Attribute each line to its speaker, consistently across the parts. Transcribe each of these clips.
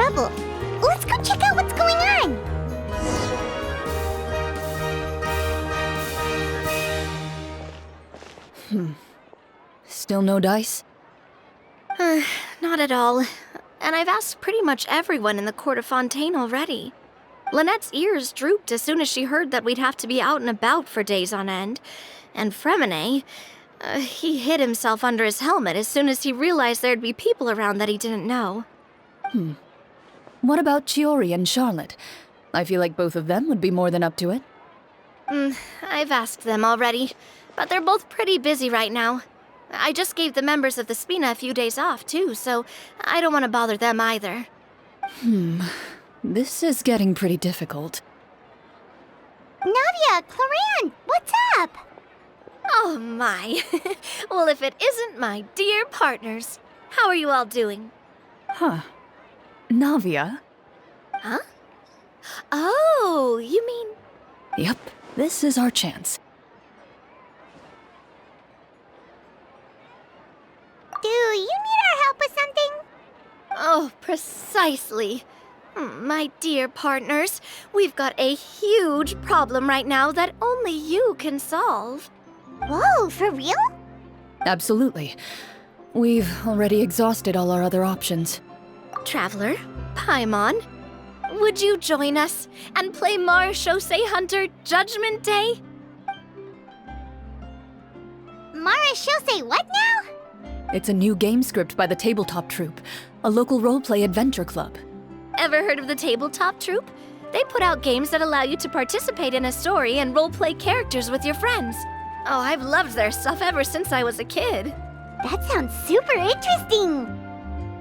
Speaker 1: trouble. Let's go check out what's going on.
Speaker 2: Still no dice?
Speaker 3: Not at all. And I've asked pretty much everyone in the court of Fontaine already. Lynette's ears drooped as soon as she heard that we'd have to be out and about for days on end. And Fremine, he hid himself under his helmet as soon as he realized there'd be people around that he didn't know.
Speaker 2: What about Chiori and Charlotte? I feel like both of them would be more than up to it.
Speaker 3: I've asked them already, but they're both pretty busy right now. I just gave the members of the Spina a few days off, too, so I don't want to bother them either.
Speaker 2: This is getting pretty difficult.
Speaker 1: Navia, Clorinde, what's up?
Speaker 3: Oh my. Well, if it isn't my dear partners. How are you all doing?
Speaker 2: Navia?
Speaker 3: Huh? Oh, you mean...
Speaker 2: Yep, this is our chance.
Speaker 1: Do you need our help with something?
Speaker 3: Oh, precisely. My dear partners, we've got a huge problem right now that only you can solve.
Speaker 1: Whoa, for real?
Speaker 2: Absolutely. We've already exhausted all our other options.
Speaker 3: Traveler, Paimon, would you join us and play Marechaussee Hunter Judgment Day?
Speaker 1: Marechaussee what now?
Speaker 2: It's a new game script by the Tabletop Troupe, a local roleplay adventure club.
Speaker 3: Ever heard of the Tabletop Troupe? They put out games that allow you to participate in a story and roleplay characters with your friends. Oh, I've loved their stuff ever since I was a kid.
Speaker 1: That sounds super interesting.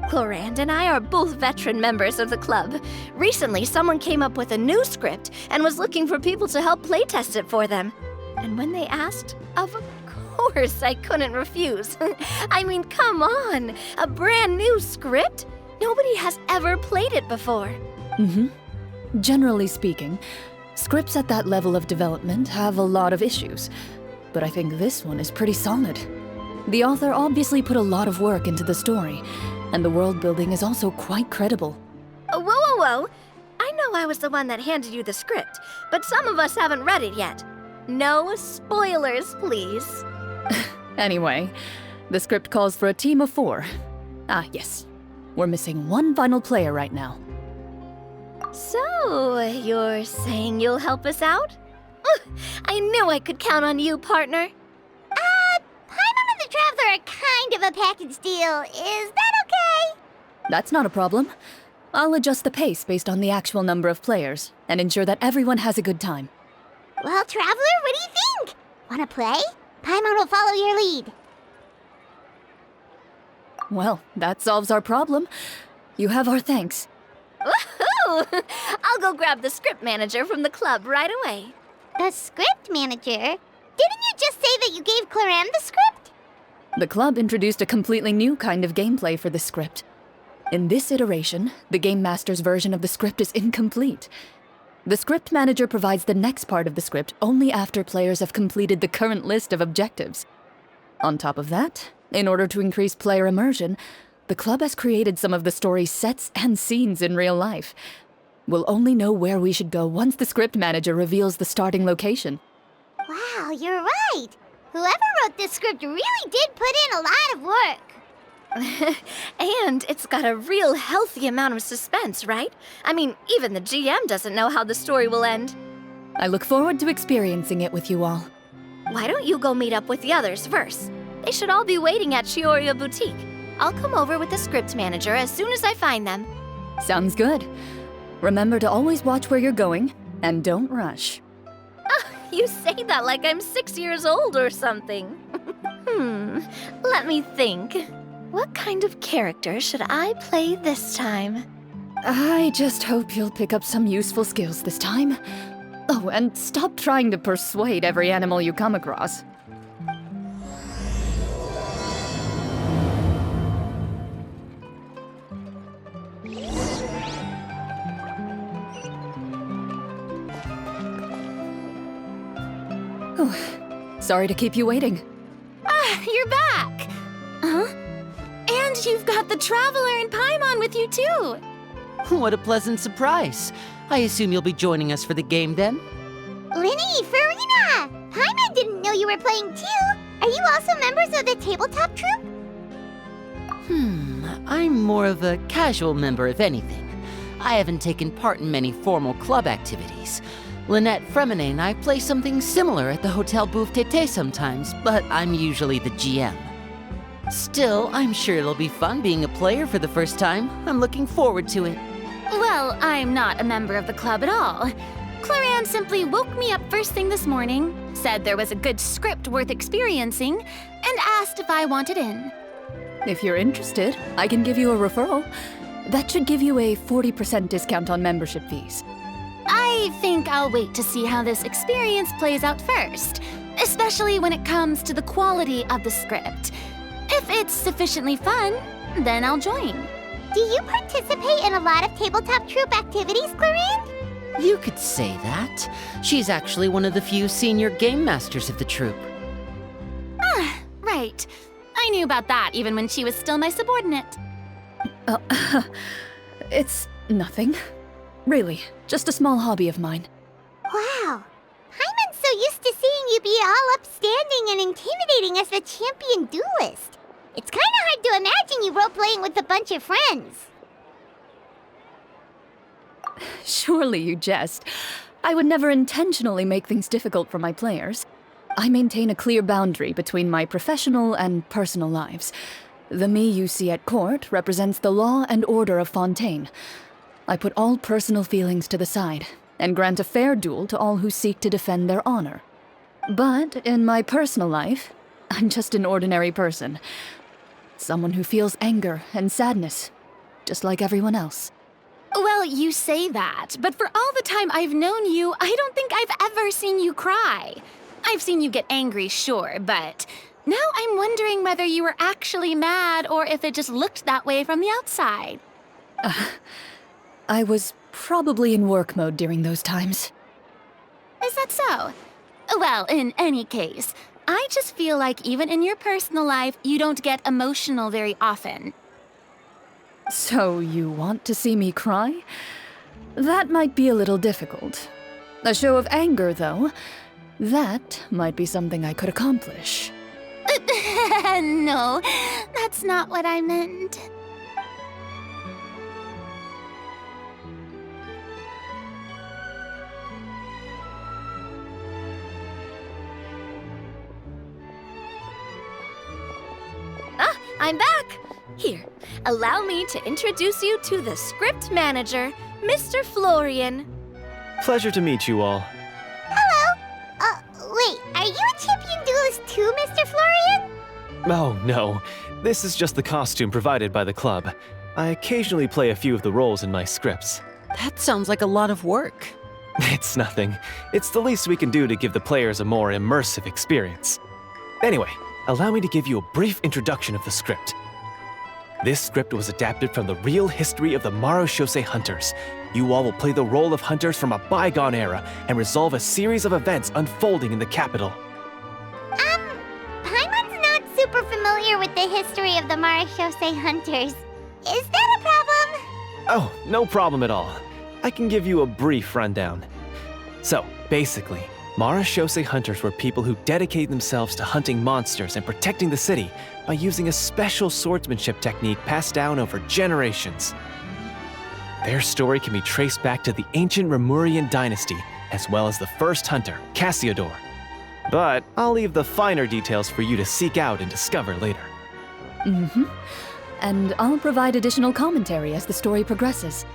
Speaker 3: Clorinde and I are both veteran members of the club. Recently, someone came up with a new script and was looking for people to help playtest it for them. And when they asked, of course I couldn't refuse. I mean, come on, a brand new script? Nobody has ever played it before.
Speaker 2: Generally speaking, scripts at that level of development have a lot of issues, but I think this one is pretty solid. The author obviously put a lot of work into the story, and the world building is also quite credible.
Speaker 3: Whoa. I know I was the one that handed you the script, but some of us haven't read it yet. No spoilers, please.
Speaker 2: Anyway, the script calls for a team of 4. Yes. We're missing one final player right now.
Speaker 3: So, you're saying you'll help us out? I knew I could count on you, partner.
Speaker 1: Paimon and the Traveler are kind of a package deal. Is that okay?
Speaker 2: That's not a problem. I'll adjust the pace based on the actual number of players, and ensure that everyone has a good time.
Speaker 1: Well, Traveler, what do you think? Wanna play? Paimon will follow your lead.
Speaker 2: Well, that solves our problem. You have our thanks.
Speaker 3: Woohoo! I'll go grab the script manager from the club right away.
Speaker 1: The script manager? Didn't you just say that you gave Clorinde the script?
Speaker 2: The club introduced a completely new kind of gameplay for the script. In this iteration, the Game Master's version of the script is incomplete. The script manager provides the next part of the script only after players have completed the current list of objectives. On top of that, in order to increase player immersion, the club has created some of the story's sets and scenes in real life. We'll only know where we should go once the script manager reveals the starting location.
Speaker 1: Wow, you're right. Whoever wrote this script really did put in a lot of work.
Speaker 3: And it's got a real healthy amount of suspense, right? I mean, even the GM doesn't know how the story will end.
Speaker 2: I look forward to experiencing it with you all.
Speaker 3: Why don't you go meet up with the others first? They should all be waiting at Chioria Boutique. I'll come over with the script manager as soon as I find them.
Speaker 2: Sounds good. Remember to always watch where you're going, and don't rush.
Speaker 3: You say that like I'm 6 years old or something. Let me think. What kind of character should I play this time?
Speaker 2: I just hope you'll pick up some useful skills this time. Oh, and stop trying to persuade every animal you come across. Oh, sorry to keep you waiting.
Speaker 3: You're back! Huh? And you've got the Traveler and Paimon with you too!
Speaker 4: What a pleasant surprise. I assume you'll be joining us for the game then?
Speaker 1: Linny, Farina! Paimon didn't know you were playing too! Are you also members of the tabletop troupe?
Speaker 4: I'm more of a casual member, if anything. I haven't taken part in many formal club activities. Lynette, Fremine, and I play something similar at the Hotel Bouffe Tété sometimes, but I'm usually the GM. Still, I'm sure it'll be fun being a player for the first time. I'm looking forward to it.
Speaker 5: Well, I'm not a member of the club at all. Clorinde simply woke me up first thing this morning, said there was a good script worth experiencing, and asked if I wanted in.
Speaker 2: If you're interested, I can give you a referral. That should give you a 40% discount on membership fees.
Speaker 5: I think I'll wait to see how this experience plays out first, especially when it comes to the quality of the script. If it's sufficiently fun, then I'll join.
Speaker 1: Do you participate in a lot of tabletop troupe activities, Clorinde?
Speaker 4: You could say that. She's actually one of the few senior game masters of the troupe.
Speaker 5: Right. I knew about that even when she was still my subordinate.
Speaker 2: It's nothing. Really, just a small hobby of mine.
Speaker 1: Wow. Paimon's so used to seeing you be all upstanding and intimidating as the champion duelist. It's kinda hard to imagine you role-playing with a bunch of friends.
Speaker 2: Surely you jest. I would never intentionally make things difficult for my players. I maintain a clear boundary between my professional and personal lives. The me you see at court represents the law and order of Fontaine. I put all personal feelings to the side and grant a fair duel to all who seek to defend their honor. But in my personal life, I'm just an ordinary person. Someone who feels anger and sadness, just like everyone else.
Speaker 5: Well, you say that, but for all the time I've known you, I don't think I've ever seen you cry. I've seen you get angry, sure, but now I'm wondering whether you were actually mad or if it just looked that way from the outside.
Speaker 2: I was probably in work mode during those times.
Speaker 5: Is that so? Well, in any case, I just feel like even in your personal life, you don't get emotional very often.
Speaker 2: So you want to see me cry? That might be a little difficult. A show of anger, though, that might be something I could accomplish.
Speaker 5: No, that's not what I meant. I'm back! Here, allow me to introduce you to the script manager, Mr. Florian.
Speaker 6: Pleasure to meet you all.
Speaker 1: Hello. Wait, are you a champion duelist too, Mr. Florian?
Speaker 6: Oh, no. This is just the costume provided by the club. I occasionally play a few of the roles in my scripts.
Speaker 4: That sounds like a lot of work.
Speaker 6: It's nothing. It's the least we can do to give the players a more immersive experience. Anyway, allow me to give you a brief introduction of the script. This script was adapted from the real history of the Marechaussee Hunters. You all will play the role of hunters from a bygone era and resolve a series of events unfolding in the capital.
Speaker 1: Paimon's not super familiar with the history of the Marechaussee Hunters. Is that a problem?
Speaker 6: Oh, no problem at all. I can give you a brief rundown. So, basically, Marechaussee Hunters were people who dedicated themselves to hunting monsters and protecting the city by using a special swordsmanship technique passed down over generations. Their story can be traced back to the ancient Rapperia dynasty, as well as the first hunter, Cassiodor. But I'll leave the finer details for you to seek out and discover later.
Speaker 2: And I'll provide additional commentary as the story progresses.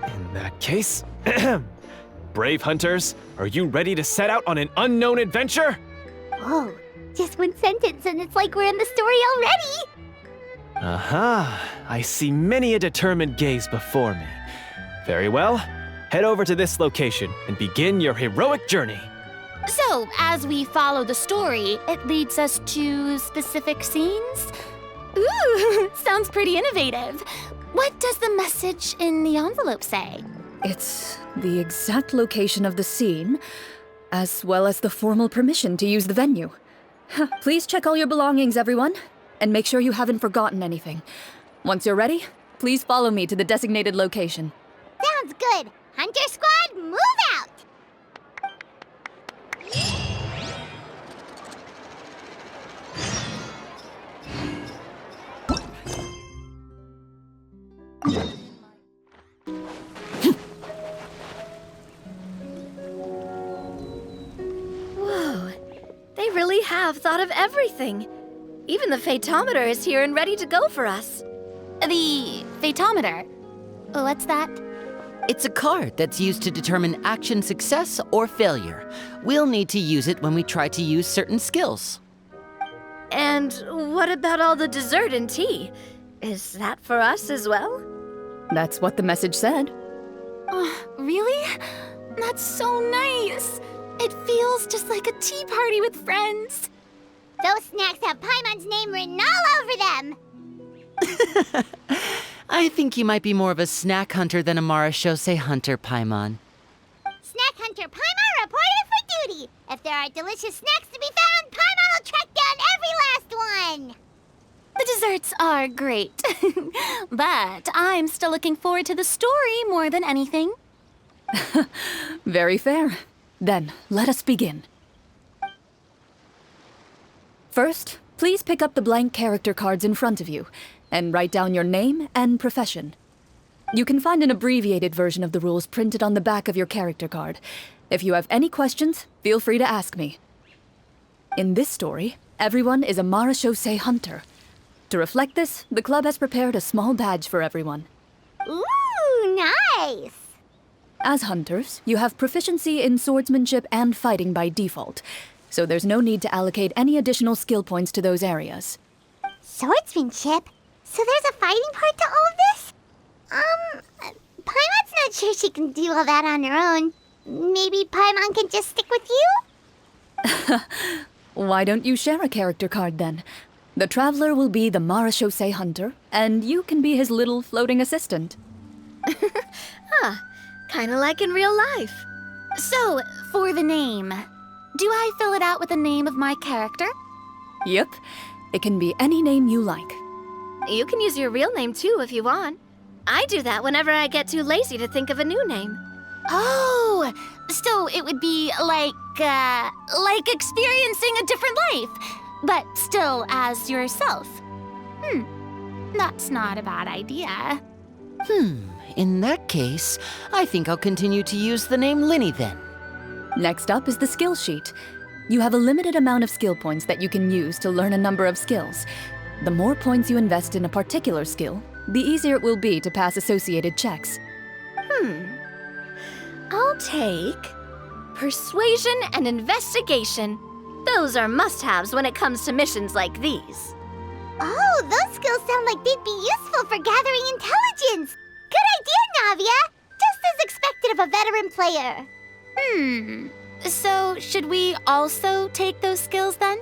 Speaker 6: In that case, brave hunters, are you ready to set out on an unknown adventure?
Speaker 1: Whoa, just one sentence and it's like we're in the story already!
Speaker 6: Aha, I see many a determined gaze before me. Very well, head over to this location and begin your heroic journey.
Speaker 5: So, as we follow the story, it leads us to specific scenes? Ooh, sounds pretty innovative. What does the message in the envelope say?
Speaker 2: It's the exact location of the scene, as well as the formal permission to use the venue. Please check all your belongings, everyone, and make sure you haven't forgotten anything. Once you're ready, Please follow me to the designated location.
Speaker 1: Sounds good. Hunter Squad, move out!
Speaker 3: Whoa, they really have thought of everything. Even the Phantometer is here and ready to go for us.
Speaker 5: The Phantometer? What's that?
Speaker 4: It's a card that's used to determine action success or failure. We'll need to use it when we try to use certain skills.
Speaker 3: And what about all the dessert and tea? Is that for us as well?
Speaker 2: That's what the message said.
Speaker 5: Really? That's so nice. It feels just like a tea party with friends.
Speaker 1: Those snacks have Paimon's name written all over them!
Speaker 4: I think you might be more of a snack hunter than a Marachose hunter, Paimon.
Speaker 1: Snack Hunter Paimon reported for duty! If there are delicious snacks to be found, Paimon will track down every last one!
Speaker 5: The desserts are great. But I'm still looking forward to the story more than anything.
Speaker 2: Very fair. Then, let us begin. First, please pick up the blank character cards in front of you and write down your name and profession. You can find an abbreviated version of the rules printed on the back of your character card. If you have any questions, feel free to ask me. In this story, everyone is a Marachose hunter. To reflect this, the club has prepared a small badge for everyone.
Speaker 1: Ooh, nice!
Speaker 2: As hunters, you have proficiency in swordsmanship and fighting by default, so there's no need to allocate any additional skill points to those areas.
Speaker 1: Swordsmanship? So there's a fighting part to all of this? Paimon's not sure she can do all that on her own. Maybe Paimon can just stick with you?
Speaker 2: Why don't you share a character card then? The Traveler will be the Marachose hunter, and you can be his little floating assistant.
Speaker 3: Kinda like in real life.
Speaker 5: So, for the name, do I fill it out with the name of my character?
Speaker 2: Yep, it can be any name you like.
Speaker 3: You can use your real name too if you want. I do that whenever I get too lazy to think of a new name.
Speaker 5: Oh, so it would be like experiencing a different life, but still as yourself. That's not a bad idea.
Speaker 4: In that case, I think I'll continue to use the name Linny then.
Speaker 2: Next up is the skill sheet. You have a limited amount of skill points that you can use to learn a number of skills. The more points you invest in a particular skill, the easier it will be to pass associated checks.
Speaker 3: I'll take Persuasion and Investigation. Those are must-haves when it comes to missions like these.
Speaker 1: Oh, those skills sound like they'd be useful for gathering intelligence! Good idea, Navia! Just as expected of a veteran player.
Speaker 5: So should we also take those skills then?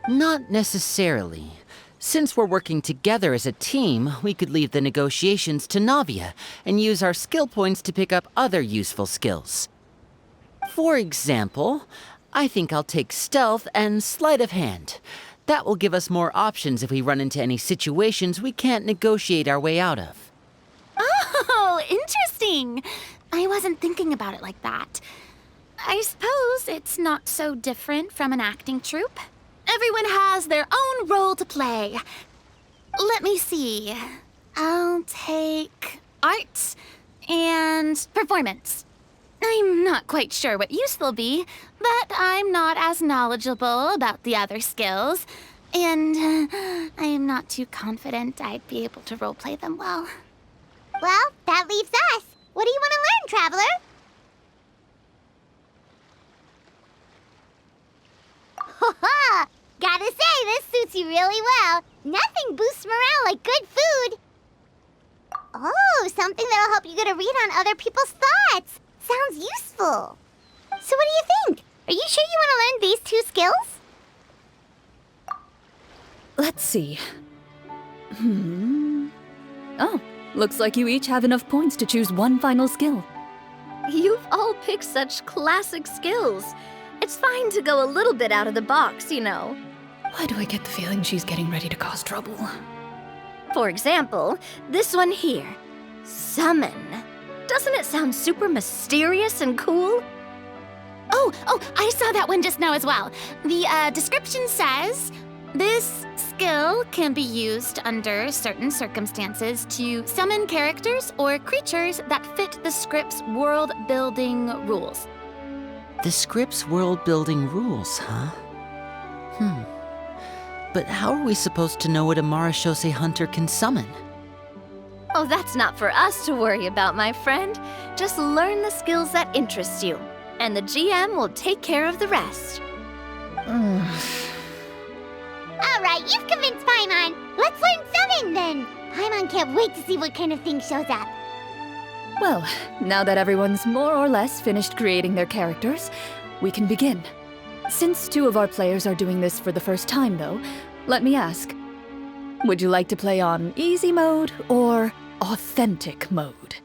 Speaker 4: Not necessarily. Since we're working together as a team, we could leave the negotiations to Navia and use our skill points to pick up other useful skills. For example, I think I'll take Stealth and Sleight of Hand. That will give us more options if we run into any situations we can't negotiate our way out of.
Speaker 5: Oh, interesting. I wasn't thinking about it like that. I suppose it's not so different from an acting troupe. Everyone has their own role to play. Let me see. I'll take arts and performance. I'm not quite sure what use they'll be, but I'm not as knowledgeable about the other skills, and I am not too confident I'd be able to roleplay them well.
Speaker 1: Well, that leaves us. What do you want to learn, Traveler? Ha! Gotta say, this suits you really well. Nothing boosts morale like good food. Oh, something that'll help you get a read on other people's thoughts. Sounds useful. So what do you think? Are you sure you want to learn these two skills?
Speaker 2: Let's see. Oh, looks like you each have enough points to choose one final skill.
Speaker 3: You've all picked such classic skills. It's fine to go a little bit out of the box, you know.
Speaker 2: Why do I get the feeling she's getting ready to cause trouble?
Speaker 3: For example, this one here. Summon. Doesn't it sound super mysterious and cool?
Speaker 5: Oh, I saw that one just now as well. The description says, this skill can be used under certain circumstances to summon characters or creatures that fit the script's world-building rules.
Speaker 4: The script's world-building rules, huh? But how are we supposed to know what a Marashose hunter can summon?
Speaker 3: Oh, that's not for us to worry about, my friend. Just learn the skills that interest you, and the GM will take care of the rest.
Speaker 1: All right, you've convinced Paimon. Let's learn summon then. Paimon can't wait to see what kind of thing shows up.
Speaker 2: Well, now that everyone's more or less finished creating their characters, we can begin. Since 2 of our players are doing this for the first time, though, let me ask, would you like to play on easy mode or authentic mode?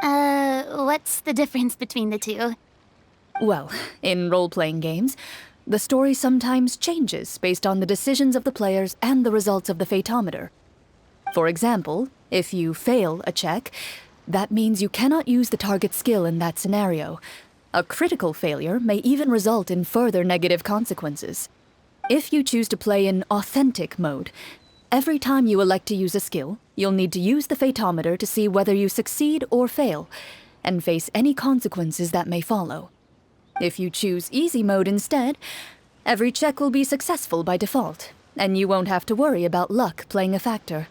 Speaker 5: What's the difference between the two?
Speaker 2: Well, in role-playing games, the story sometimes changes based on the decisions of the players and the results of the Fatometer. For example, if you fail a check, that means you cannot use the target skill in that scenario. A critical failure may even result in further negative consequences. If you choose to play in authentic mode, every time you elect to use a skill, you'll need to use the Fatometer to see whether you succeed or fail, and face any consequences that may follow. If you choose easy mode instead, every check will be successful by default, and you won't have to worry about luck playing a factor.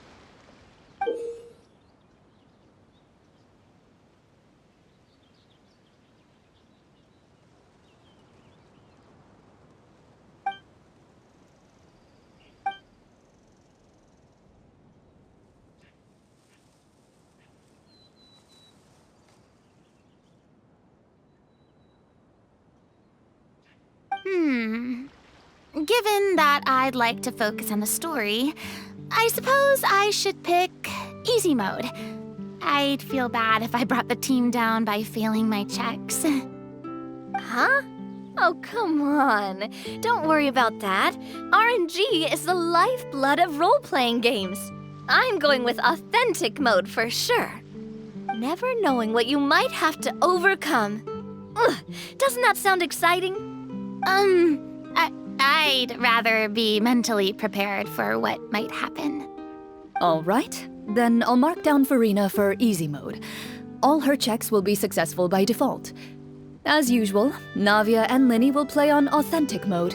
Speaker 5: Given that I'd like to focus on the story, I suppose I should pick easy mode. I'd feel bad if I brought the team down by failing my checks.
Speaker 3: Huh? Oh, come on. Don't worry about that. RNG is the lifeblood of role-playing games. I'm going with authentic mode for sure. Never knowing what you might have to overcome. Ugh, doesn't that sound exciting?
Speaker 5: I'd rather be mentally prepared for what might happen.
Speaker 2: All right, then I'll mark down Farina for easy mode. All her checks will be successful by default. As usual, Navia and Linny will play on authentic mode.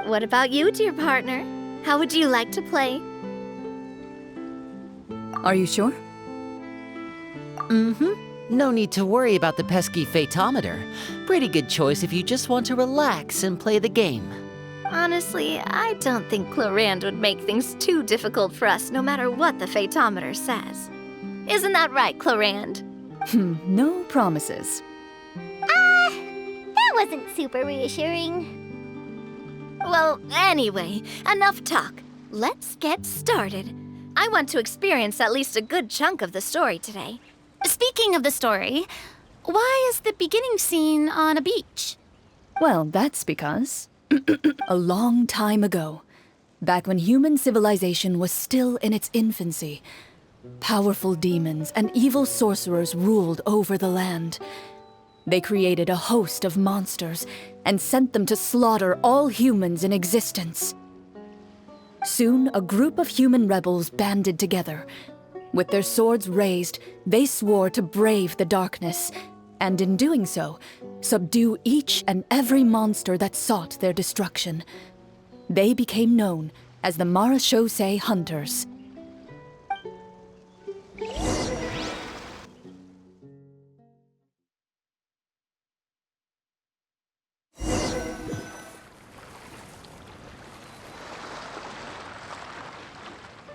Speaker 3: What about you, dear partner? How would you like to play?
Speaker 2: Are you sure?
Speaker 4: No need to worry about the pesky Fatometer. Pretty good choice if you just want to relax and play the game.
Speaker 3: Honestly, I don't think Clorinde would make things too difficult for us no matter what the Fatometer says. Isn't that right, Clorinde?
Speaker 2: No promises.
Speaker 1: That wasn't super reassuring.
Speaker 3: Well, anyway, enough talk. Let's get started. I want to experience at least a good chunk of the story today.
Speaker 5: Speaking of the story, why is the beginning scene on a beach?
Speaker 2: Well, that's because a long time ago, back when human civilization was still in its infancy, powerful demons and evil sorcerers ruled over the land. They created a host of monsters and sent them to slaughter all humans in existence. Soon, a group of human rebels banded together. With their swords raised, they swore to brave the darkness, and in doing so, subdue each and every monster that sought their destruction. They became known as the Marashose Hunters.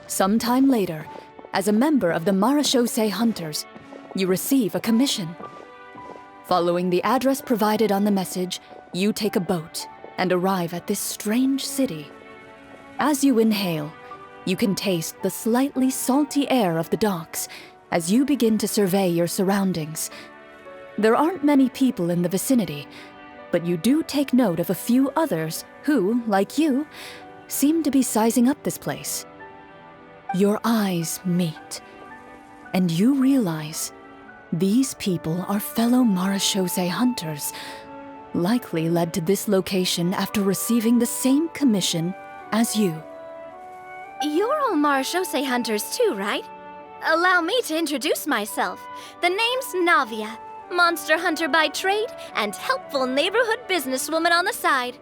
Speaker 2: Sometime later, as a member of the Marashose Hunters, you receive a commission. Following the address provided on the message, you take a boat and arrive at this strange city. As you inhale, you can taste the slightly salty air of the docks as you begin to survey your surroundings. There aren't many people in the vicinity, but you do take note of a few others who, like you, seem to be sizing up this place. Your eyes meet, and you realize these people are fellow Marechaussee hunters, likely led to this location after receiving the same commission as you.
Speaker 3: You're all Marechaussee hunters too, right? Allow me to introduce myself. The name's Navia, monster hunter by trade and helpful neighborhood businesswoman on the side.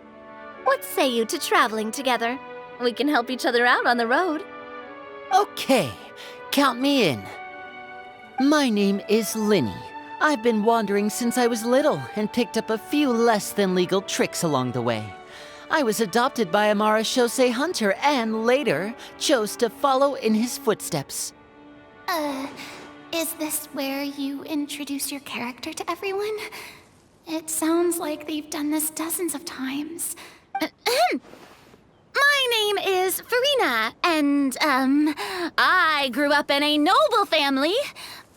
Speaker 3: What say you to traveling together? We can help each other out on the road.
Speaker 4: Okay, count me in. My name is Linny. I've been wandering since I was little and picked up a few less than legal tricks along the way. I was adopted by a Marechaussee hunter and later chose to follow in his footsteps.
Speaker 5: Is this where you introduce your character to everyone? It sounds like they've done this dozens of times. My name is Farina, and, I grew up in a noble family.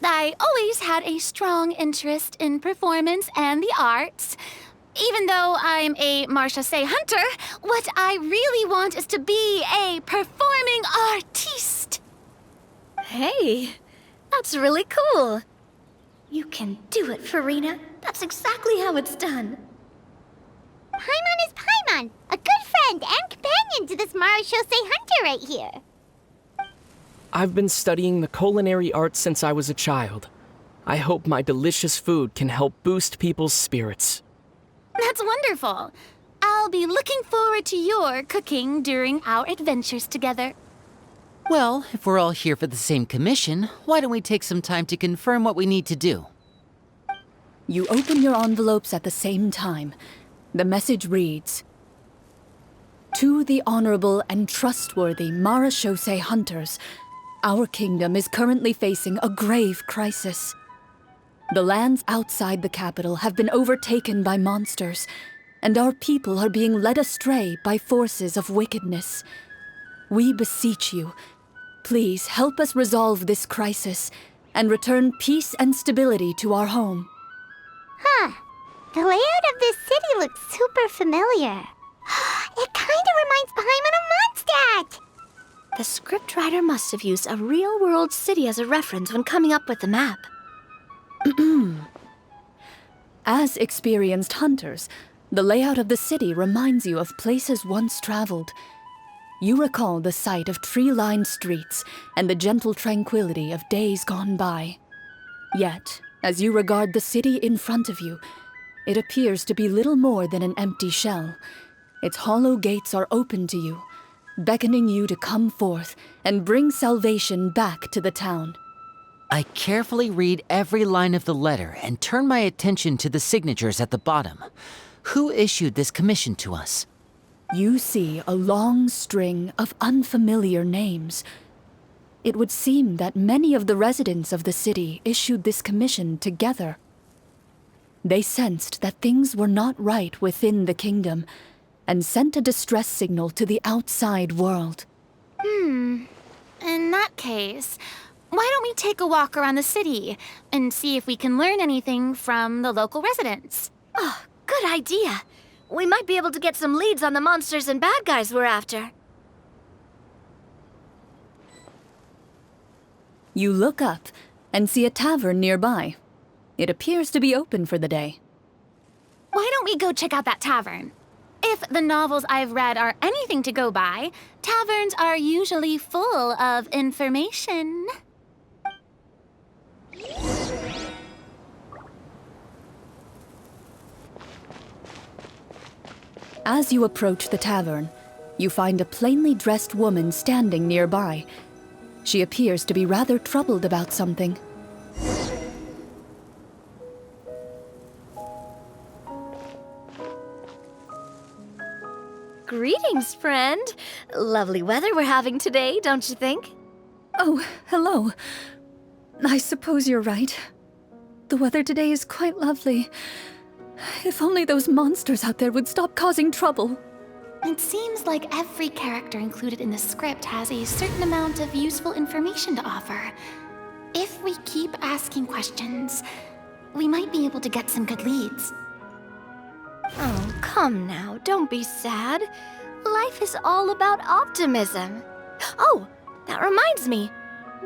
Speaker 5: I always had a strong interest in performance and the arts. Even though I'm a Marechaussee hunter, what I really want is to be a performing artiste.
Speaker 3: Hey, that's really cool. You can do it, Farina. That's exactly how it's done.
Speaker 1: Paimon is Paimon, a good friend and companion to this Marechaussee hunter right here.
Speaker 7: I've been studying the culinary arts since I was a child. I hope my delicious food can help boost people's spirits.
Speaker 5: That's wonderful. I'll be looking forward to your cooking during our adventures together.
Speaker 4: Well, if we're all here for the same commission, why don't we take some time to confirm what we need to do?
Speaker 2: You open your envelopes at the same time. The message reads, "To the honorable and trustworthy Marechaussee hunters, our kingdom is currently facing a grave crisis. The lands outside the capital have been overtaken by monsters, and our people are being led astray by forces of wickedness. We beseech you, please help us resolve this crisis and return peace and stability to our home."
Speaker 1: Huh. The layout of this city looks super familiar. It kinda reminds Paimon of Mondstadt!
Speaker 3: The scriptwriter must have used a real-world city as a reference when coming up with the map.
Speaker 2: As experienced hunters, the layout of the city reminds you of places once traveled. You recall the sight of tree-lined streets and the gentle tranquility of days gone by. Yet, as you regard the city in front of you, it appears to be little more than an empty shell. Its hollow gates are open to you, beckoning you to come forth and bring salvation back to the town.
Speaker 4: I carefully read every line of the letter and turn my attention to the signatures at the bottom. Who issued this commission to us?
Speaker 2: You see a long string of unfamiliar names. It would seem that many of the residents of the city issued this commission together. They sensed that things were not right within the kingdom and sent a distress signal to the outside world.
Speaker 5: In that case, why don't we take a walk around the city and see if we can learn anything from the local residents?
Speaker 3: Oh, good idea. We might be able to get some leads on the monsters and bad guys we're after.
Speaker 2: You look up and see a tavern nearby. It appears to be open for the day.
Speaker 5: Why don't we go check out that tavern? If the novels I've read are anything to go by, taverns are usually full of information.
Speaker 2: As you approach the tavern, you find a plainly dressed woman standing nearby. She appears to be rather troubled about something.
Speaker 3: Greetings, friend. Lovely weather we're having today, don't you think?
Speaker 2: Oh, hello. I suppose you're right. The weather today is quite lovely. If only those monsters out there would stop causing trouble.
Speaker 5: It seems like every character included in the script has a certain amount of useful information to offer. If we keep asking questions, we might be able to get some good leads.
Speaker 3: Oh, come now, don't be sad. Life is all about optimism. Oh, That reminds me.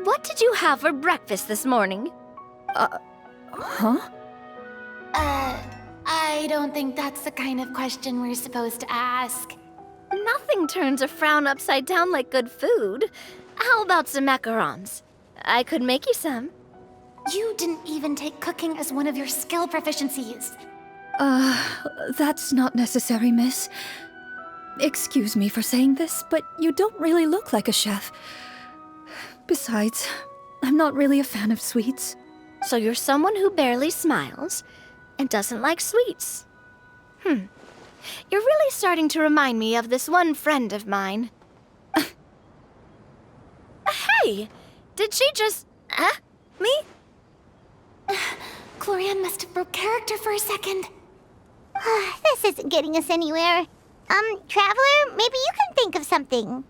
Speaker 3: What did you have for breakfast this morning?
Speaker 2: Huh?
Speaker 5: I don't think that's the kind of question we're supposed to ask.
Speaker 3: Nothing turns a frown upside down like good food. How about some macarons? I could make you some.
Speaker 5: You didn't even take cooking as one of your skill proficiencies.
Speaker 2: That's not necessary, miss. Excuse me for saying this, but you don't really look like a chef. Besides, I'm not really a fan of sweets.
Speaker 3: So you're someone who barely smiles and doesn't like sweets. You're really starting to remind me of this one friend of mine. Hey! Did she just... me?
Speaker 5: Clorinde must have broke character for a second.
Speaker 1: This isn't getting us anywhere. Traveler, maybe you can think of something.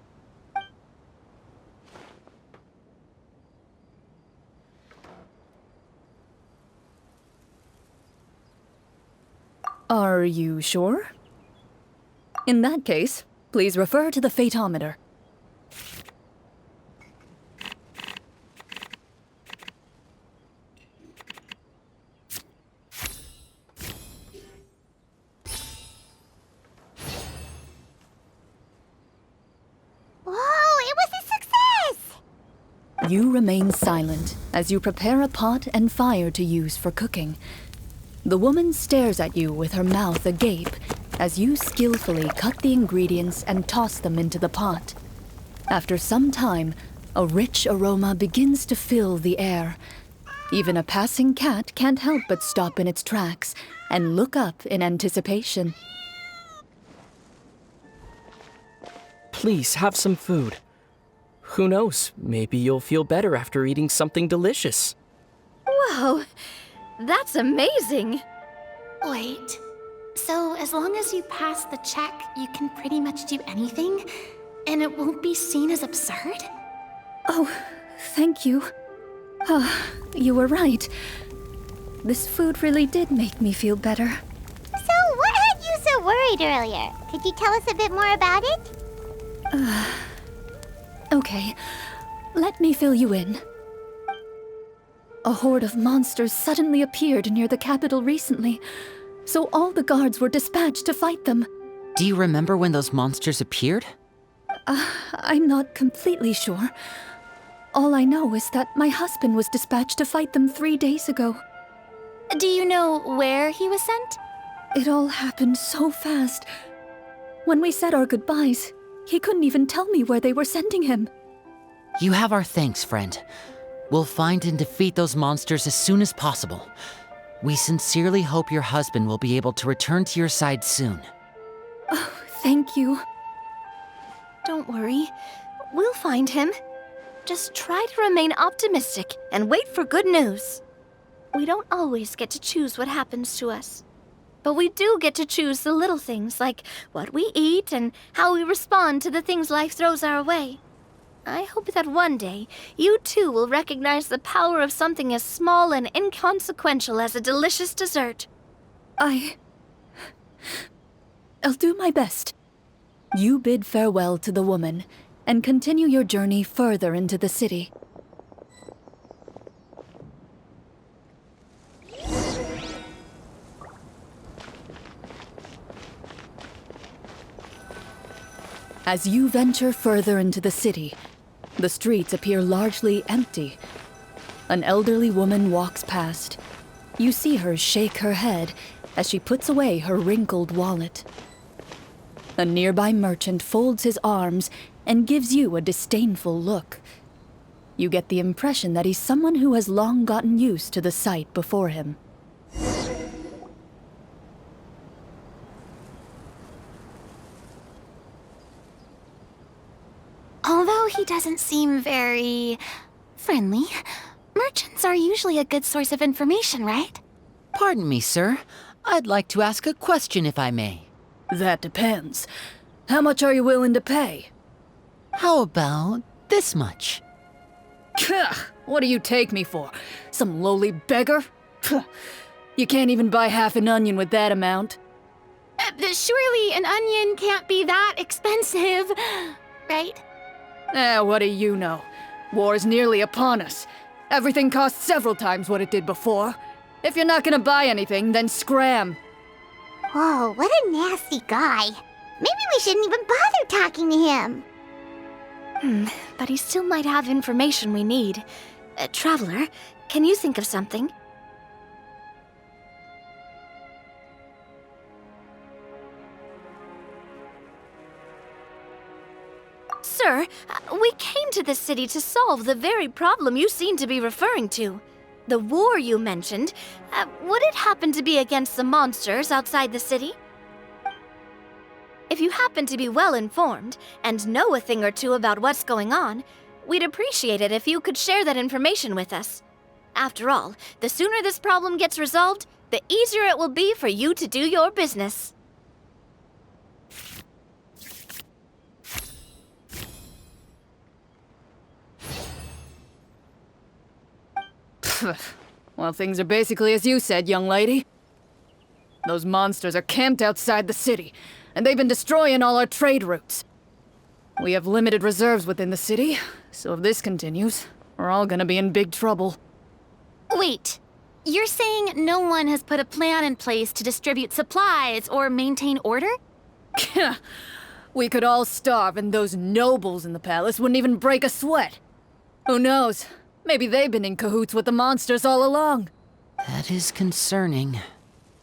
Speaker 2: Are you sure? In that case, please refer to the fatometer.
Speaker 1: Whoa, it was a success!
Speaker 2: You remain silent as you prepare a pot and fire to use for cooking. The woman stares at you with her mouth agape as you skillfully cut the ingredients and toss them into the pot. After some time, a rich aroma begins to fill the air. Even a passing cat can't help but stop in its tracks and look up in anticipation.
Speaker 7: Please have some food. Who knows, maybe you'll feel better after eating something delicious.
Speaker 3: Whoa, that's amazing.
Speaker 5: Wait, so as long as you pass the check, you can pretty much do anything? And it won't be seen as absurd?
Speaker 2: Oh, thank you. You were right. This food really did make me feel better.
Speaker 1: So, what had you so worried earlier? Could you tell us a bit more about it?
Speaker 2: Okay, let me fill you in. A horde of monsters suddenly appeared near the capital recently, so all the guards were dispatched to fight them.
Speaker 4: Do you remember when those monsters appeared?
Speaker 2: I'm not completely sure. All I know is that my husband was dispatched to fight them 3 days ago.
Speaker 5: Do you know where he was sent?
Speaker 2: It all happened so fast. When we said our goodbyes, he couldn't even tell me where they were sending him.
Speaker 4: You have our thanks, friend. We'll find and defeat those monsters as soon as possible. We sincerely hope your husband will be able to return to your side soon.
Speaker 2: Oh, thank you.
Speaker 3: Don't worry. We'll find him. Just try to remain optimistic and wait for good news. We don't always get to choose what happens to us. But we do get to choose the little things, like what we eat and how we respond to the things life throws our way. I hope that one day, you too will recognize the power of something as small and inconsequential as a delicious dessert.
Speaker 2: I'll do my best. You bid farewell to the woman and continue your journey further into the city. As you venture further into the city, the streets appear largely empty. An elderly woman walks past. You see her shake her head as she puts away her wrinkled wallet. A nearby merchant folds his arms and gives you a disdainful look. You get the impression that he's someone who has long gotten used to the sight before him.
Speaker 5: Although he doesn't seem very friendly, merchants are usually a good source of information, right?
Speaker 4: Pardon me, sir. I'd like to ask a question if I may.
Speaker 2: That depends. How much are you willing to pay?
Speaker 4: How about this much?
Speaker 2: What do you take me for? Some lowly beggar? You can't even buy half an onion with that amount.
Speaker 5: Surely an onion can't be that expensive, right?
Speaker 2: What do you know? War's nearly upon us. Everything costs several times what it did before. If you're not gonna buy anything, then scram.
Speaker 1: Whoa, what a nasty guy. Maybe we shouldn't even bother talking to him.
Speaker 3: But he still might have information we need. Traveler, can you think of something? Sir, we came to this city to solve the very problem you seem to be referring to. The war you mentioned, would it happen to be against the monsters outside the city? If you happen to be well informed and know a thing or two about what's going on, we'd appreciate it if you could share that information with us. After all, the sooner this problem gets resolved, the easier it will be for you to do your business.
Speaker 2: Well, things are basically as you said, young lady. Those monsters are camped outside the city, and they've been destroying all our trade routes. We have limited reserves within the city, so if this continues, we're all gonna be in big trouble.
Speaker 5: Wait, you're saying no one has put a plan in place to distribute supplies or maintain order?
Speaker 2: We could all starve, and those nobles in the palace wouldn't even break a sweat. Who knows? Maybe they've been in cahoots with the monsters all along.
Speaker 4: That is concerning.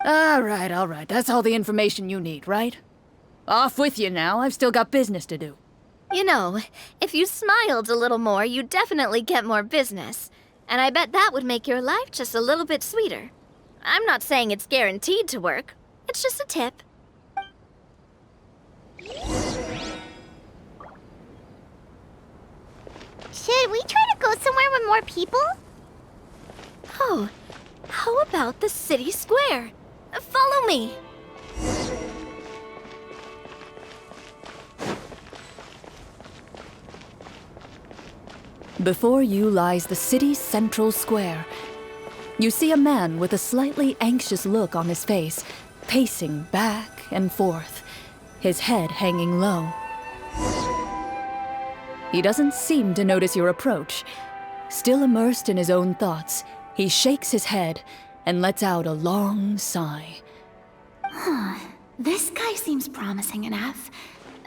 Speaker 2: All right. That's all the information you need, right? Off with you now. I've still got business to do.
Speaker 3: You know, if you smiled a little more, you'd definitely get more business. And I bet that would make your life just a little bit sweeter. I'm not saying it's guaranteed to work. It's just a tip.
Speaker 1: Should we try to go somewhere with more people?
Speaker 3: Oh, how about the city square? Follow me.
Speaker 2: Before you lies the city's central square. You see a man with a slightly anxious look on his face, pacing back and forth, his head hanging low. He doesn't seem to notice your approach. Still immersed in his own thoughts, he shakes his head and lets out a long sigh.
Speaker 5: This guy seems promising enough.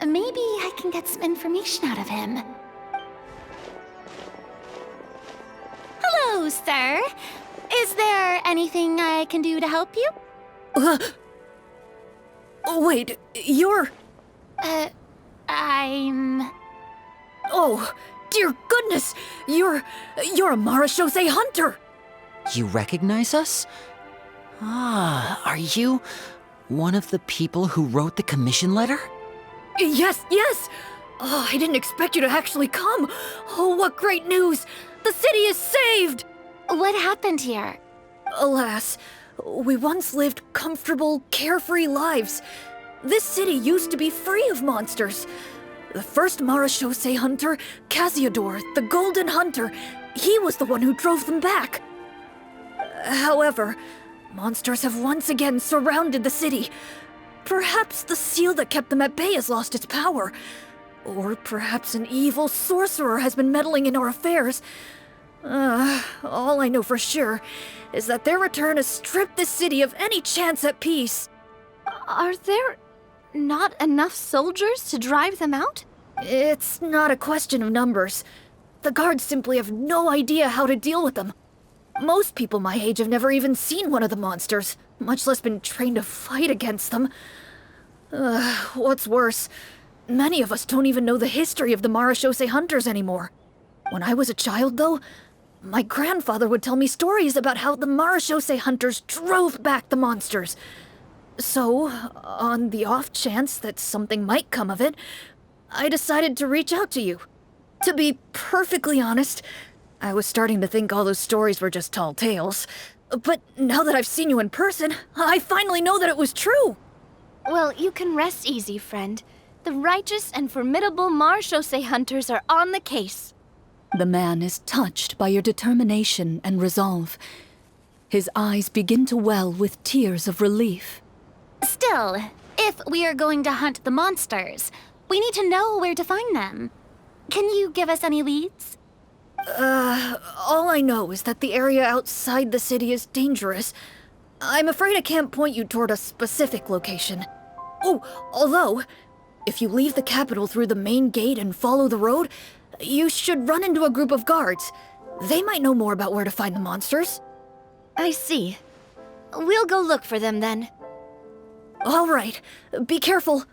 Speaker 5: Maybe I can get some information out of him. Hello, sir. Is there anything I can do to help you?
Speaker 2: Wait, you're...
Speaker 5: I'm...
Speaker 2: Oh, dear goodness! You're a Marashose hunter!
Speaker 4: You recognize us? Ah, are you one of the people who wrote the commission letter?
Speaker 2: Yes! Oh, I didn't expect you to actually come! Oh, what great news! The city is saved!
Speaker 5: What happened here?
Speaker 2: Alas, we once lived comfortable, carefree lives. This city used to be free of monsters. The first Marashose hunter, Casiodor, the Golden Hunter, he was the one who drove them back. However, monsters have once again surrounded the city. Perhaps the seal that kept them at bay has lost its power. Or perhaps an evil sorcerer has been meddling in our affairs. All I know for sure is that their return has stripped this city of any chance at peace.
Speaker 3: Are there not enough soldiers to drive them out?
Speaker 2: It's not a question of numbers. The guards simply have no idea how to deal with them. Most people my age have never even seen one of the monsters, much less been trained to fight against them. What's worse, many of us don't even know the history of the Marashose hunters anymore. When I was a child, though, my grandfather would tell me stories about how the Marashose hunters drove back the monsters. So, on the off chance that something might come of it, I decided to reach out to you. To be perfectly honest, I was starting to think all those stories were just tall tales. But now that I've seen you in person, I finally know that it was true!
Speaker 3: Well, you can rest easy, friend. The righteous and formidable Marashose hunters are on the case.
Speaker 2: The man is touched by your determination and resolve. His eyes begin to well with tears of relief.
Speaker 5: Still, if we are going to hunt the monsters, we need to know where to find them. Can you give us any leads?
Speaker 2: All I know is that the area outside the city is dangerous. I'm afraid I can't point you toward a specific location. Oh, although, if you leave the capital through the main gate and follow the road, you should run into a group of guards. They might know more about where to find the monsters.
Speaker 3: I see. We'll go look for them then.
Speaker 2: All right, be careful.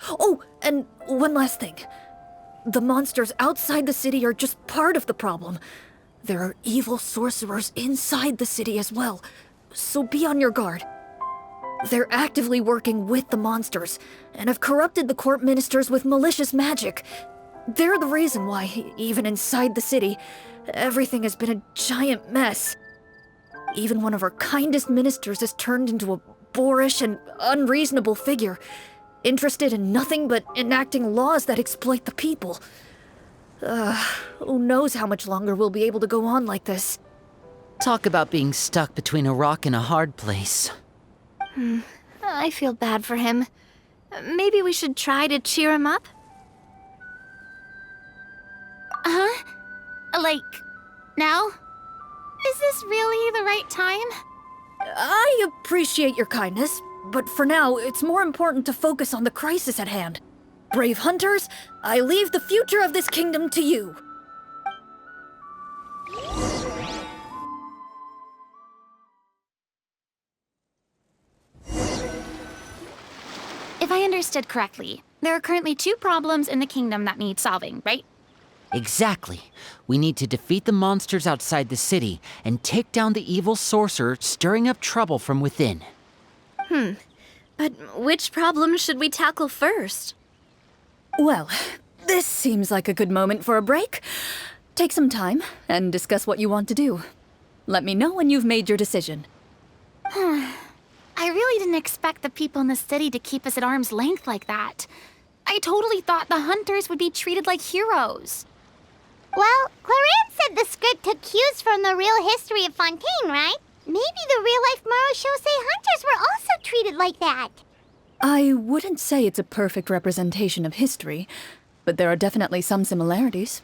Speaker 2: Oh, and one last thing. The monsters outside the city are just part of the problem. There are evil sorcerers inside the city as well, so be on your guard. They're actively working with the monsters, and have corrupted the court ministers with malicious magic. They're the reason why, even inside the city, everything has been a giant mess. Even one of our kindest ministers has turned into a boorish and unreasonable figure, interested in nothing but enacting laws that exploit the people. Who knows how much longer we'll be able to go on like this.
Speaker 4: Talk about being stuck between a rock and a hard place.
Speaker 3: I feel bad for him. Maybe we should try to cheer him up?
Speaker 5: Huh? Like, now? Is this really the right time?
Speaker 2: I appreciate your kindness, but for now, it's more important to focus on the crisis at hand. Brave hunters, I leave the future of this kingdom to you.
Speaker 5: If I understood correctly, there are currently 2 problems in the kingdom that need solving, right?
Speaker 4: Exactly. We need to defeat the monsters outside the city and take down the evil sorcerer stirring up trouble from within.
Speaker 3: But which problem should we tackle first?
Speaker 2: Well, this seems like a good moment for a break. Take some time and discuss what you want to do. Let me know when you've made your decision.
Speaker 5: I really didn't expect the people in the city to keep us at arm's length like that. I totally thought the hunters would be treated like heroes.
Speaker 1: Well, Clorinde said the script took cues from the real history of Fontaine, right? Maybe the real-life Marachose hunters were also treated like that.
Speaker 2: I wouldn't say it's a perfect representation of history, but there are definitely some similarities.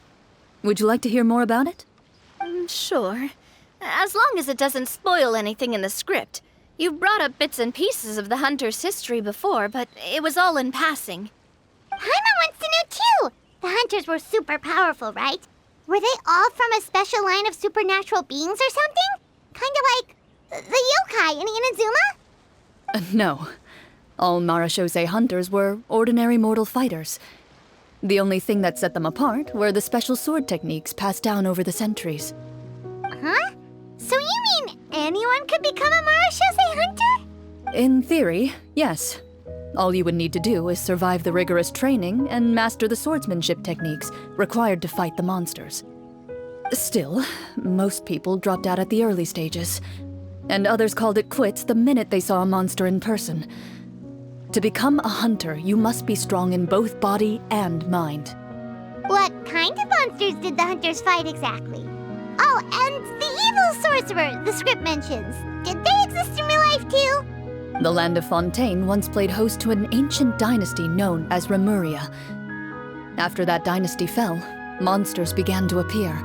Speaker 2: Would you like to hear more about it?
Speaker 3: Sure. As long as it doesn't spoil anything in the script. You brought up bits and pieces of the hunter's history before, but it was all in passing.
Speaker 1: Paimon wants to know too! The hunters were super powerful, right? Were they all from a special line of supernatural beings or something? Kind of like the yokai in Inazuma?
Speaker 2: No. All Marachose hunters were ordinary mortal fighters. The only thing that set them apart were the special sword techniques passed down over the centuries.
Speaker 1: Huh? So you mean anyone could become a Marachose hunter?
Speaker 2: In theory, yes. All you would need to do is survive the rigorous training and master the swordsmanship techniques required to fight the monsters. Still, most people dropped out at the early stages, and others called it quits the minute they saw a monster in person. To become a hunter, you must be strong in both body and mind.
Speaker 1: What kind of monsters did the hunters fight exactly? Oh, and the evil sorcerer the script mentions. Did they exist in real life too?
Speaker 2: The land of Fontaine once played host to an ancient dynasty known as Rapperia. After that dynasty fell, monsters began to appear,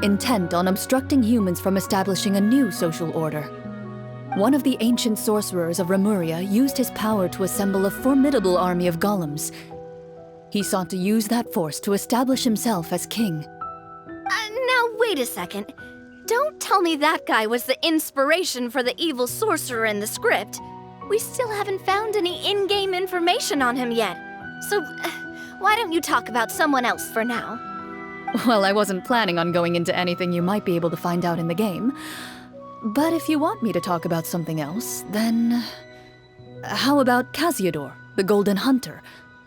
Speaker 2: intent on obstructing humans from establishing a new social order. One of the ancient sorcerers of Rapperia used his power to assemble a formidable army of golems. He sought to use that force to establish himself as king.
Speaker 3: Now wait a second. Don't tell me that guy was the inspiration for the evil sorcerer in the script. We still haven't found any in-game information on him yet. So, why don't you talk about someone else for now?
Speaker 2: Well, I wasn't planning on going into anything you might be able to find out in the game. But if you want me to talk about something else, then... How about Casiodor, the Golden Hunter?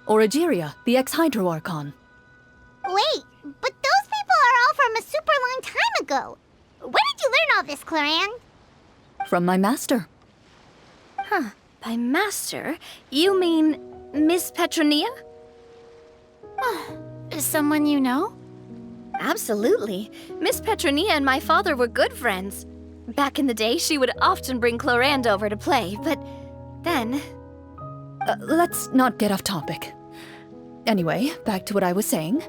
Speaker 2: Or Egeria, the ex-Hydro Archon?
Speaker 1: Wait, but those people are all from a super long time ago. Where did you learn all this, Clorinde?
Speaker 2: From my master.
Speaker 3: By master, you mean Miss Petronia?
Speaker 5: Someone you know?
Speaker 3: Absolutely. Miss Petronia and my father were good friends. Back in the day, she would often bring Clorinde over to play, but then...
Speaker 2: Let's not get off topic. Anyway, back to what I was saying.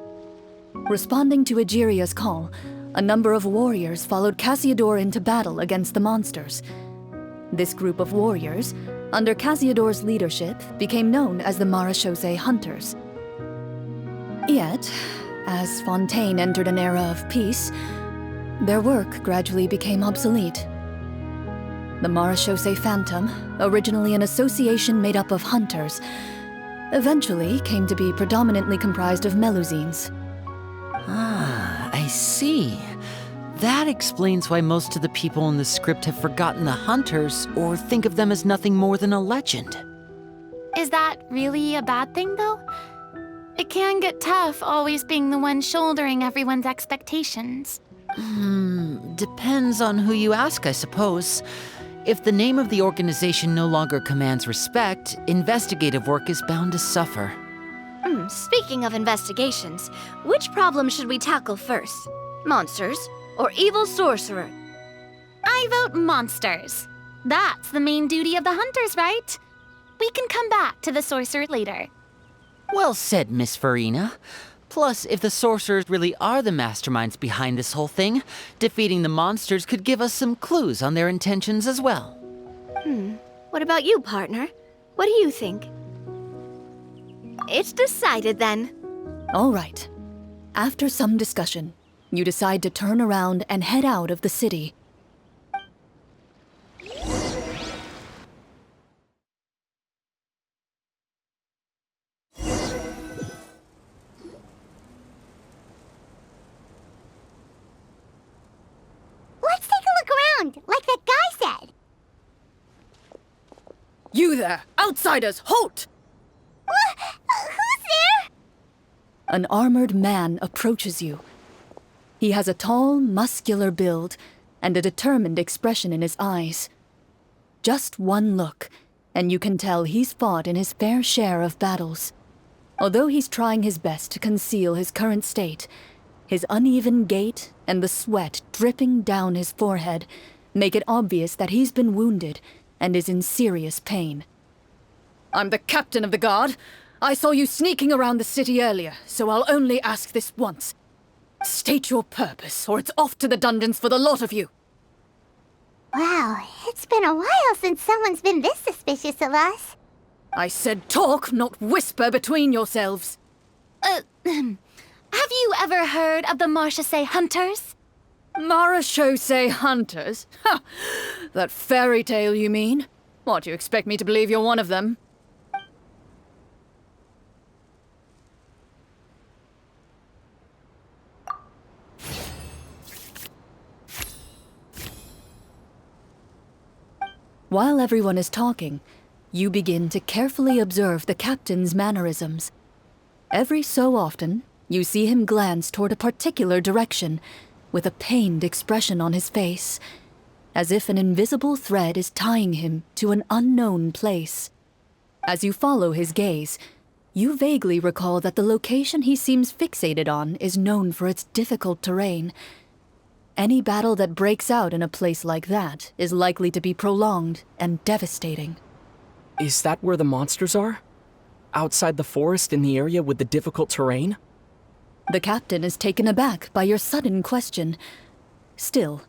Speaker 2: Responding to Egeria's call, a number of warriors followed Cassiodor into battle against the monsters. This group of warriors, under Cassiodor's leadership, became known as the Marechaussee Hunters. Yet, as Fontaine entered an era of peace, their work gradually became obsolete. The Marechaussee Phantom, originally an association made up of hunters, eventually came to be predominantly comprised of Melusines.
Speaker 4: Ah, I see. That explains why most of the people in the script have forgotten the hunters or think of them as nothing more than a legend.
Speaker 5: Is that really a bad thing, though? It can get tough always being the one shouldering everyone's expectations.
Speaker 4: Depends on who you ask, I suppose. If the name of the organization no longer commands respect, investigative work is bound to suffer.
Speaker 3: Speaking of investigations, which problem should we tackle first? Monsters or evil sorcerer?
Speaker 5: I vote monsters. That's the main duty of the hunters, right? We can come back to the sorcerer later.
Speaker 4: Well said, Miss Farina. Plus, if the sorcerers really are the masterminds behind this whole thing, defeating the monsters could give us some clues on their intentions as well.
Speaker 3: What about you, partner? What do you think? It's decided then.
Speaker 2: All right. After some discussion, you decide to turn around and head out of the city.
Speaker 1: Let's take a look around, like that guy said.
Speaker 2: You there! Outsiders, halt!
Speaker 1: Who's there?
Speaker 2: An armored man approaches you. He has a tall, muscular build and a determined expression in his eyes. Just one look, and you can tell he's fought in his fair share of battles. Although he's trying his best to conceal his current state, his uneven gait and the sweat dripping down his forehead make it obvious that he's been wounded and is in serious pain. I'm the captain of the guard. I saw you sneaking around the city earlier, so I'll only ask this once. State your purpose, or it's off to the dungeons for the lot of you.
Speaker 1: Wow, it's been a while since someone's been this suspicious of us.
Speaker 2: I said talk, not whisper between yourselves.
Speaker 5: Have you ever heard of the Marechaussee Hunters?
Speaker 2: Marechaussee Hunters? Ha! That fairy tale, you mean? What, you expect me to believe you're one of them? While everyone is talking, you begin to carefully observe the captain's mannerisms. Every so often, you see him glance toward a particular direction, with a pained expression on his face, as if an invisible thread is tying him to an unknown place. As you follow his gaze, you vaguely recall that the location he seems fixated on is known for its difficult terrain. Any battle that breaks out in a place like that is likely to be prolonged and devastating.
Speaker 7: Is that where the monsters are? Outside the forest in the area with the difficult terrain?
Speaker 2: The captain is taken aback by your sudden question. Still,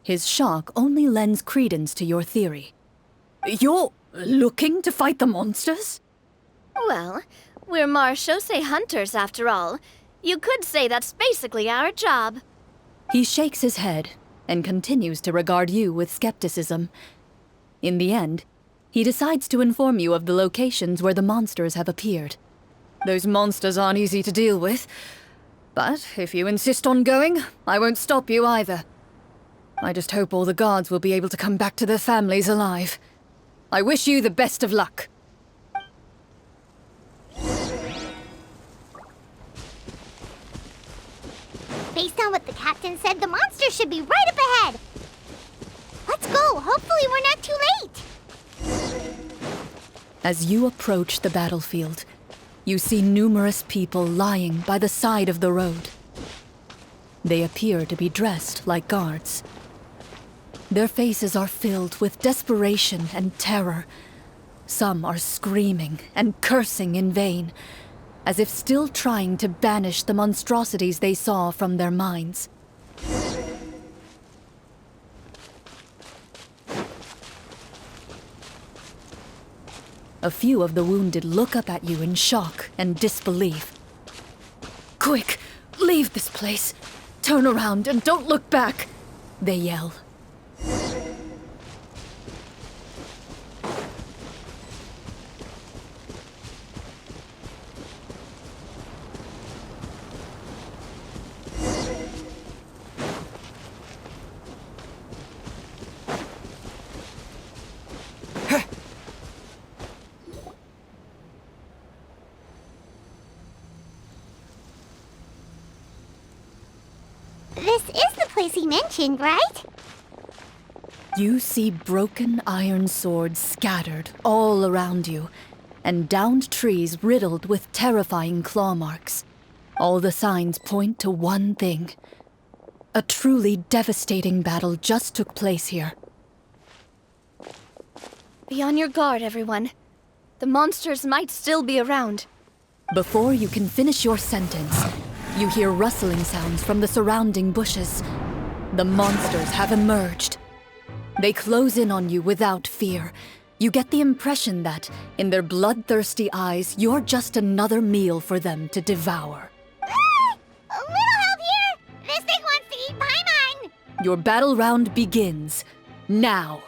Speaker 2: his shock only lends credence to your theory. You're looking to fight the monsters?
Speaker 3: Well, we're Marechaussee Hunters after all. You could say that's basically our job.
Speaker 2: He shakes his head and continues to regard you with skepticism. In the end, he decides to inform you of the locations where the monsters have appeared. Those monsters aren't easy to deal with, but if you insist on going, I won't stop you either. I just hope all the guards will be able to come back to their families alive. I wish you the best of luck.
Speaker 1: Based on what the captain said, the monster should be right up ahead. Let's go. Hopefully we're not too late.
Speaker 2: As you approach the battlefield, you see numerous people lying by the side of the road. They appear to be dressed like guards. Their faces are filled with desperation and terror. Some are screaming and cursing in vain, as if still trying to banish the monstrosities they saw from their minds. A few of the wounded look up at you in shock and disbelief. "Quick, leave this place. Turn around and don't look back," they yell.
Speaker 1: This is the place he mentioned, right?
Speaker 2: You see broken iron swords scattered all around you, and downed trees riddled with terrifying claw marks. All the signs point to one thing. A truly devastating battle just took place here.
Speaker 3: Be on your guard, everyone. The monsters might still be around.
Speaker 2: Before you can finish your sentence, you hear rustling sounds from the surrounding bushes. The monsters have emerged. They close in on you without fear. You get the impression that, in their bloodthirsty eyes, you're just another meal for them to devour.
Speaker 1: A little help here! This thing wants to eat Paimon!
Speaker 2: Your battle round begins now.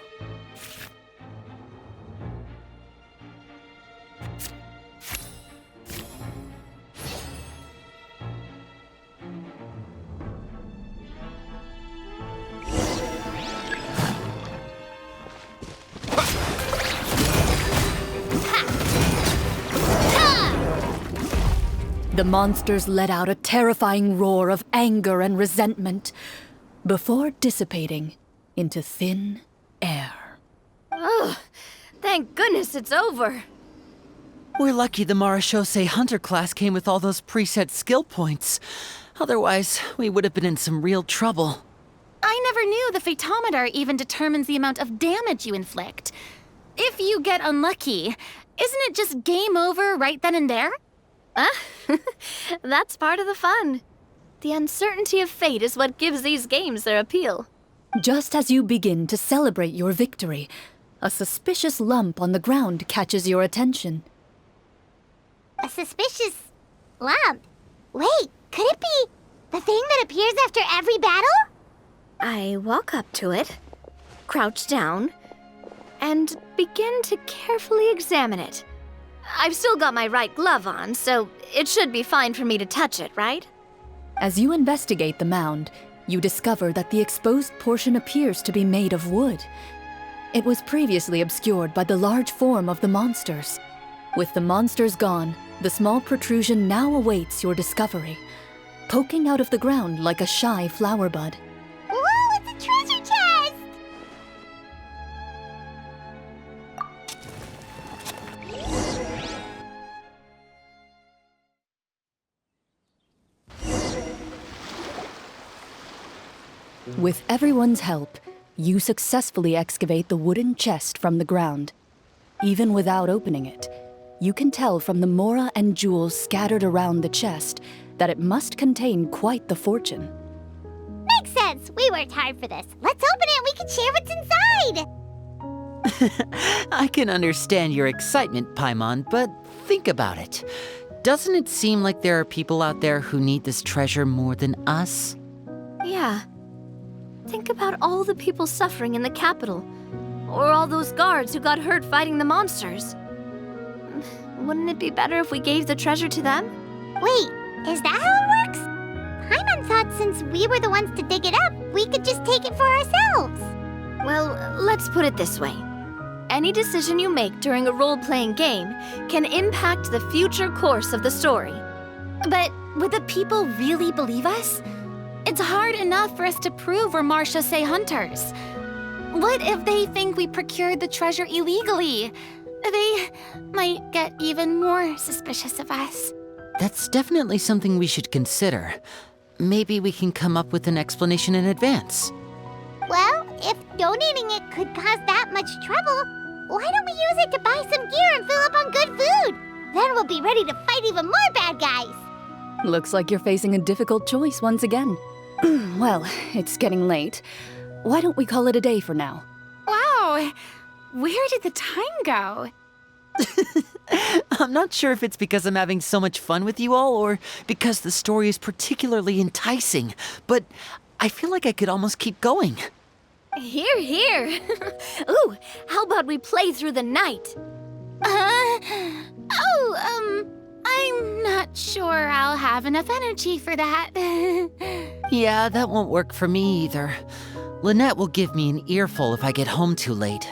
Speaker 2: The monsters let out a terrifying roar of anger and resentment before dissipating into thin air.
Speaker 3: Ugh, thank goodness it's over.
Speaker 4: We're lucky the Marashose Hunter class came with all those preset skill points. Otherwise, we would have been in some real trouble.
Speaker 5: I never knew the Phantometer even determines the amount of damage you inflict. If you get unlucky, isn't it just game over right then and there?
Speaker 3: That's part of the fun. The uncertainty of fate is what gives these games their appeal.
Speaker 2: Just as you begin to celebrate your victory, a suspicious lump on the ground catches your attention.
Speaker 1: A suspicious lump? Wait, could it be the thing that appears after every battle?
Speaker 3: I walk up to it, crouch down, and begin to carefully examine it. I've still got my right glove on, so it should be fine for me to touch it, right?
Speaker 2: As you investigate the mound, you discover that the exposed portion appears to be made of wood. It was previously obscured by the large form of the monsters. With the monsters gone, the small protrusion now awaits your discovery, poking out of the ground like a shy flower bud.
Speaker 1: Whoa, it's a treasure chest!
Speaker 2: With everyone's help, you successfully excavate the wooden chest from the ground. Even without opening it, you can tell from the mora and jewels scattered around the chest that it must contain quite the fortune.
Speaker 1: Makes sense. We worked hard for this. Let's open it and we can share what's inside.
Speaker 4: I can understand your excitement, Paimon, but think about it. Doesn't it seem like there are people out there who need this treasure more than us?
Speaker 3: Yeah. Think about all the people suffering in the capital, or all those guards who got hurt fighting the monsters. Wouldn't it be better if we gave the treasure to them?
Speaker 1: Wait, is that how it works? Paimon thought since we were the ones to dig it up, we could just take it for ourselves.
Speaker 3: Well, let's put it this way. Any decision you make during a role-playing game can impact the future course of the story.
Speaker 5: But would the people really believe us? It's hard enough for us to prove we're Marashose hunters. What if they think we procured the treasure illegally? They might get even more suspicious of us.
Speaker 4: That's definitely something we should consider. Maybe we can come up with an explanation in advance.
Speaker 1: Well, if donating it could cause that much trouble, why don't we use it to buy some gear and fill up on good food? Then we'll be ready to fight even more bad guys.
Speaker 2: Looks like you're facing a difficult choice once again. Well, it's getting late. Why don't we call it a day for now?
Speaker 5: Wow, where did the time go?
Speaker 4: I'm not sure if it's because I'm having so much fun with you all or because the story is particularly enticing, but I feel like I could almost keep going.
Speaker 3: Here, here. Ooh, how about we play through the night?
Speaker 5: I'm not sure I'll have enough energy for that.
Speaker 4: Yeah, that won't work for me either. Lynette will give me an earful if I get home too late.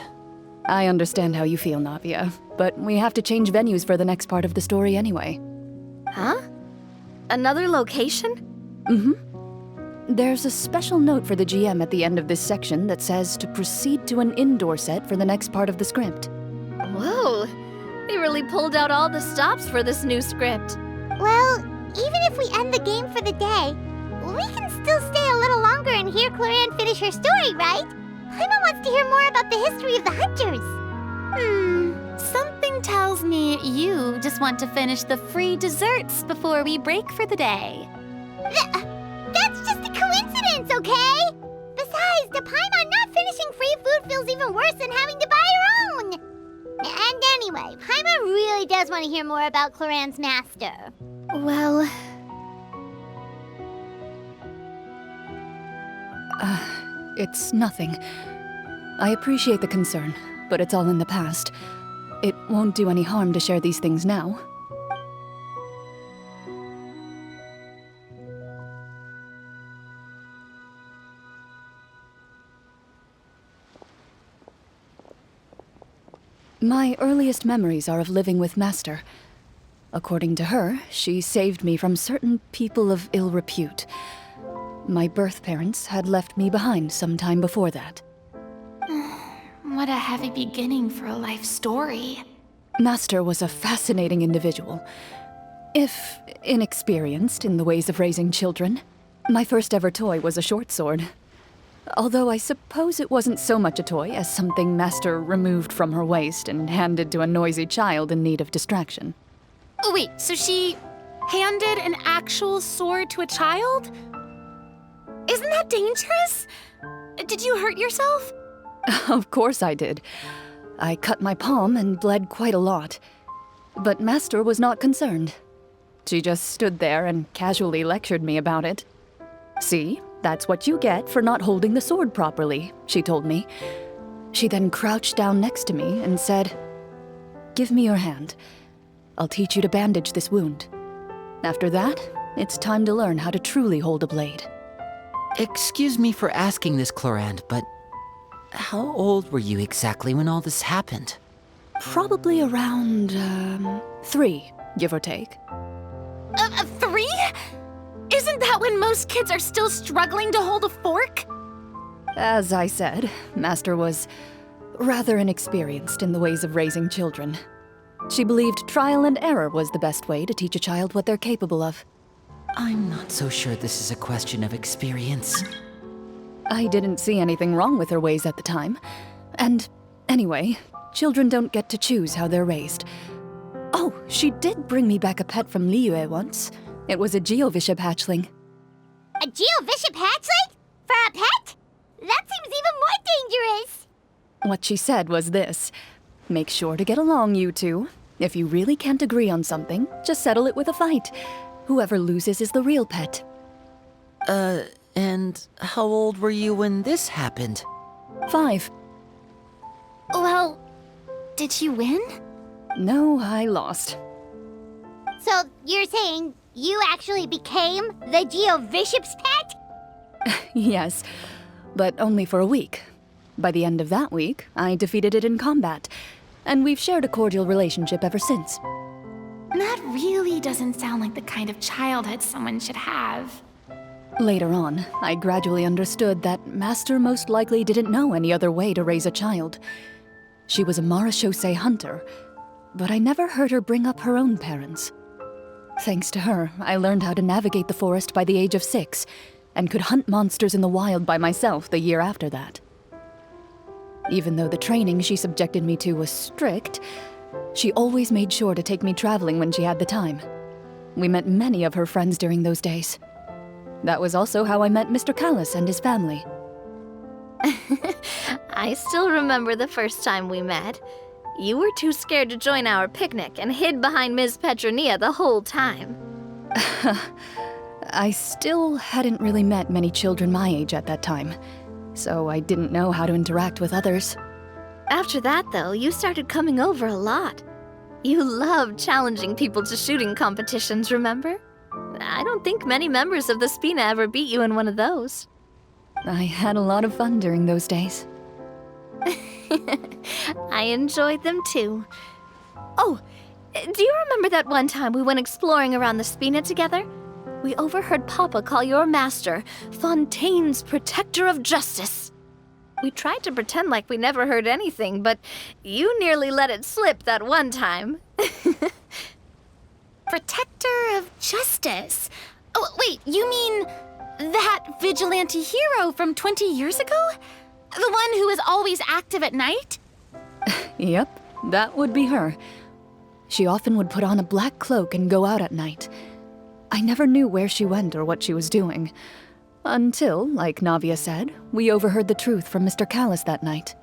Speaker 2: I understand how you feel, Navia, but we have to change venues for the next part of the story anyway.
Speaker 3: Huh? Another location?
Speaker 2: There's a special note for the GM at the end of this section that says to proceed to an indoor set for the next part of the script.
Speaker 3: Whoa, they really pulled out all the stops for this new script.
Speaker 1: Well, even if we end the game for the day, we can still stay a little longer and hear Clorinde finish her story, right? Paimon wants to hear more about the history of the hunters.
Speaker 5: Something tells me you just want to finish the free desserts before we break for the day.
Speaker 1: That's just a coincidence, okay? Besides, to Paimon, not finishing free food feels even worse than having to buy her own. And anyway, Paimon really does want to hear more about Clorinde's master.
Speaker 3: Well,
Speaker 2: It's nothing. I appreciate the concern, but it's all in the past. It won't do any harm to share these things now. My earliest memories are of living with Master. According to her, she saved me from certain people of ill repute. My birth parents had left me behind some time before that.
Speaker 5: What a heavy beginning for a life story.
Speaker 2: Master was a fascinating individual. If inexperienced in the ways of raising children, my first ever toy was a short sword. Although I suppose it wasn't so much a toy as something Master removed from her waist and handed to a noisy child in need of distraction.
Speaker 5: Oh wait, so she handed an actual sword to a child? Isn't that dangerous? Did you hurt yourself?
Speaker 2: Of course I did. I cut my palm and bled quite a lot. But Master was not concerned. She just stood there and casually lectured me about it. See, that's what you get for not holding the sword properly, she told me. She then crouched down next to me and said, "Give me your hand. I'll teach you to bandage this wound. After that, it's time to learn how to truly hold a blade."
Speaker 4: Excuse me for asking this, Clorinde, but how old were you exactly when all this happened?
Speaker 2: Probably around, 3, give or take.
Speaker 5: 3? Isn't that when most kids are still struggling to hold a fork?
Speaker 2: As I said, Master was rather inexperienced in the ways of raising children. She believed trial and error was the best way to teach a child what they're capable of.
Speaker 4: I'm not so sure this is a question of experience.
Speaker 2: I didn't see anything wrong with her ways at the time. And anyway, children don't get to choose how they're raised. Oh, she did bring me back a pet from Liyue once. It was a Geovishap hatchling.
Speaker 1: A Geovishap hatchling? For a pet? That seems even more dangerous.
Speaker 2: What she said was this: make sure to get along, you two. If you really can't agree on something, just settle it with a fight. Whoever loses is the real pet.
Speaker 4: And how old were you when this happened?
Speaker 2: 5.
Speaker 5: Well, did you win?
Speaker 2: No, I lost.
Speaker 1: So you're saying you actually became the Geovishap's pet?
Speaker 2: Yes, but only for a week. By the end of that week, I defeated it in combat, and we've shared a cordial relationship ever since.
Speaker 5: That really doesn't sound like the kind of childhood someone should have.
Speaker 2: Later on, I gradually understood that Master most likely didn't know any other way to raise a child. She was a Marachose hunter, but I never heard her bring up her own parents. Thanks to her, I learned how to navigate the forest by the age of 6, and could hunt monsters in the wild by myself the year after that. Even though the training she subjected me to was strict, She always made sure to take me traveling when she had the time. We met many of her friends during those days. That was also how I met Mr. Callis and his family.
Speaker 3: I still remember the first time we met. You were too scared to join our picnic and hid behind Ms. Petronia the whole time.
Speaker 2: I still hadn't really met many children my age at that time, so I didn't know how to interact with others.
Speaker 3: After that, though, you started coming over a lot. You loved challenging people to shooting competitions, remember? I don't think many members of the Spina ever beat you in one of those.
Speaker 2: I had a lot of fun during those days.
Speaker 3: I enjoyed them too. Oh, do you remember that one time we went exploring around the Spina together? We overheard Papa call your master Fontaine's Protector of Justice. We tried to pretend like we never heard anything, but you nearly let it slip that one time.
Speaker 5: Protector of Justice? Oh, wait, you mean that vigilante hero from 20 years ago? The one who is always active at night?
Speaker 2: Yep, that would be her. She often would put on a black cloak and go out at night. I never knew where she went or what she was doing. Until, like Navia said, we overheard the truth from Mr. Callis that night.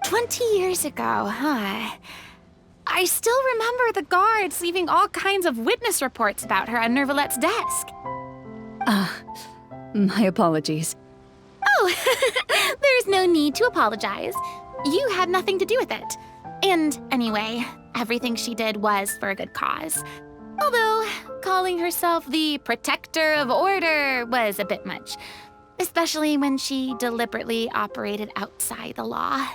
Speaker 5: 20 years ago, huh? I still remember the guards leaving all kinds of witness reports about her on Nervalette's desk.
Speaker 2: My apologies.
Speaker 5: Oh, there's no need to apologize. You had nothing to do with it. And anyway, everything she did was for a good cause. Although, calling herself the Protector of Order was a bit much. Especially when she deliberately operated outside the law.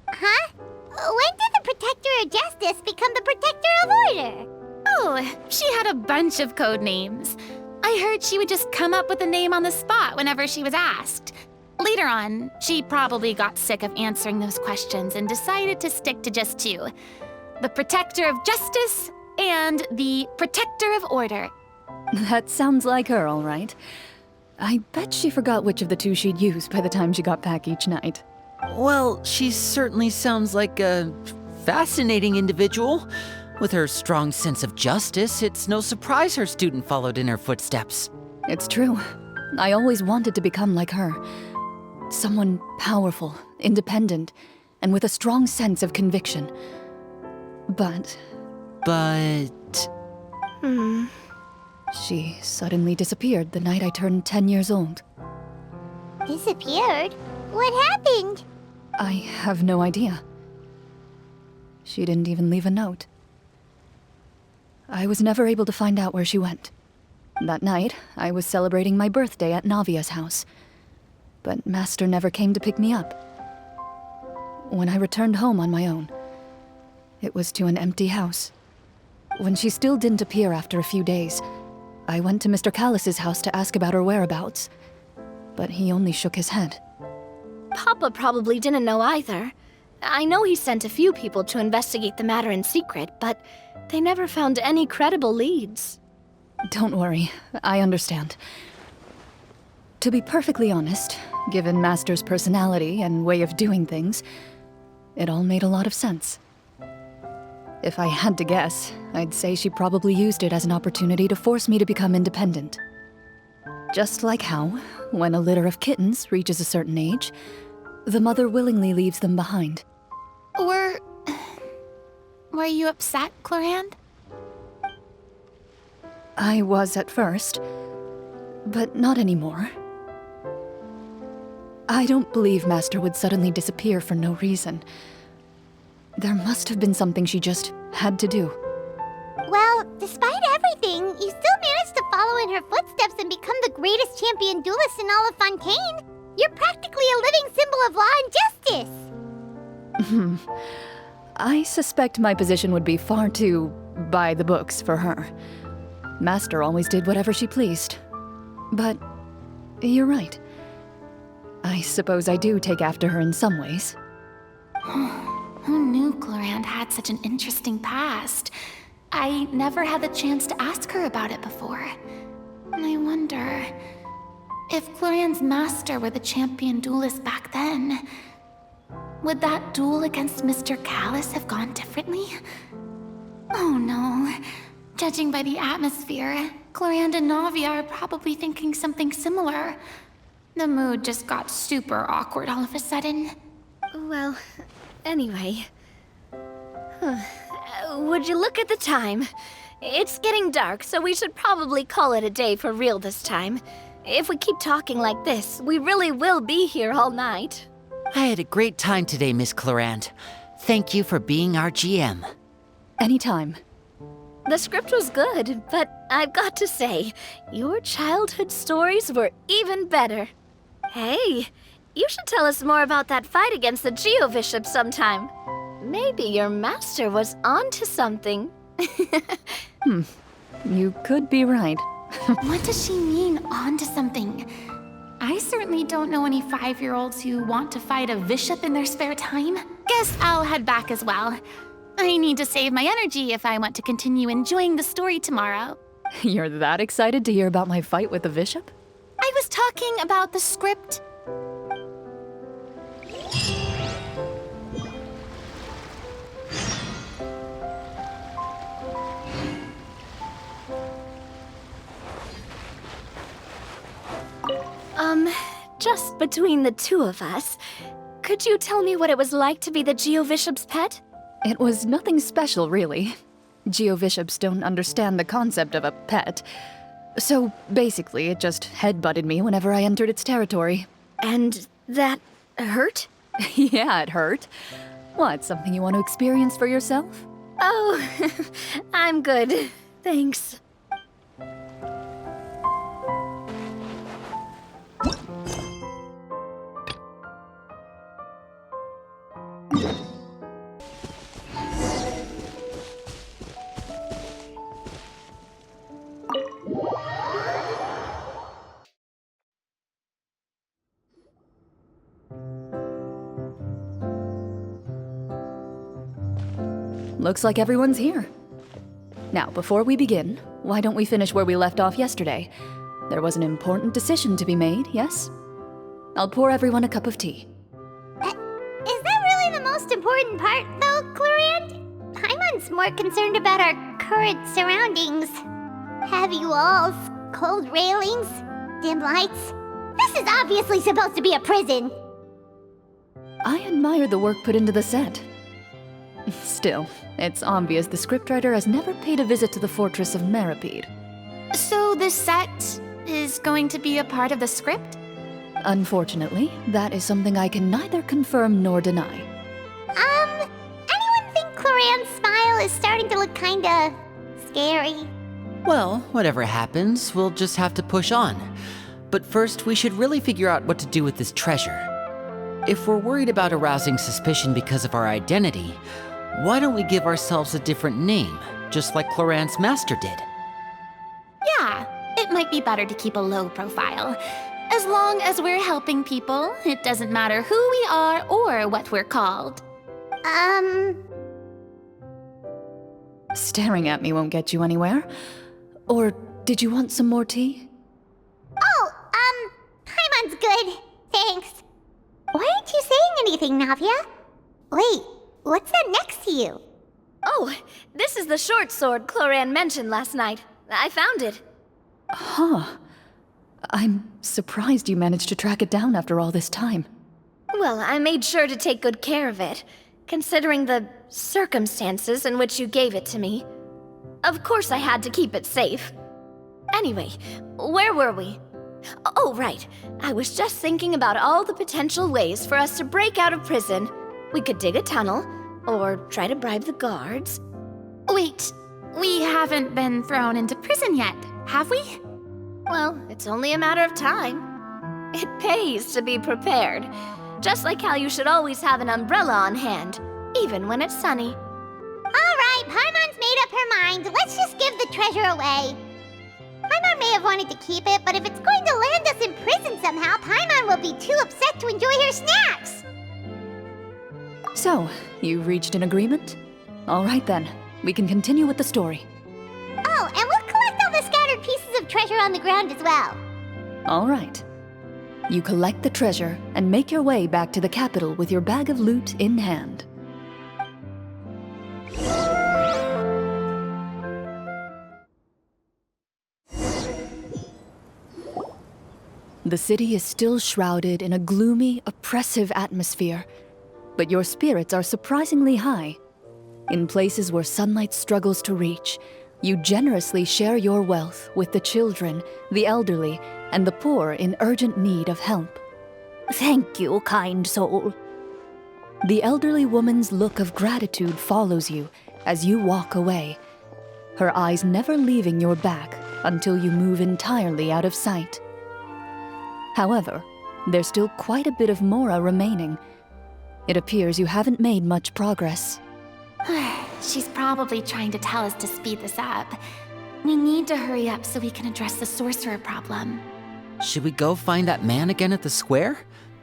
Speaker 1: Huh? When did the Protector of Justice become the Protector of Order?
Speaker 5: Oh, she had a bunch of code names. I heard she would just come up with a name on the spot whenever she was asked. Later on, she probably got sick of answering those questions and decided to stick to just two. The Protector of Justice and the Protector of Order.
Speaker 2: That sounds like her, all right. I bet she forgot which of the two she'd use by the time she got back each night.
Speaker 4: Well, she certainly sounds like a fascinating individual. With her strong sense of justice, it's no surprise her student followed in her footsteps.
Speaker 2: It's true. I always wanted to become like her. Someone powerful, independent, and with a strong sense of conviction. But she suddenly disappeared the night I turned 10 years old.
Speaker 1: Disappeared? What happened?
Speaker 2: I have no idea. She didn't even leave a note. I was never able to find out where she went. That night, I was celebrating my birthday at Navia's house. But Master never came to pick me up. When I returned home on my own, it was to an empty house. When she still didn't appear after a few days, I went to Mr. Callis's house to ask about her whereabouts. But he only shook his head.
Speaker 3: Papa probably didn't know either. I know he sent a few people to investigate the matter in secret, but they never found any credible leads.
Speaker 2: Don't worry, I understand. To be perfectly honest, given Master's personality and way of doing things, it all made a lot of sense. If I had to guess, I'd say she probably used it as an opportunity to force me to become independent. Just like how, when a litter of kittens reaches a certain age, the mother willingly leaves them behind.
Speaker 5: Were you upset, Clorinde?
Speaker 2: I was at first, but not anymore. I don't believe Master would suddenly disappear for no reason. There must have been something she just had to do.
Speaker 1: Well, despite everything, you still managed to follow in her footsteps and become the greatest champion duelist in all of Fontaine. You're practically a living symbol of law and justice.
Speaker 2: I suspect my position would be far too by the books for her. Master always did whatever she pleased. But you're right. I suppose I do take after her in some ways.
Speaker 5: Who knew Clorinde had such an interesting past? I never had the chance to ask her about it before. And I wonder, if Clorinde's master were the champion duelist back then, would that duel against Mr. Callis have gone differently? Oh no. Judging by the atmosphere, Clorinde and Navia are probably thinking something similar. The mood just got super awkward all of a sudden.
Speaker 3: Well, anyway. Would you look at the time? It's getting dark, so we should probably call it a day for real this time. If we keep talking like this, we really will be here all night.
Speaker 4: I had a great time today, Miss Clorinde. Thank you for being our GM.
Speaker 2: Anytime.
Speaker 3: The script was good, but I've got to say, your childhood stories were even better. Hey, you should tell us more about that fight against the Geo-Bishop sometime. Maybe your master was onto something.
Speaker 2: You could be right.
Speaker 5: What does she mean, onto something? I certainly don't know any 5-year-olds who want to fight a bishop in their spare time. Guess I'll head back as well. I need to save my energy if I want to continue enjoying the story tomorrow.
Speaker 2: You're that excited to hear about my fight with the bishop?
Speaker 5: I was talking about the script.
Speaker 3: Just between the two of us, could you tell me what it was like to be the Geo-Bishop's pet?
Speaker 2: It was nothing special, really. Geo-Bishops don't understand the concept of a pet. So basically, it just headbutted me whenever I entered its territory.
Speaker 3: And that hurt?
Speaker 2: Yeah, it hurt. What, something you want to experience for yourself?
Speaker 3: Oh, I'm good. Thanks.
Speaker 2: Looks like everyone's here. Now, before we begin, why don't we finish where we left off yesterday? There was an important decision to be made, yes? I'll pour everyone a cup of tea.
Speaker 1: Is that really the most important part, though, Clorinde? Paimon's more concerned about our current surroundings. Heavy walls, cold railings, dim lights. This is obviously supposed to be a prison.
Speaker 2: I admire the work put into the set. Still, it's obvious the scriptwriter has never paid a visit to the fortress of Rapperia.
Speaker 5: So this set is going to be a part of the script?
Speaker 2: Unfortunately, that is something I can neither confirm nor deny.
Speaker 1: Anyone think Clorinde's smile is starting to look kinda scary?
Speaker 4: Well, whatever happens, we'll just have to push on. But first, we should really figure out what to do with this treasure. If we're worried about arousing suspicion because of our identity, why don't we give ourselves a different name, just like Clorinde's master did?
Speaker 5: Yeah, it might be better to keep a low profile. As long as we're helping people, it doesn't matter who we are or what we're called.
Speaker 2: Staring at me won't get you anywhere. Or did you want some more tea?
Speaker 1: Oh, Paimon's good. Thanks. Why aren't you saying anything, Navia? Wait, what's that next to you?
Speaker 3: Oh, this is the short sword Clorinde mentioned last night. I found it.
Speaker 2: Huh. I'm surprised you managed to track it down after all this time.
Speaker 3: Well, I made sure to take good care of it, considering the circumstances in which you gave it to me. Of course I had to keep it safe. Anyway, where were we? Oh, right. I was just thinking about all the potential ways for us to break out of prison. We could dig a tunnel, or try to bribe the guards.
Speaker 5: Wait, we haven't been thrown into prison yet, have we?
Speaker 3: Well, it's only a matter of time. It pays to be prepared. Just like how you should always have an umbrella on hand, even when it's sunny.
Speaker 1: All right, Paimon's made up her mind. Let's just give the treasure away. Paimon may have wanted to keep it, but if it's going to land us in prison somehow, Paimon will be too upset to enjoy her snacks.
Speaker 2: So, you reached an agreement? All right then, we can continue with the story.
Speaker 1: Oh, and we'll collect all the scattered pieces of treasure on the ground as well.
Speaker 2: All right. You collect the treasure and make your way back to the capital with your bag of loot in hand. The city is still shrouded in a gloomy, oppressive atmosphere, but your spirits are surprisingly high. In places where sunlight struggles to reach, you generously share your wealth with the children, the elderly, and the poor in urgent need of help.
Speaker 1: Thank you, kind soul.
Speaker 2: The elderly woman's look of gratitude follows you as you walk away, her eyes never leaving your back until you move entirely out of sight. However, there's still quite a bit of Mora remaining. It appears you haven't made much progress.
Speaker 5: She's probably trying to tell us to speed this up. We need to hurry up so we can address the sorcerer problem.
Speaker 4: Should we go find that man again at the square?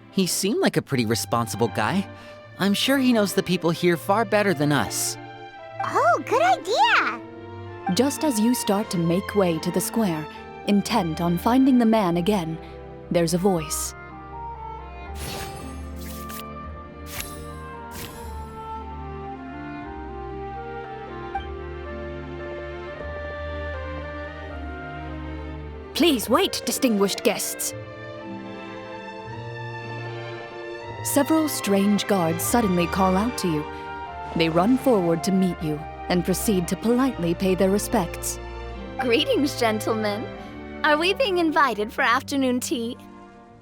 Speaker 4: He seemed like a pretty responsible guy. I'm sure he knows the people here far better than us.
Speaker 1: Oh, good idea!
Speaker 2: Just as you start to make way to the square, intent on finding the man again, there's a voice.
Speaker 8: Please wait, distinguished guests.
Speaker 2: Several strange guards suddenly call out to you. They run forward to meet you and proceed to politely pay their respects.
Speaker 3: Greetings, gentlemen. Are we being invited for afternoon tea?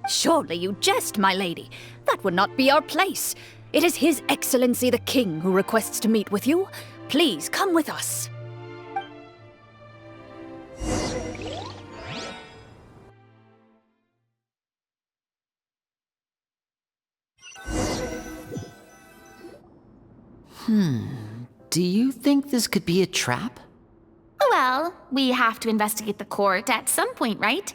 Speaker 8: Surely you jest, my lady. That would not be our place. It is His Excellency the King who requests to meet with you. Please come with us.
Speaker 4: Do you think this could be a trap?
Speaker 5: Well, we have to investigate the court at some point, right?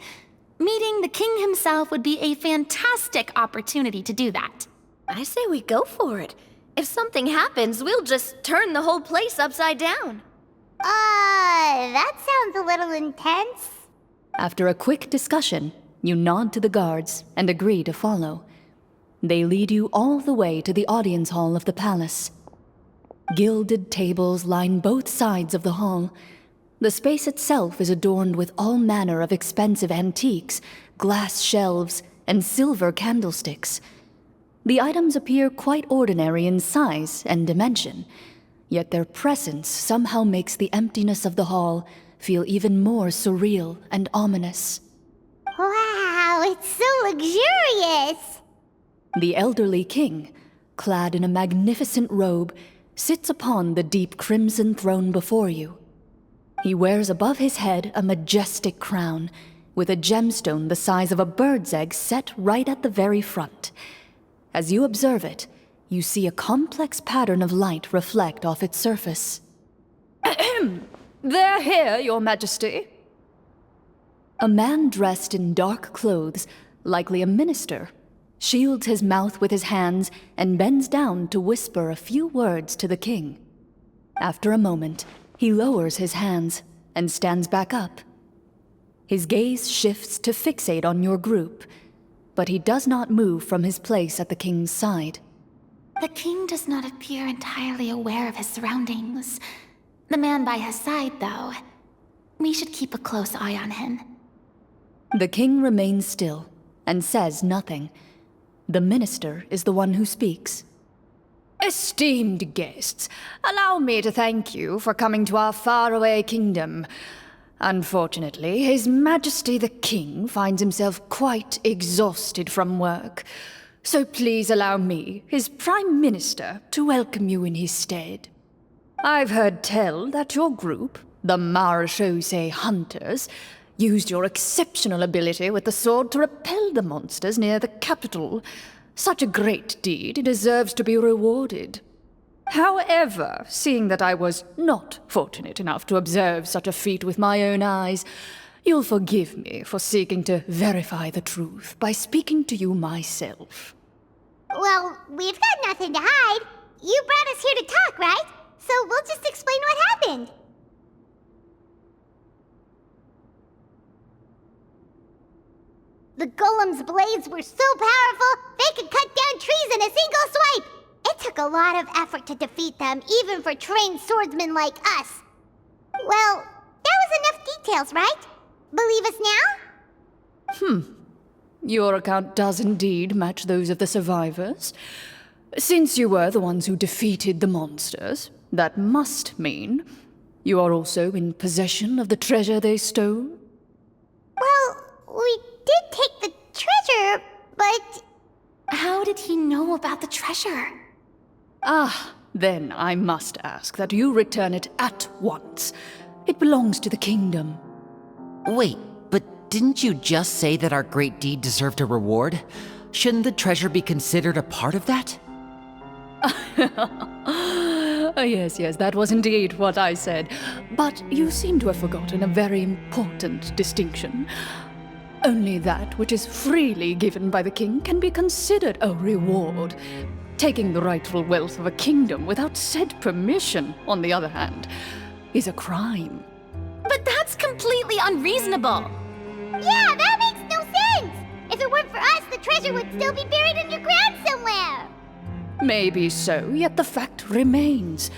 Speaker 5: Meeting the king himself would be a fantastic opportunity to do that.
Speaker 3: I say we go for it. If something happens, we'll just turn the whole place upside down.
Speaker 1: That sounds a little intense.
Speaker 2: After a quick discussion, you nod to the guards and agree to follow. They lead you all the way to the audience hall of the palace. Gilded tables line both sides of the hall. The space itself is adorned with all manner of expensive antiques, glass shelves, and silver candlesticks. The items appear quite ordinary in size and dimension, yet their presence somehow makes the emptiness of the hall feel even more surreal and ominous.
Speaker 1: Wow, it's so luxurious!
Speaker 2: The elderly king, clad in a magnificent robe, sits upon the deep crimson throne before you. He wears above his head a majestic crown, with a gemstone the size of a bird's egg set right at the very front. As you observe it, you see a complex pattern of light reflect off its surface.
Speaker 8: They're here, Your Majesty.
Speaker 2: A man dressed in dark clothes, likely a minister, shields his mouth with his hands and bends down to whisper a few words to the king. After a moment, he lowers his hands and stands back up. His gaze shifts to fixate on your group, but he does not move from his place at the king's side.
Speaker 5: The king does not appear entirely aware of his surroundings. The man by his side, though, we should keep a close eye on him.
Speaker 2: The king remains still and says nothing. The minister is the one who speaks.
Speaker 8: Esteemed guests, allow me to thank you for coming to our faraway kingdom. Unfortunately, His Majesty the King finds himself quite exhausted from work. So please allow me, his Prime Minister, to welcome you in his stead. I've heard tell that your group, the Marechaussee Hunters, used your exceptional ability with the sword to repel the monsters near the capital. Such a great deed deserves to be rewarded. However, seeing that I was not fortunate enough to observe such a feat with my own eyes, you'll forgive me for seeking to verify the truth by speaking to you myself.
Speaker 1: Well, we've got nothing to hide. You brought us here to talk, right? So we'll just explain what happened. The golem's blades were so powerful, they could cut down trees in a single swipe! It took a lot of effort to defeat them, even for trained swordsmen like us. Well, that was enough details, right? Believe us now?
Speaker 8: Your account does indeed match those of the survivors. Since you were the ones who defeated the monsters, that must mean you are also in possession of the treasure they stole?
Speaker 1: Well, we did take the treasure, but...
Speaker 5: How did he know about the treasure?
Speaker 8: Ah, then I must ask that you return it at once. It belongs to the kingdom.
Speaker 4: Wait, but didn't you just say that our great deed deserved a reward? Shouldn't the treasure be considered a part of that?
Speaker 8: Yes, that was indeed what I said. But you seem to have forgotten a very important distinction. Only that which is freely given by the king can be considered a reward. Taking the rightful wealth of a kingdom without said permission, on the other hand, is a crime.
Speaker 5: But that's completely unreasonable.
Speaker 1: Yeah, that makes no sense! If it weren't for us, the treasure would still be buried underground somewhere!
Speaker 8: Maybe so, yet the fact remains.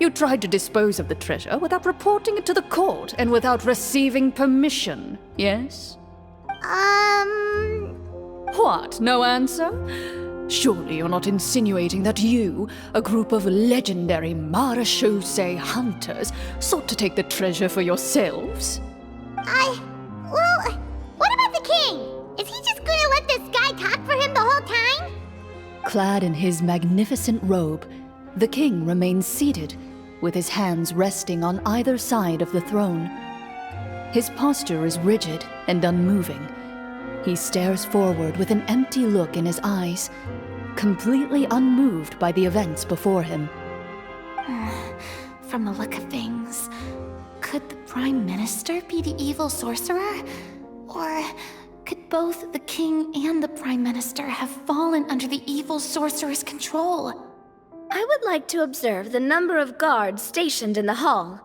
Speaker 8: You tried to dispose of the treasure without reporting it to the court and without receiving permission, yes? What, no answer? Surely you're not insinuating that you, a group of legendary marechaussee hunters, sought to take the treasure for yourselves?
Speaker 1: Well, what about the king? Is he just gonna let this guy talk for him the whole time?
Speaker 2: Clad in his magnificent robe, the king remains seated, with his hands resting on either side of the throne. His posture is rigid and unmoving. He stares forward with an empty look in his eyes, completely unmoved by the events before him.
Speaker 5: From the look of things, could the Prime Minister be the evil sorcerer? Or could both the king and the Prime Minister have fallen under the evil sorcerer's control?
Speaker 3: I would like to observe the number of guards stationed in the hall.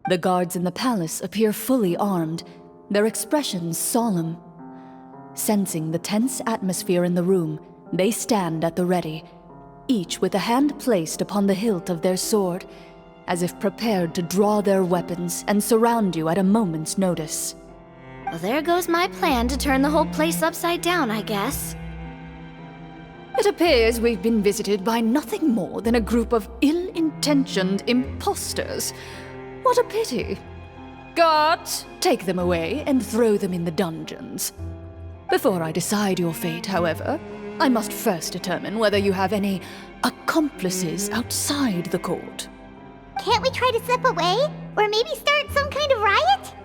Speaker 2: The guards in the palace appear fully armed, their expressions solemn. Sensing the tense atmosphere in the room, they stand at the ready, each with a hand placed upon the hilt of their sword, as if prepared to draw their weapons and surround you at a moment's notice.
Speaker 3: Well, there goes my plan to turn the whole place upside down, I guess.
Speaker 8: It appears we've been visited by nothing more than a group of ill-intentioned imposters. What a pity. Guards, take them away and throw them in the dungeons. Before I decide your fate, however, I must first determine whether you have any accomplices outside the court.
Speaker 1: Can't we try to slip away? Or maybe start some kind of riot?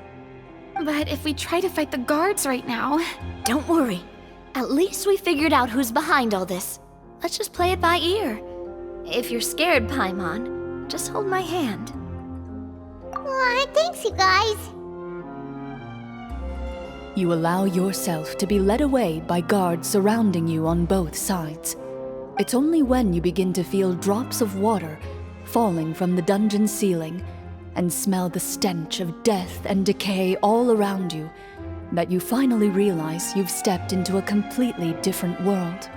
Speaker 5: But if we try to fight the guards right now...
Speaker 3: Don't worry. At least we figured out who's behind all this. Let's just play it by ear. If you're scared, Paimon, just hold my hand.
Speaker 1: Aw, thanks, you guys.
Speaker 2: You allow yourself to be led away by guards surrounding you on both sides. It's only when you begin to feel drops of water falling from the dungeon ceiling and smell the stench of death and decay all around you that you finally realize you've stepped into a completely different world.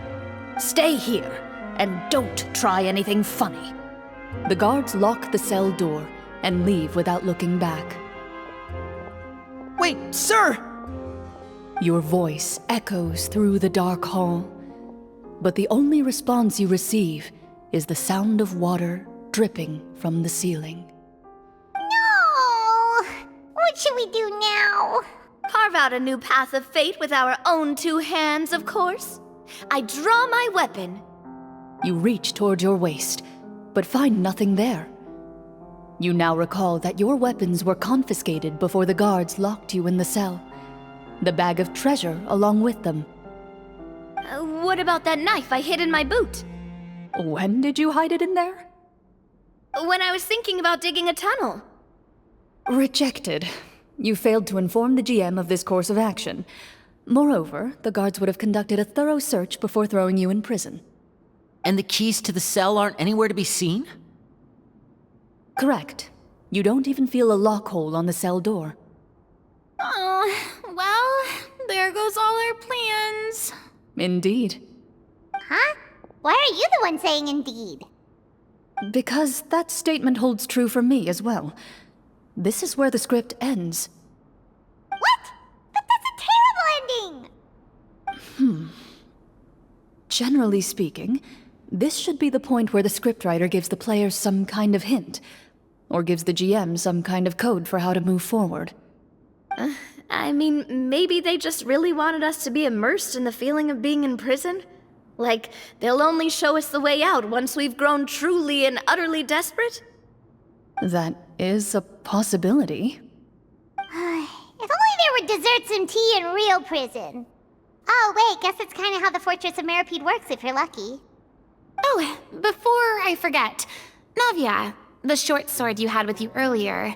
Speaker 8: Stay here, and don't try anything funny.
Speaker 2: The guards lock the cell door and leave without looking back.
Speaker 7: Wait, sir!
Speaker 2: Your voice echoes through the dark hall, but the only response you receive is the sound of water dripping from the ceiling.
Speaker 1: No! What should we do now?
Speaker 3: Carve out a new path of fate with our own two hands, of course. I draw my weapon.
Speaker 2: You reach toward your waist, but find nothing there. You now recall that your weapons were confiscated before the guards locked you in the cell. The bag of treasure along with them.
Speaker 3: What about that knife I hid in my boot?
Speaker 8: When did you hide it in there?
Speaker 3: When I was thinking about digging a tunnel.
Speaker 8: Rejected. You failed to inform the GM of this course of action. Moreover, the guards would have conducted a thorough search before throwing you in prison.
Speaker 4: And the keys to the cell aren't anywhere to be seen?
Speaker 2: Correct. You don't even feel a lock hole on the cell door.
Speaker 5: Oh, well, there goes all our plans.
Speaker 8: Indeed.
Speaker 1: Huh? Why are you the one saying indeed?
Speaker 8: Because that statement holds true for me as well. This is where the script ends.
Speaker 1: What? But that's a terrible ending!
Speaker 2: Generally speaking, this should be the point where the scriptwriter gives the players some kind of hint, or gives the GM some kind of code for how to move forward.
Speaker 3: I mean, maybe they just really wanted us to be immersed in the feeling of being in prison? Like, they'll only show us the way out once we've grown truly and utterly desperate?
Speaker 2: That is a possibility.
Speaker 1: If only there were desserts and tea in real prison. Oh, wait, guess that's kind of how the Fortress of Meripede works if you're lucky.
Speaker 5: Oh, before I forget, Navia, the short sword you had with you earlier.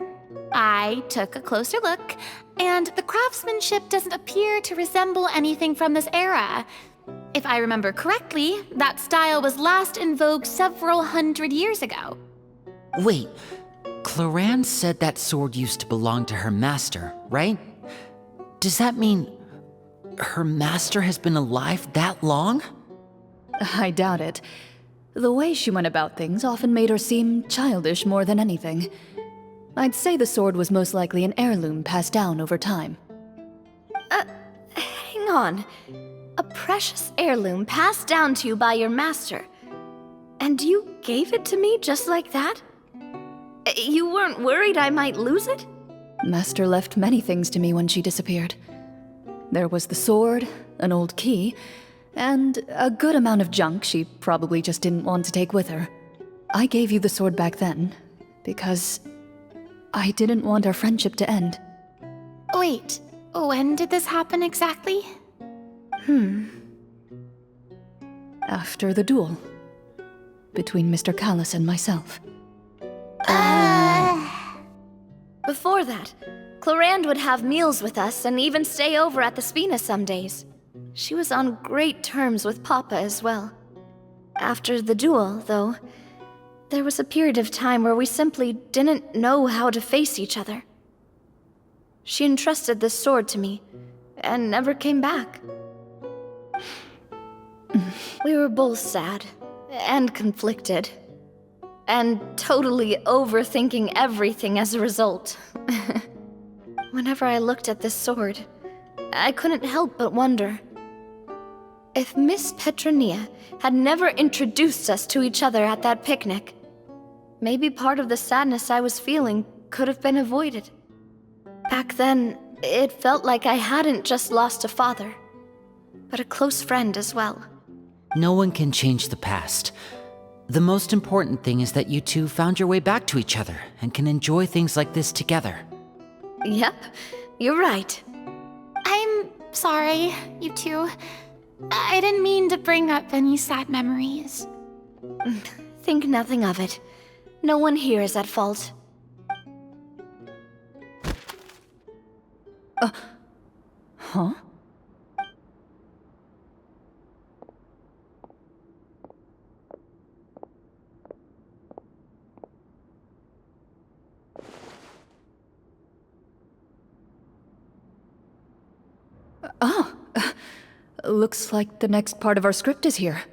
Speaker 5: I took a closer look, and the craftsmanship doesn't appear to resemble anything from this era. If I remember correctly, that style was last in vogue several hundred years ago.
Speaker 4: Wait, Clorinde said that sword used to belong to her master, right? Does that mean her master has been alive that long?
Speaker 2: I doubt it. The way she went about things often made her seem childish more than anything. I'd say the sword was most likely an heirloom passed down over time.
Speaker 3: Hang on. A precious heirloom passed down to you by your master. And you gave it to me just like that? You weren't worried I might lose it?
Speaker 2: Master left many things to me when she disappeared. There was the sword, an old key, and a good amount of junk she probably just didn't want to take with her. I gave you the sword back then, because I didn't want our friendship to end.
Speaker 5: Wait, when did this happen exactly?
Speaker 2: After the duel. Between Mr. Callis and myself.
Speaker 3: Before that, Clorinde would have meals with us and even stay over at the Spina some days. She was on great terms with Papa as well. After the duel, though, there was a period of time where we simply didn't know how to face each other. She entrusted this sword to me, and never came back. We were both sad, and conflicted, and totally overthinking everything as a result. Whenever I looked at this sword, I couldn't help but wonder if Miss Petronia had never introduced us to each other at that picnic. Maybe part of the sadness I was feeling could have been avoided. Back then, it felt like I hadn't just lost a father, but a close friend as well.
Speaker 4: No one can change the past. The most important thing is that you two found your way back to each other and can enjoy things like this together.
Speaker 3: Yep, you're right.
Speaker 5: I'm sorry, you two. I didn't mean to bring up any sad memories.
Speaker 3: Think nothing of it. No one here is at fault.
Speaker 2: Huh? Looks like the next part of our script is here.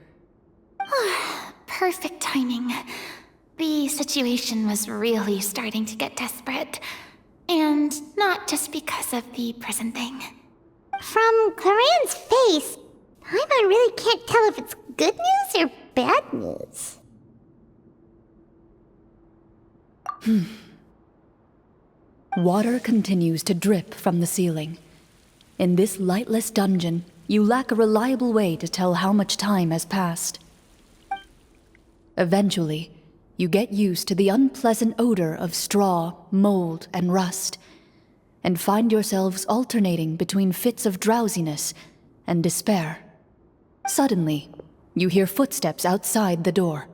Speaker 5: Perfect timing. The situation was really starting to get desperate. And not just because of the prison thing.
Speaker 1: From Clorinde's face, I really can't tell if it's good news or bad news.
Speaker 2: Water continues to drip from the ceiling. In this lightless dungeon, you lack a reliable way to tell how much time has passed. Eventually, you get used to the unpleasant odor of straw, mold, and rust, and find yourselves alternating between fits of drowsiness and despair. Suddenly, you hear footsteps outside the door.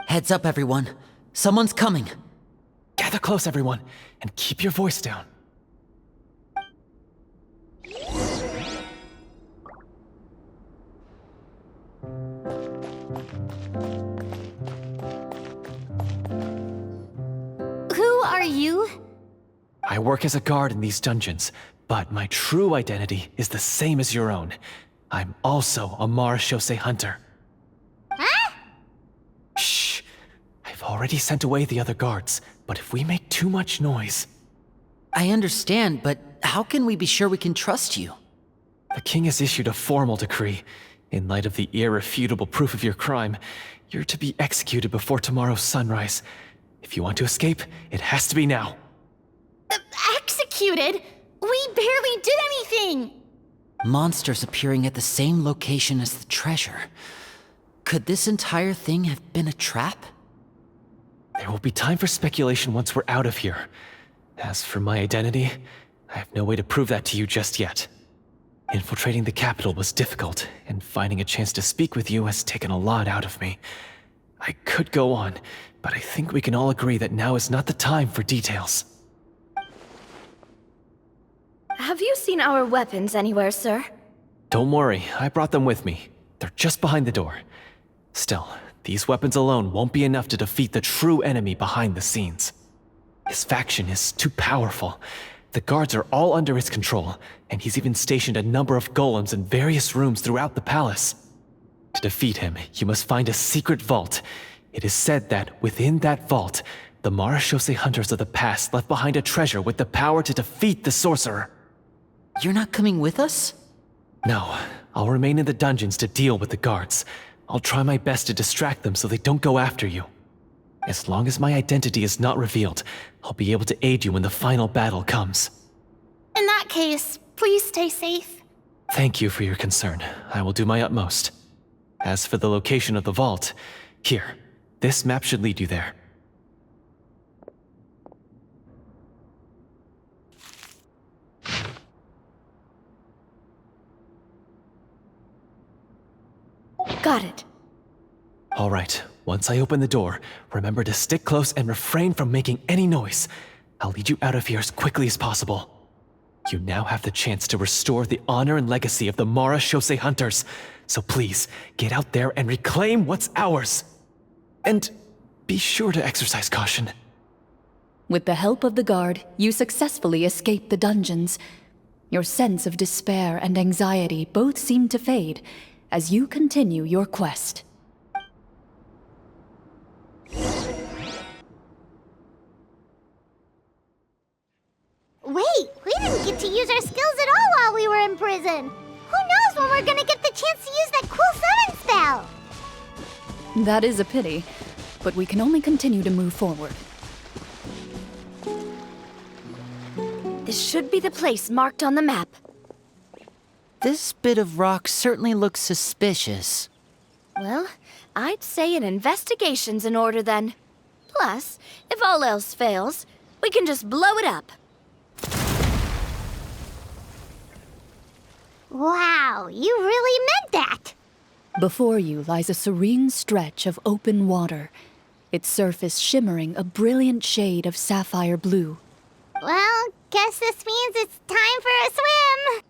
Speaker 4: Heads up, everyone. Someone's coming.
Speaker 6: Gather close, everyone, and keep your voice down.
Speaker 5: Who are you?
Speaker 6: I work as a guard in these dungeons, but my true identity is the same as your own. I'm also a Marechaussee hunter.
Speaker 1: Huh?
Speaker 6: Shh! I've already sent away the other guards, but if we make too much noise...
Speaker 4: I understand, but how can we be sure we can trust you?
Speaker 6: The king has issued a formal decree. In light of the irrefutable proof of your crime, you're to be executed before tomorrow's sunrise. If you want to escape, it has to be now.
Speaker 5: Executed? We barely did anything!
Speaker 4: Monsters appearing at the same location as the treasure. Could this entire thing have been a trap?
Speaker 6: There will be time for speculation once we're out of here. As for my identity, I have no way to prove that to you just yet. Infiltrating the capital was difficult, and finding a chance to speak with you has taken a lot out of me. I could go on, but I think we can all agree that now is not the time for details.
Speaker 3: Have you seen our weapons anywhere, sir?
Speaker 6: Don't worry, I brought them with me. They're just behind the door. Still, these weapons alone won't be enough to defeat the true enemy behind the scenes. His faction is too powerful. The guards are all under his control, and he's even stationed a number of golems in various rooms throughout the palace. To defeat him, you must find a secret vault. It is said that within that vault, the Marachose hunters of the past left behind a treasure with the power to defeat the sorcerer.
Speaker 4: You're not coming with us?
Speaker 6: No, I'll remain in the dungeons to deal with the guards. I'll try my best to distract them so they don't go after you. As long as my identity is not revealed, I'll be able to aid you when the final battle comes.
Speaker 5: In that case, please stay safe.
Speaker 6: Thank you for your concern. I will do my utmost. As for the location of the vault, here, this map should lead you there.
Speaker 3: Got it.
Speaker 6: All right, once I open the door, remember to stick close and refrain from making any noise. I'll lead you out of here as quickly as possible. You now have the chance to restore the honor and legacy of the Marachose hunters. So please, get out there and reclaim what's ours. And be sure to exercise caution.
Speaker 2: With the help of the guard, you successfully escape the dungeons. Your sense of despair and anxiety both seem to fade as you continue your quest.
Speaker 1: Wait, we didn't get to use our skills at all while we were in prison. Who knows when we're gonna get the chance to use that cool summon spell?
Speaker 2: That is a pity, but we can only continue to move forward.
Speaker 3: This should be the place marked on the map.
Speaker 4: This bit of rock certainly looks suspicious.
Speaker 3: Well, I'd say an investigation's in order then. Plus, if all else fails, we can just blow it up.
Speaker 1: Wow, you really meant that!
Speaker 2: Before you lies a serene stretch of open water, its surface shimmering a brilliant shade of sapphire blue.
Speaker 1: Well, guess this means it's time for a swim!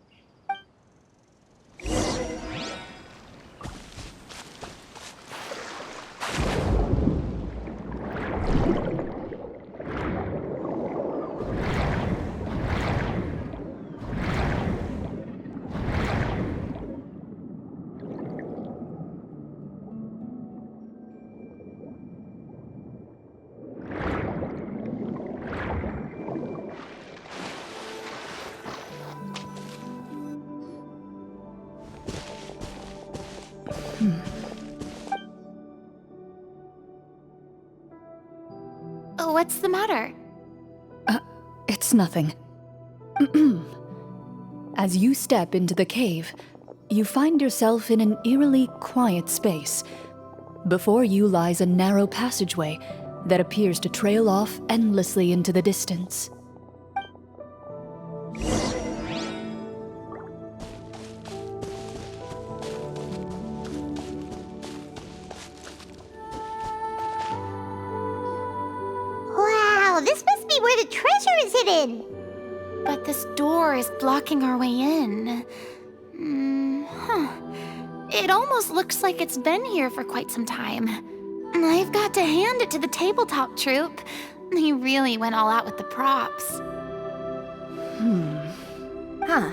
Speaker 5: What's the matter?
Speaker 2: It's nothing. As you step into the cave, you find yourself in an eerily quiet space. Before you lies a narrow passageway that appears to trail off endlessly into the distance.
Speaker 1: Wow, this must be where the treasure is hidden!
Speaker 5: But this door is blocking our way in. It almost looks like it's been here for quite some time. I've got to hand it to the tabletop troupe. They really went all out with the props.
Speaker 3: Huh.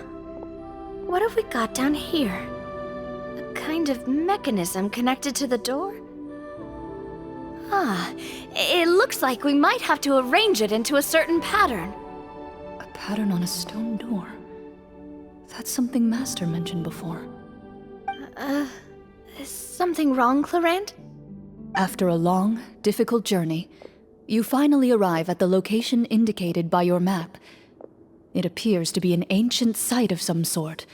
Speaker 3: What have we got down here? A kind of mechanism connected to the door? It looks like we might have to arrange it into a certain pattern.
Speaker 2: A pattern on a stone door. That's something Master mentioned before.
Speaker 3: Is something wrong, Clorinde?
Speaker 2: After a long, difficult journey, you finally arrive at the location indicated by your map. It appears to be an ancient site of some sort,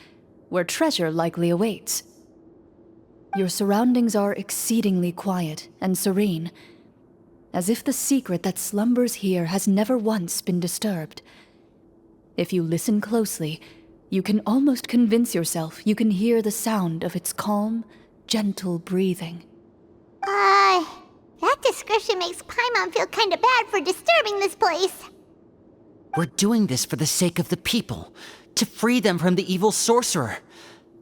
Speaker 2: where treasure likely awaits. Your surroundings are exceedingly quiet and serene, as if the secret that slumbers here has never once been disturbed. If you listen closely, you can almost convince yourself you can hear the sound of its calm, gentle breathing.
Speaker 1: That description makes Paimon feel kinda bad for disturbing this place.
Speaker 4: We're doing this for the sake of the people, to free them from the evil sorcerer.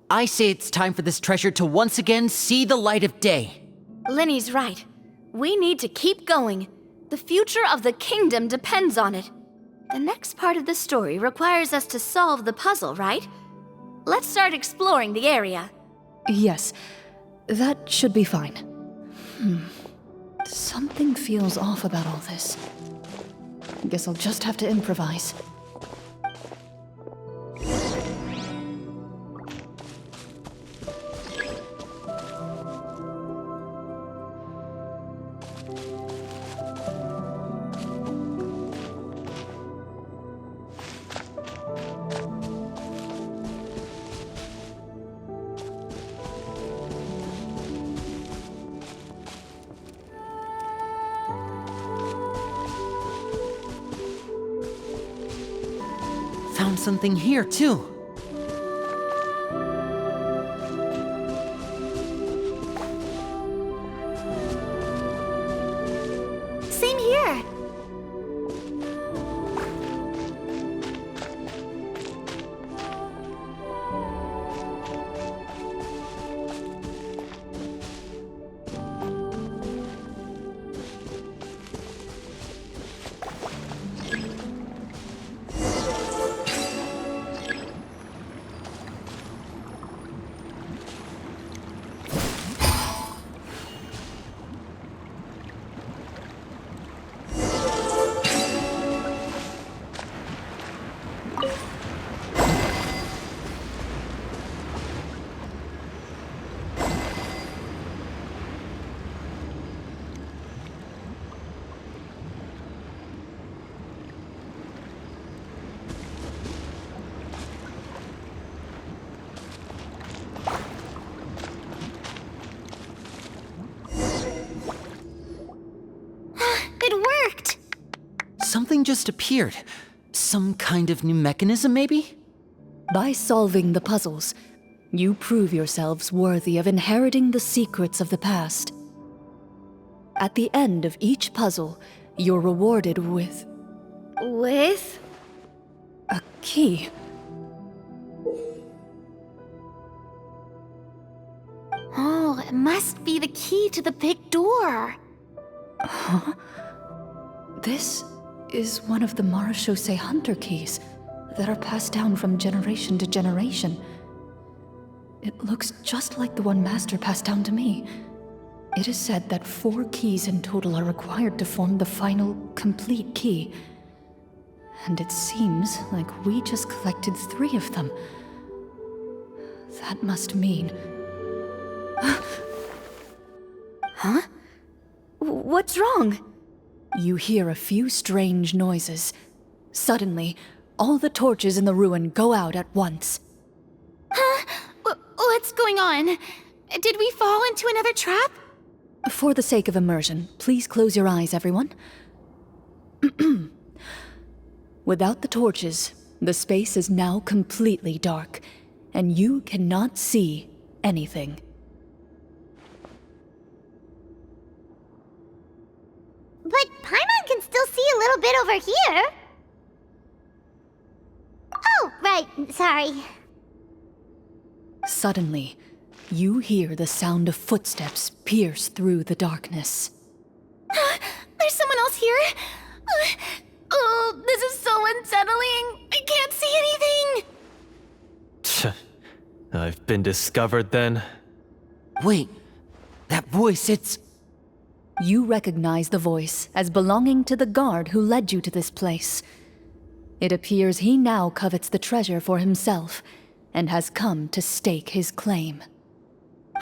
Speaker 4: I say it's time for this treasure to once again see the light of day.
Speaker 3: Linny's right. We need to keep going. The future of the kingdom depends on it. The next part of the story requires us to solve the puzzle, right? Let's start exploring the area.
Speaker 2: Yes, that should be fine. Something feels off about all this. Guess I'll just have to improvise.
Speaker 4: Found something here, too.
Speaker 3: Same here.
Speaker 4: Something just appeared. Some kind of new mechanism, maybe?
Speaker 2: By solving the puzzles, you prove yourselves worthy of inheriting the secrets of the past. At the end of each puzzle, you're rewarded with
Speaker 3: With?
Speaker 2: a key.
Speaker 5: Oh, it must be the key to the big door.
Speaker 2: This is one of the Marechaussee Hunter keys that are passed down from generation to generation. It looks just like the one Master passed down to me. It is said that 4 keys in total are required to form the final, complete key. And it seems like we just collected 3 of them. That must mean...
Speaker 3: Huh? What's wrong?
Speaker 2: You hear a few strange noises. Suddenly, all the torches in the ruin go out at once.
Speaker 5: Huh? What's going on? Did we fall into another trap?
Speaker 2: For the sake of immersion, please close your eyes, everyone. Without the torches, the space is now completely dark, and you cannot see anything.
Speaker 1: But Paimon can still see a little bit over here. Oh, right, sorry.
Speaker 2: Suddenly, you hear the sound of footsteps pierce through the darkness.
Speaker 5: There's someone else here? Oh, this is so unsettling. I can't see anything.
Speaker 6: I've been discovered then.
Speaker 4: Wait, that voice, it's...
Speaker 2: You recognize the voice as belonging to the guard who led you to this place. It appears he now covets the treasure for himself and has come to stake his claim.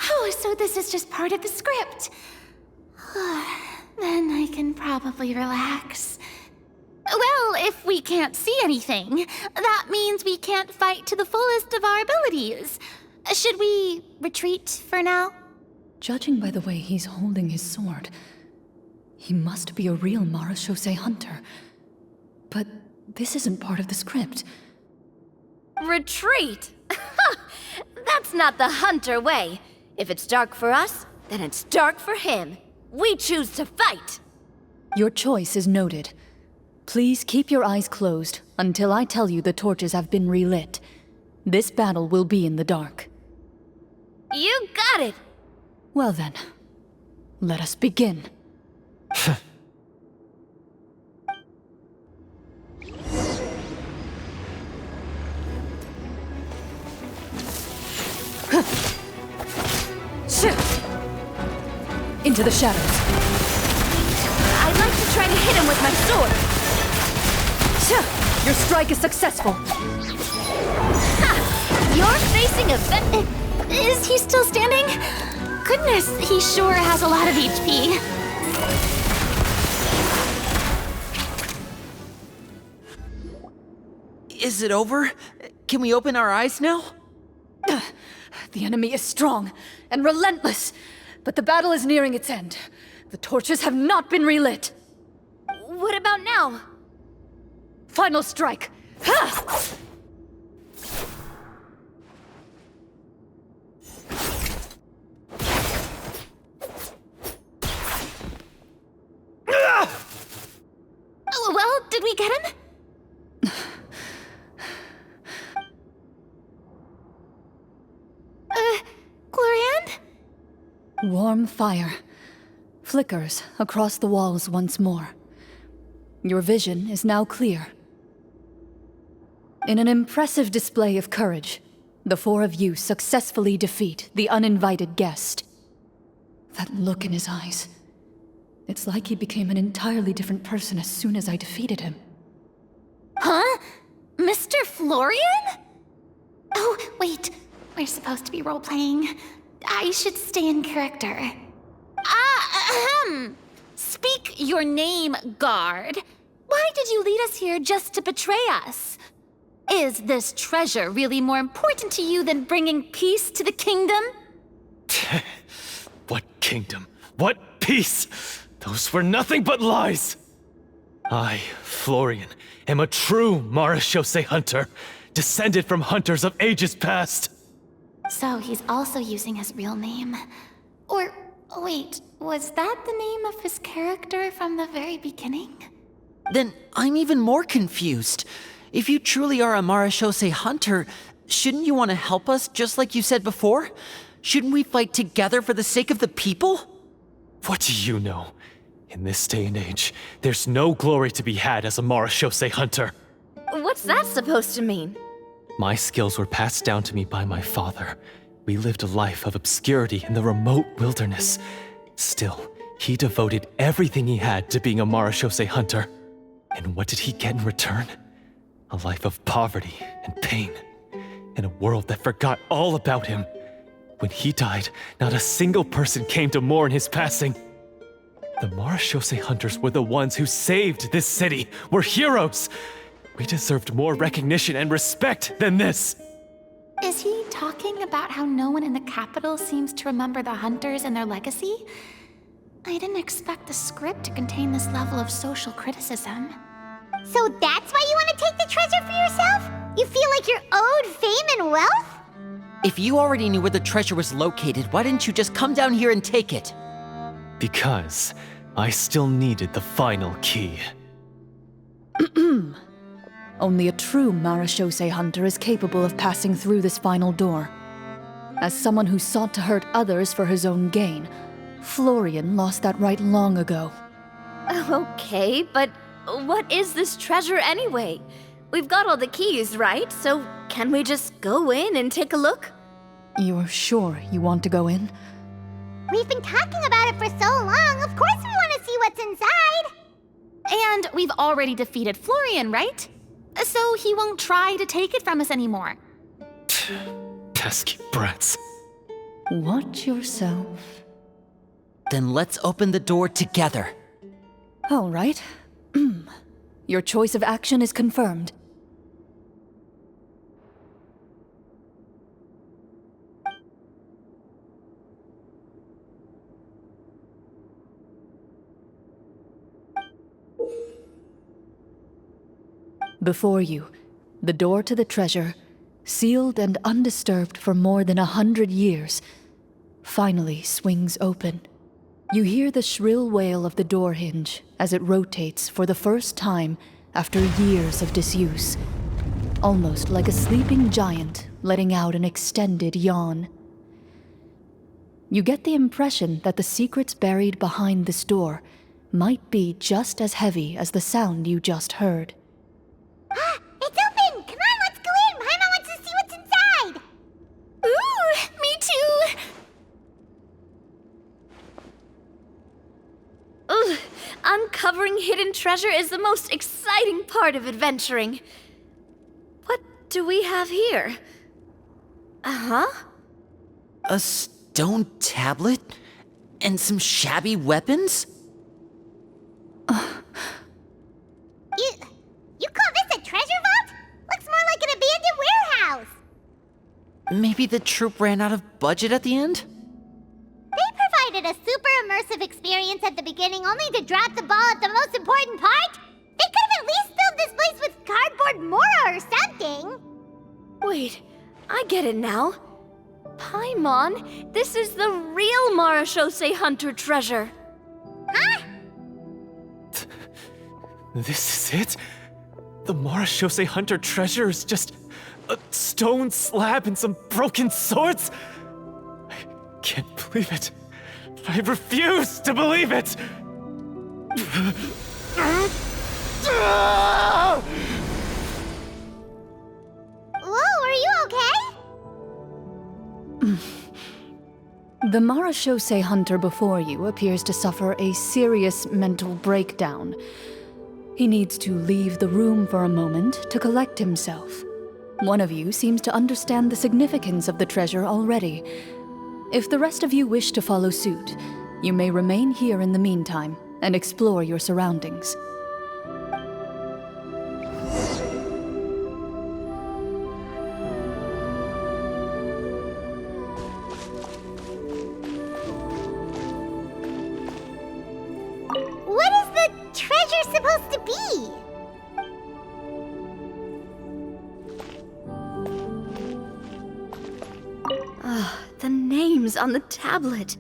Speaker 5: Oh, so this is just part of the script. Then I can probably relax. Well, if we can't see anything, that means we can't fight to the fullest of our abilities. Should we retreat for now?
Speaker 2: Judging by the way he's holding his sword, he must be a real Marashose hunter. But this isn't part of the script.
Speaker 3: Retreat? That's not the hunter way. If it's dark for us, then it's dark for him. We choose to fight.
Speaker 2: Your choice is noted. Please keep your eyes closed until I tell you the torches have been relit. This battle will be in the dark.
Speaker 3: You got it!
Speaker 2: Well then, let us begin. Into the shadows.
Speaker 3: I'd like to try to hit him with my sword.
Speaker 2: Your strike is successful.
Speaker 3: You're facing a
Speaker 5: Is he still standing? Goodness, he sure has a lot of HP.
Speaker 4: Is it over? Can we open our eyes now?
Speaker 2: The enemy is strong and relentless, but the battle is nearing its end. The torches have not been relit.
Speaker 3: What about now?
Speaker 2: Final strike. Ha!
Speaker 5: Well, did we get him? Clorinde?
Speaker 2: Warm fire flickers across the walls once more. Your vision is now clear. In an impressive display of courage, the four of you successfully defeat the uninvited guest. That look in his eyes. It's like he became an entirely different person as soon as I defeated him.
Speaker 5: Huh? Mr. Florian? Oh, wait. We're supposed to be role-playing. I should stay in character. Speak your name, guard. Why did you lead us here just to betray us? Is this treasure really more important to you than bringing peace to the kingdom?
Speaker 6: What kingdom? What peace? Those were nothing but lies! I, Florian, am a true Marashose hunter, descended from hunters of ages past.
Speaker 5: So he's also using his real name. Or, wait, was that the name of his character from the very beginning?
Speaker 4: Then I'm even more confused. If you truly are a Marashose hunter, shouldn't you want to help us just like you said before? Shouldn't we fight together for the sake of the people?
Speaker 6: What do you know? In this day and age, there's no glory to be had as a Marashose hunter.
Speaker 3: What's that supposed to mean?
Speaker 6: My skills were passed down to me by my father. We lived a life of obscurity in the remote wilderness. Still, he devoted everything he had to being a Marashose hunter. And what did he get in return? A life of poverty and pain. In a world that forgot all about him. When he died, not a single person came to mourn his passing. The Marashose hunters were the ones who saved this city. We're heroes. We deserved more recognition and respect than this.
Speaker 5: Is he talking about how no one in the capital seems to remember the hunters and their legacy? I didn't expect the script to contain this level of social criticism.
Speaker 1: So that's why you want to take the treasure for yourself? You feel like you're owed fame and wealth?
Speaker 4: If you already knew where the treasure was located, why didn't you just come down here and take it?
Speaker 6: Because I still needed the final key.
Speaker 2: Only a true Marashose hunter is capable of passing through this final door. As someone who sought to hurt others for his own gain, Florian lost that right long ago.
Speaker 3: Okay, but what is this treasure anyway? We've got all the keys, right? So can we just go in and take a look?
Speaker 2: You're sure you want to go in?
Speaker 1: We've been talking about it for so long, of course we want to see what's inside!
Speaker 5: And we've already defeated Florian, right? So he won't try to take it from us anymore.
Speaker 6: Pesky brats.
Speaker 2: Watch yourself.
Speaker 4: Then let's open the door together.
Speaker 2: All right. Your choice of action is confirmed. Before you, the door to the treasure, sealed and undisturbed for more than 100 years, finally swings open. You hear the shrill wail of the door hinge as it rotates for the first time after years of disuse, almost like a sleeping giant letting out an extended yawn. You get the impression that the secrets buried behind this door might be just as heavy as the sound you just heard.
Speaker 1: It's open! Come on, let's go in! Paimon wants to see what's inside!
Speaker 5: Ooh, me too!
Speaker 3: Ugh, uncovering hidden treasure is the most exciting part of adventuring. What do we have here? Uh-huh.
Speaker 4: A stone tablet? And some shabby weapons?
Speaker 1: You call this a treasure vault? Looks more like an abandoned warehouse!
Speaker 4: Maybe the troop ran out of budget at the end?
Speaker 1: They provided a super immersive experience at the beginning only to drop the ball at the most important part? They could have at least filled this place with cardboard Mora or something!
Speaker 3: Wait, I get it now. Paimon, this is the real Marachose Hunter treasure.
Speaker 1: Huh?
Speaker 6: This is it? The Marachose Hunter treasure is just a stone slab and some broken swords? I can't believe it. I refuse to believe it!
Speaker 1: Whoa, are you okay?
Speaker 2: The Marachose Hunter before you appears to suffer a serious mental breakdown. He needs to leave the room for a moment to collect himself. One of you seems to understand the significance of the treasure already. If the rest of you wish to follow suit, you may remain here in the meantime and explore your surroundings.
Speaker 1: What is the treasure supposed to be?
Speaker 3: The names on the tablet.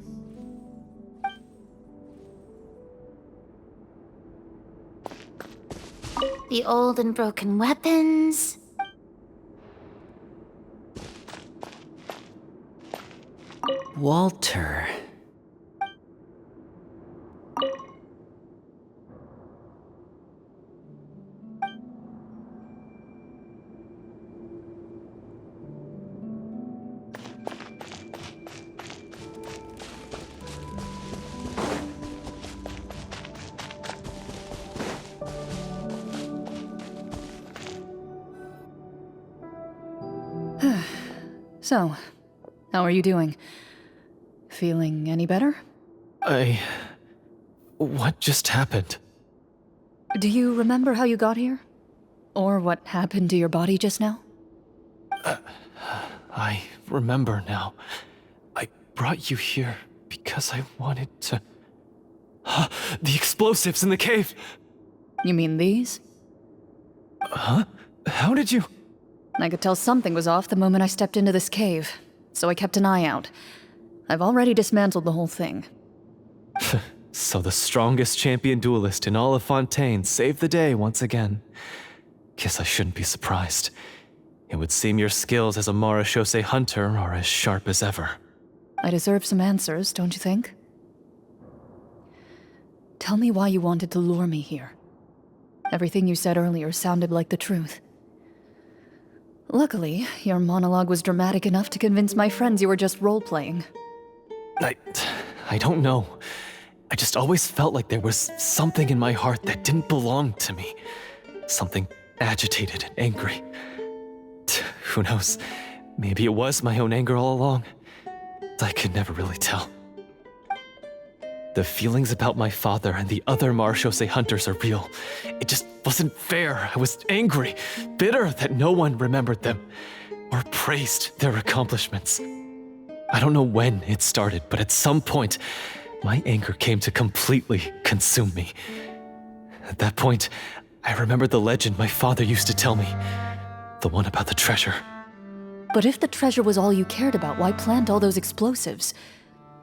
Speaker 1: The old and broken weapons.
Speaker 4: Walter.
Speaker 2: So, how are you doing? Feeling any better?
Speaker 6: What just happened?
Speaker 2: Do you remember how you got here? Or what happened to your body just now?
Speaker 6: I remember now. I brought you here because I wanted to... The explosives in the cave!
Speaker 2: You mean these?
Speaker 6: Huh? How did you...
Speaker 2: I could tell something was off the moment I stepped into this cave, so I kept an eye out. I've already dismantled the whole thing.
Speaker 6: So the strongest champion duelist in all of Fontaine saved the day once again. Guess I shouldn't be surprised. It would seem your skills as a Marachose hunter are as sharp as ever.
Speaker 2: I deserve some answers, don't you think? Tell me why you wanted to lure me here. Everything you said earlier sounded like the truth. Luckily, your monologue was dramatic enough to convince my friends you were just role-playing.
Speaker 6: I don't know. I just always felt like there was something in my heart that didn't belong to me. Something agitated and angry. Who knows? Maybe it was my own anger all along. I could never really tell. The feelings about my father and the other Marechaussee hunters are real. It just wasn't fair. I was angry, bitter that no one remembered them or praised their accomplishments. I don't know when it started, but at some point, my anger came to completely consume me. At that point, I remembered the legend my father used to tell me. The one about the treasure.
Speaker 2: But if the treasure was all you cared about, why plant all those explosives?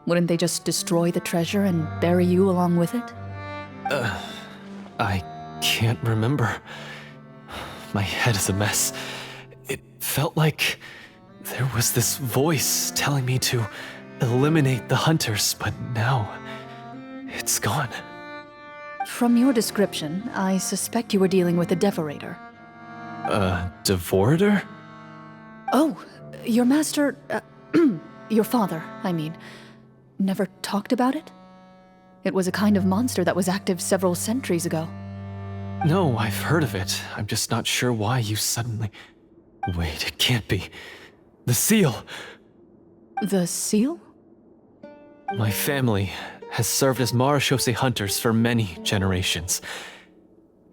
Speaker 2: Wouldn't they just destroy the treasure and bury you along with it?
Speaker 6: I can't remember. My head is a mess. It felt like there was this voice telling me to eliminate the hunters, but now it's gone.
Speaker 2: From your description, I suspect you were dealing with a Devorator.
Speaker 6: Devorator?
Speaker 2: Oh, your master, your father, I mean, never talked about it? It was a kind of monster that was active several centuries ago.
Speaker 6: No, I've heard of it. I'm just not sure why you suddenly... Wait, it can't be. The seal!
Speaker 2: The seal?
Speaker 6: My family has served as Marechaussee hunters for many generations.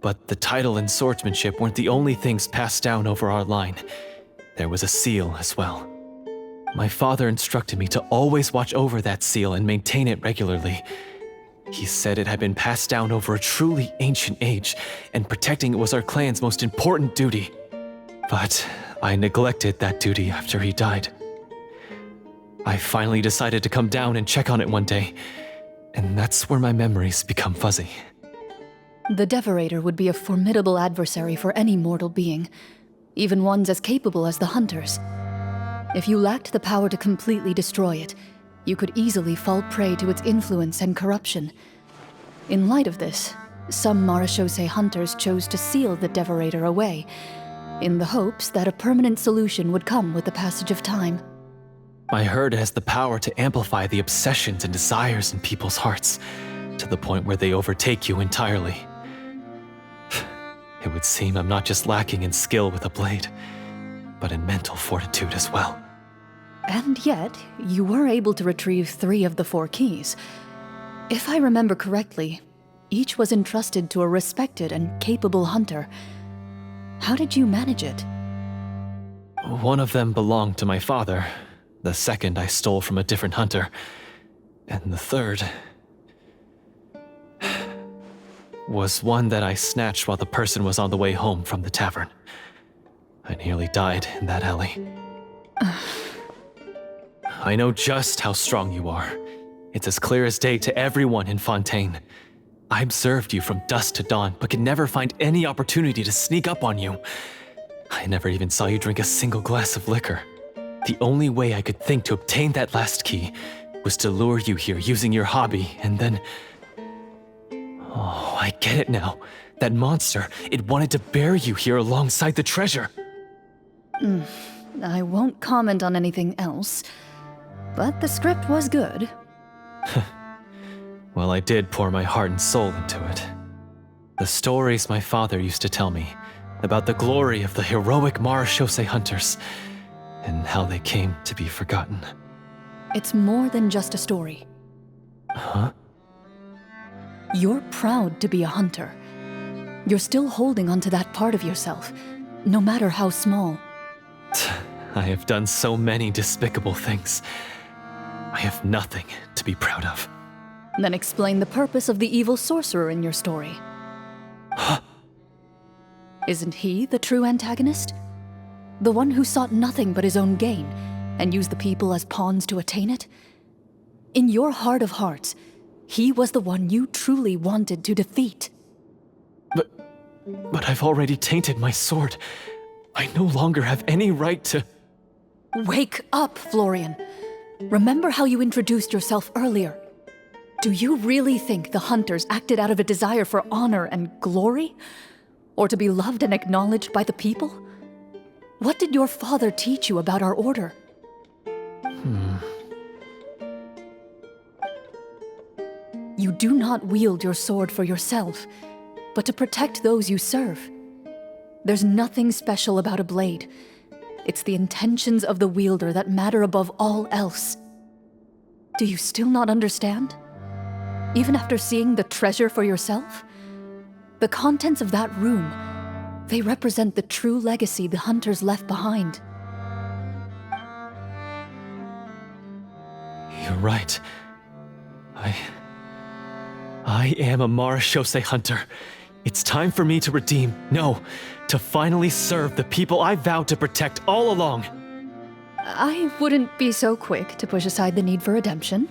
Speaker 6: But the title and swordsmanship weren't the only things passed down over our line. There was a seal as well. My father instructed me to always watch over that seal and maintain it regularly. He said it had been passed down over a truly ancient age, and protecting it was our clan's most important duty. But I neglected that duty after he died. I finally decided to come down and check on it one day, and that's where my memories become fuzzy.
Speaker 2: The Devorator would be a formidable adversary for any mortal being, even ones as capable as the Hunters. If you lacked the power to completely destroy it, you could easily fall prey to its influence and corruption. In light of this, some Marechaussee hunters chose to seal the Devorator away, in the hopes that a permanent solution would come with the passage of time.
Speaker 6: I heard it has the power to amplify the obsessions and desires in people's hearts, to the point where they overtake you entirely. It would seem I'm not just lacking in skill with a blade, but in mental fortitude as well.
Speaker 2: And yet, you were able to retrieve 3 of the 4 keys. If I remember correctly, each was entrusted to a respected and capable hunter. How did you manage it?
Speaker 6: One of them belonged to my father. The second I stole from a different hunter. And the third... was one that I snatched while the person was on the way home from the tavern. I nearly died in that alley. I know just how strong you are. It's as clear as day to everyone in Fontaine. I observed you from dusk to dawn, but could never find any opportunity to sneak up on you. I never even saw you drink a single glass of liquor. The only way I could think to obtain that last key was to lure you here using your hobby, and then... Oh, I get it now. That monster, it wanted to bury you here alongside the treasure.
Speaker 2: I won't comment on anything else, but the script was good.
Speaker 6: Well, I did pour my heart and soul into it. The stories my father used to tell me about the glory of the heroic Marechaussee hunters and how they came to be forgotten.
Speaker 2: It's more than just a story.
Speaker 6: Huh?
Speaker 2: You're proud to be a hunter. You're still holding onto that part of yourself, no matter how small.
Speaker 6: I have done so many despicable things. I have nothing to be proud of.
Speaker 2: Then explain the purpose of the evil sorcerer in your story.
Speaker 6: Huh?
Speaker 2: Isn't he the true antagonist? The one who sought nothing but his own gain, and used the people as pawns to attain it? In your heart of hearts, he was the one you truly wanted to defeat.
Speaker 6: But I've already tainted my sword. I no longer have any right to...
Speaker 2: Wake up, Florian. Remember how you introduced yourself earlier. Do you really think the hunters acted out of a desire for honor and glory? Or to be loved and acknowledged by the people? What did your father teach you about our order? You do not wield your sword for yourself, but to protect those you serve. There's nothing special about a blade. It's the intentions of the wielder that matter above all else. Do you still not understand? Even after seeing the treasure for yourself? The contents of that room, they represent the true legacy the hunters left behind.
Speaker 6: You're right. I am a Marashose hunter. It's time for me to redeem, no, to finally serve the people I vowed to protect all along.
Speaker 2: I wouldn't be so quick to push aside the need for redemption.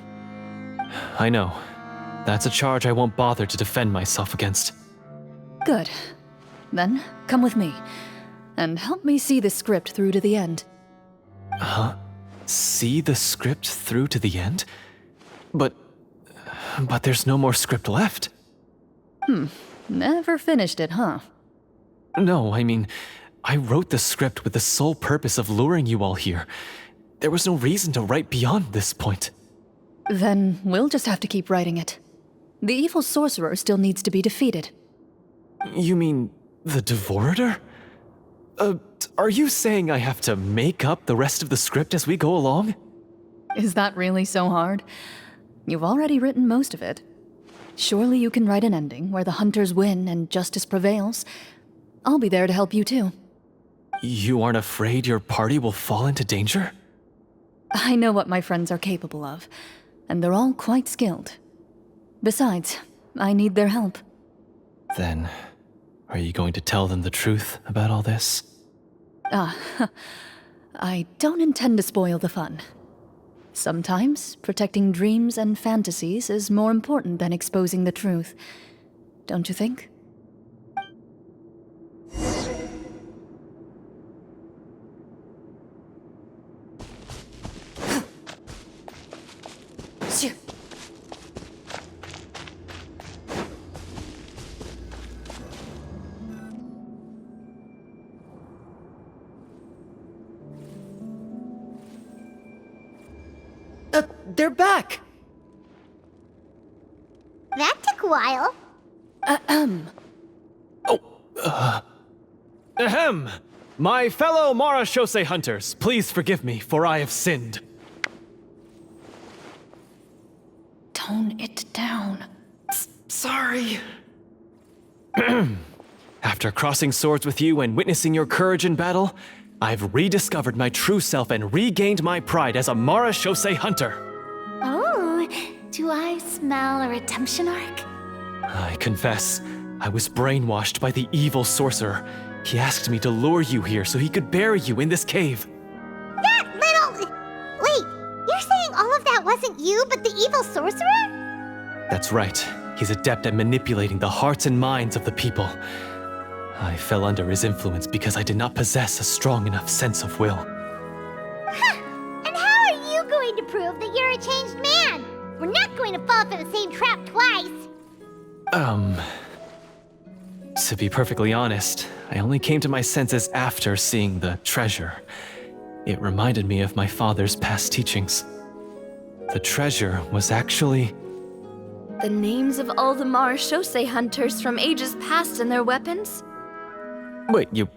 Speaker 6: I know. That's a charge I won't bother to defend myself against.
Speaker 2: Good. Then, come with me, and help me see the script through to the end.
Speaker 6: Huh? See the script through to the end? But there's no more script left.
Speaker 2: Never finished it, huh?
Speaker 6: No, I mean, I wrote the script with the sole purpose of luring you all here. There was no reason to write beyond this point.
Speaker 2: Then we'll just have to keep writing it. The evil sorcerer still needs to be defeated.
Speaker 6: You mean the Devorator? Are you saying I have to make up the rest of the script as we go along?
Speaker 2: Is that really so hard? You've already written most of it. Surely you can write an ending where the hunters win and justice prevails. I'll be there to help you too.
Speaker 6: You aren't afraid your party will fall into danger?
Speaker 2: I know what my friends are capable of, and they're all quite skilled. Besides, I need their help.
Speaker 6: Then, are you going to tell them the truth about all this?
Speaker 2: I don't intend to spoil the fun. Sometimes, protecting dreams and fantasies is more important than exposing the truth. Don't you think?
Speaker 4: They're back!
Speaker 1: That took a while.
Speaker 6: Ahem! My fellow Marashose hunters, please forgive me, for I have sinned.
Speaker 2: Tone it down.
Speaker 6: Sorry. After crossing swords with you and witnessing your courage in battle, I've rediscovered my true self and regained my pride as a Marashose hunter.
Speaker 5: Oh, do I smell a redemption arc?
Speaker 6: I confess, I was brainwashed by the evil sorcerer. He asked me to lure you here so he could bury you in this cave.
Speaker 1: That little... Wait, you're saying all of that wasn't you, but the evil sorcerer?
Speaker 6: That's right. He's adept at manipulating the hearts and minds of the people. I fell under his influence because I did not possess a strong enough sense of will.
Speaker 1: And how are you going to prove that you're a changed man? We're not going to fall for the same trap twice.
Speaker 6: To be perfectly honest, I only came to my senses after seeing the treasure. It reminded me of my father's past teachings. The treasure was actually...
Speaker 3: The names of all the Marashose hunters from ages past and their weapons?
Speaker 6: Wait, you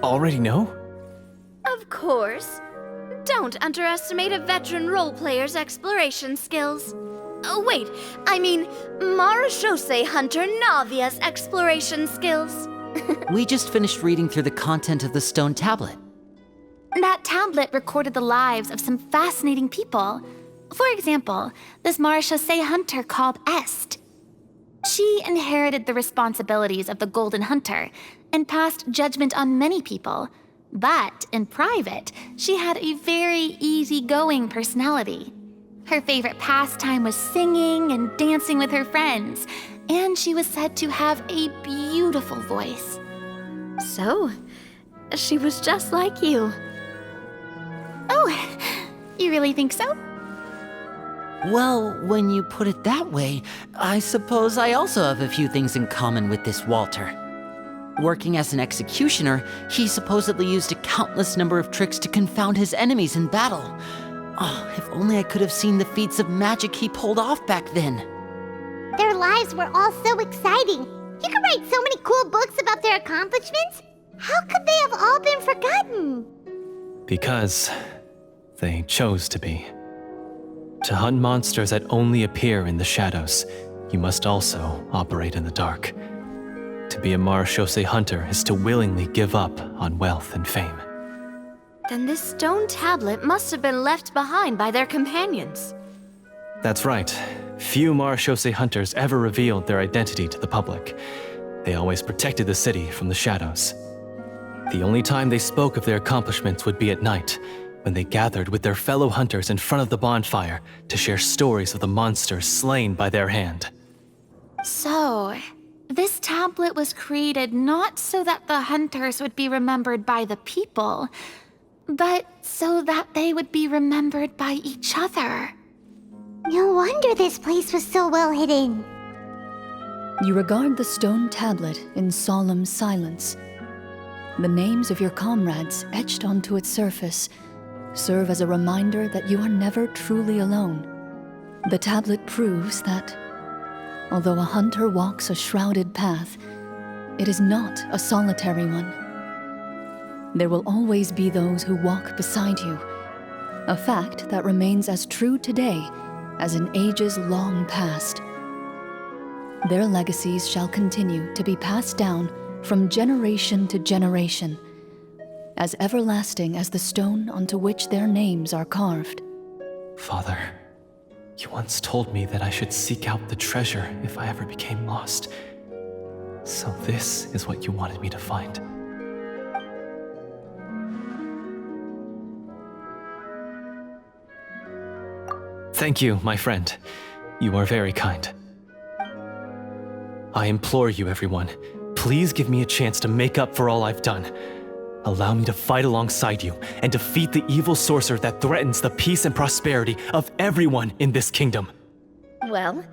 Speaker 6: already know?
Speaker 3: Of course. Don't underestimate a veteran role player's exploration skills. Oh, wait, I mean Marashose hunter Navia's exploration skills.
Speaker 4: We just finished reading through the content of the stone tablet.
Speaker 5: That tablet recorded the lives of some fascinating people. For example, this Marashose hunter called Est. She inherited the responsibilities of the Golden Hunter and passed judgment on many people. But in private, she had a very easygoing personality. Her favorite pastime was singing and dancing with her friends, and she was said to have a beautiful voice.
Speaker 3: So, she was just like you.
Speaker 5: Oh, you really think so?
Speaker 4: Well, when you put it that way, I suppose I also have a few things in common with this Walter. Working as an executioner, he supposedly used a countless number of tricks to confound his enemies in battle. Oh, if only I could have seen the feats of magic he pulled off back then.
Speaker 1: Their lives were all so exciting. You could write so many cool books about their accomplishments. How could they have all been forgotten?
Speaker 6: Because they chose to be. To hunt monsters that only appear in the shadows, you must also operate in the dark. To be a marechaussee hunter is to willingly give up on wealth and fame.
Speaker 3: Then this stone tablet must have been left behind by their companions.
Speaker 6: That's right. Few marechaussee hunters ever revealed their identity to the public. They always protected the city from the shadows. The only time they spoke of their accomplishments would be at night, when they gathered with their fellow hunters in front of the bonfire to share stories of the monsters slain by their hand.
Speaker 5: So, this tablet was created not so that the hunters would be remembered by the people, but so that they would be remembered by each other.
Speaker 1: No wonder this place was so well hidden.
Speaker 2: You regard the stone tablet in solemn silence. The names of your comrades etched onto its surface serve as a reminder that you are never truly alone. The tablet proves that, although a hunter walks a shrouded path, it is not a solitary one. There will always be those who walk beside you, a fact that remains as true today as in ages long past. Their legacies shall continue to be passed down from generation to generation, as everlasting as the stone onto which their names are carved.
Speaker 6: Father, you once told me that I should seek out the treasure if I ever became lost. So this is what you wanted me to find. Thank you, my friend. You are very kind. I implore you, everyone, please give me a chance to make up for all I've done. Allow me to fight alongside you and defeat the evil sorcerer that threatens the peace and prosperity of everyone in this kingdom.
Speaker 3: Well,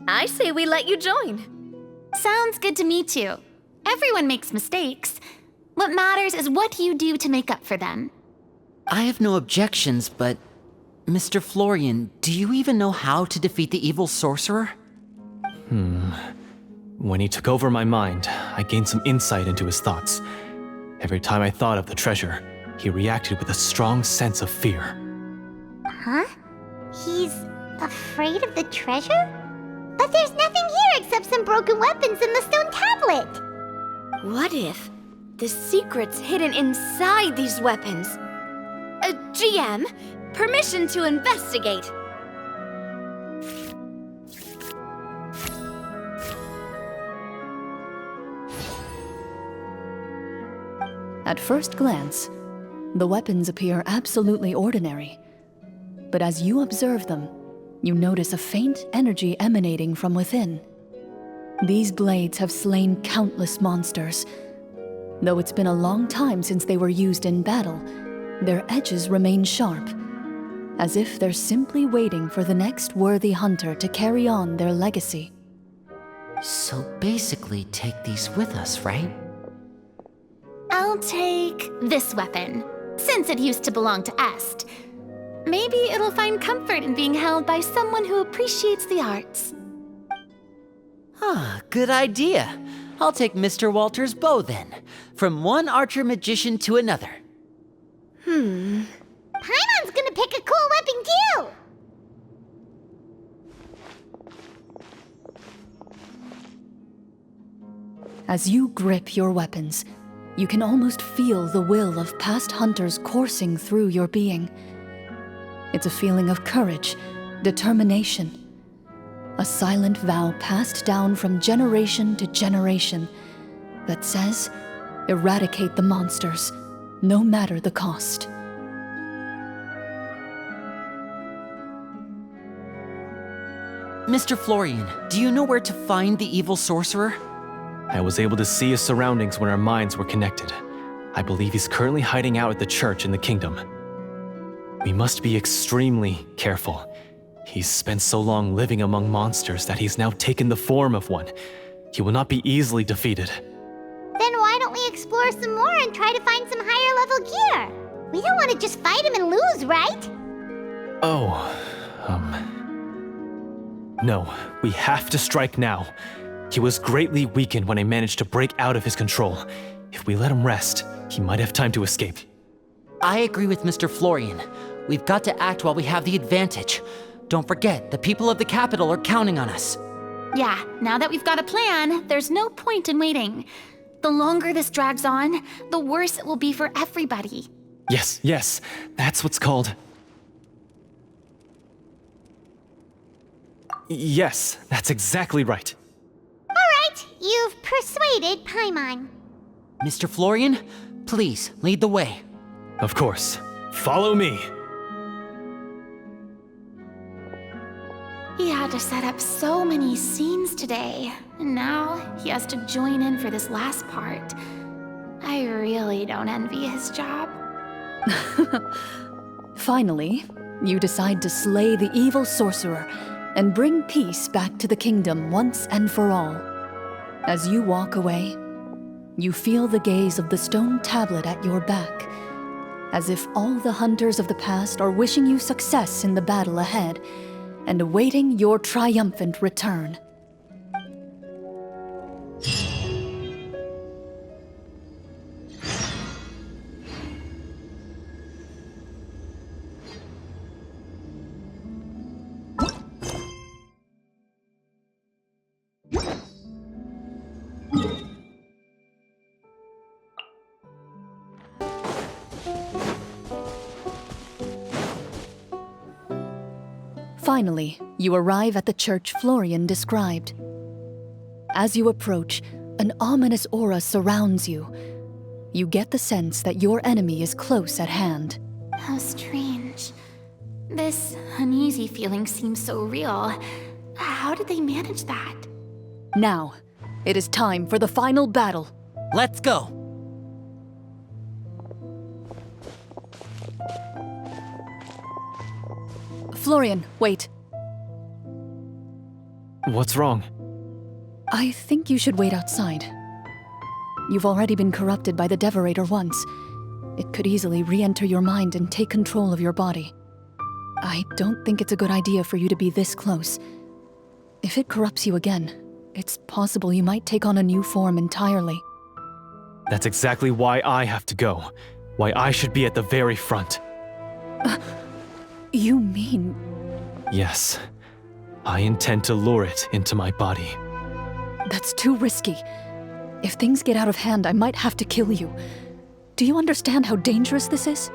Speaker 3: I say we let you join.
Speaker 5: Sounds good to me too. Everyone makes mistakes. What matters is what you do to make up for them.
Speaker 4: I have no objections, but Mr. Florian, do you even know how to defeat the evil sorcerer?
Speaker 6: When he took over my mind, I gained some insight into his thoughts. Every time I thought of the treasure, he reacted with a strong sense of fear.
Speaker 1: Huh? He's afraid of the treasure? But there's nothing here except some broken weapons and the stone tablet.
Speaker 3: What if the secret's hidden inside these weapons? GM, permission to investigate.
Speaker 2: At first glance, the weapons appear absolutely ordinary. But as you observe them, you notice a faint energy emanating from within. These blades have slain countless monsters. Though it's been a long time since they were used in battle, their edges remain sharp, as if they're simply waiting for the next worthy hunter to carry on their legacy.
Speaker 4: So basically, take these with us, right?
Speaker 5: I'll take this weapon, since it used to belong to Est. Maybe it'll find comfort in being held by someone who appreciates the arts.
Speaker 4: Good idea. I'll take Mr. Walter's bow then, from one archer-magician to another.
Speaker 1: Paimon's gonna pick a cool weapon too!
Speaker 2: As you grip your weapons, you can almost feel the will of past hunters coursing through your being. It's a feeling of courage, determination, a silent vow passed down from generation to generation that says, eradicate the monsters, no matter the cost.
Speaker 4: Mr. Florian, do you know where to find the evil sorcerer?
Speaker 6: I was able to see his surroundings when our minds were connected. I believe he's currently hiding out at the church in the kingdom. We must be extremely careful. He's spent so long living among monsters that he's now taken the form of one. He will not be easily defeated.
Speaker 1: Then why don't we explore some more and try to find some higher level gear? We don't want to just fight him and lose, right?
Speaker 6: No, we have to strike now. He was greatly weakened when I managed to break out of his control. If we let him rest, he might have time to escape.
Speaker 4: I agree with Mr. Florian. We've got to act while we have the advantage. Don't forget, the people of the capital are counting on us.
Speaker 5: Yeah, now that we've got a plan, there's no point in waiting. The longer this drags on, the worse it will be for everybody.
Speaker 6: Yes, that's what's called... Yes, that's exactly right.
Speaker 1: All right, you've persuaded Paimon.
Speaker 4: Mr. Florian, please, lead the way.
Speaker 6: Of course. Follow me.
Speaker 5: He had to set up so many scenes today, and now he has to join in for this last part. I really don't envy his job.
Speaker 2: Finally, you decide to slay the evil sorcerer and bring peace back to the kingdom once and for all. As you walk away, you feel the gaze of the stone tablet at your back, as if all the hunters of the past are wishing you success in the battle ahead and awaiting your triumphant return. Finally, you arrive at the church Florian described. As you approach, an ominous aura surrounds you. You get the sense that your enemy is close at hand.
Speaker 5: How strange. This uneasy feeling seems so real. How did they manage that?
Speaker 2: Now, it is time for the final battle.
Speaker 4: Let's go!
Speaker 2: Florian, wait.
Speaker 6: What's wrong?
Speaker 2: I think you should wait outside. You've already been corrupted by the Devorator once. It could easily re-enter your mind and take control of your body. I don't think it's a good idea for you to be this close. If it corrupts you again, it's possible you might take on a new form entirely.
Speaker 6: That's exactly why I have to go. Why I should be at the very front.
Speaker 2: You mean...
Speaker 6: Yes. I intend to lure it into my body.
Speaker 2: That's too risky. If things get out of hand, I might have to kill you. Do you understand how dangerous this is?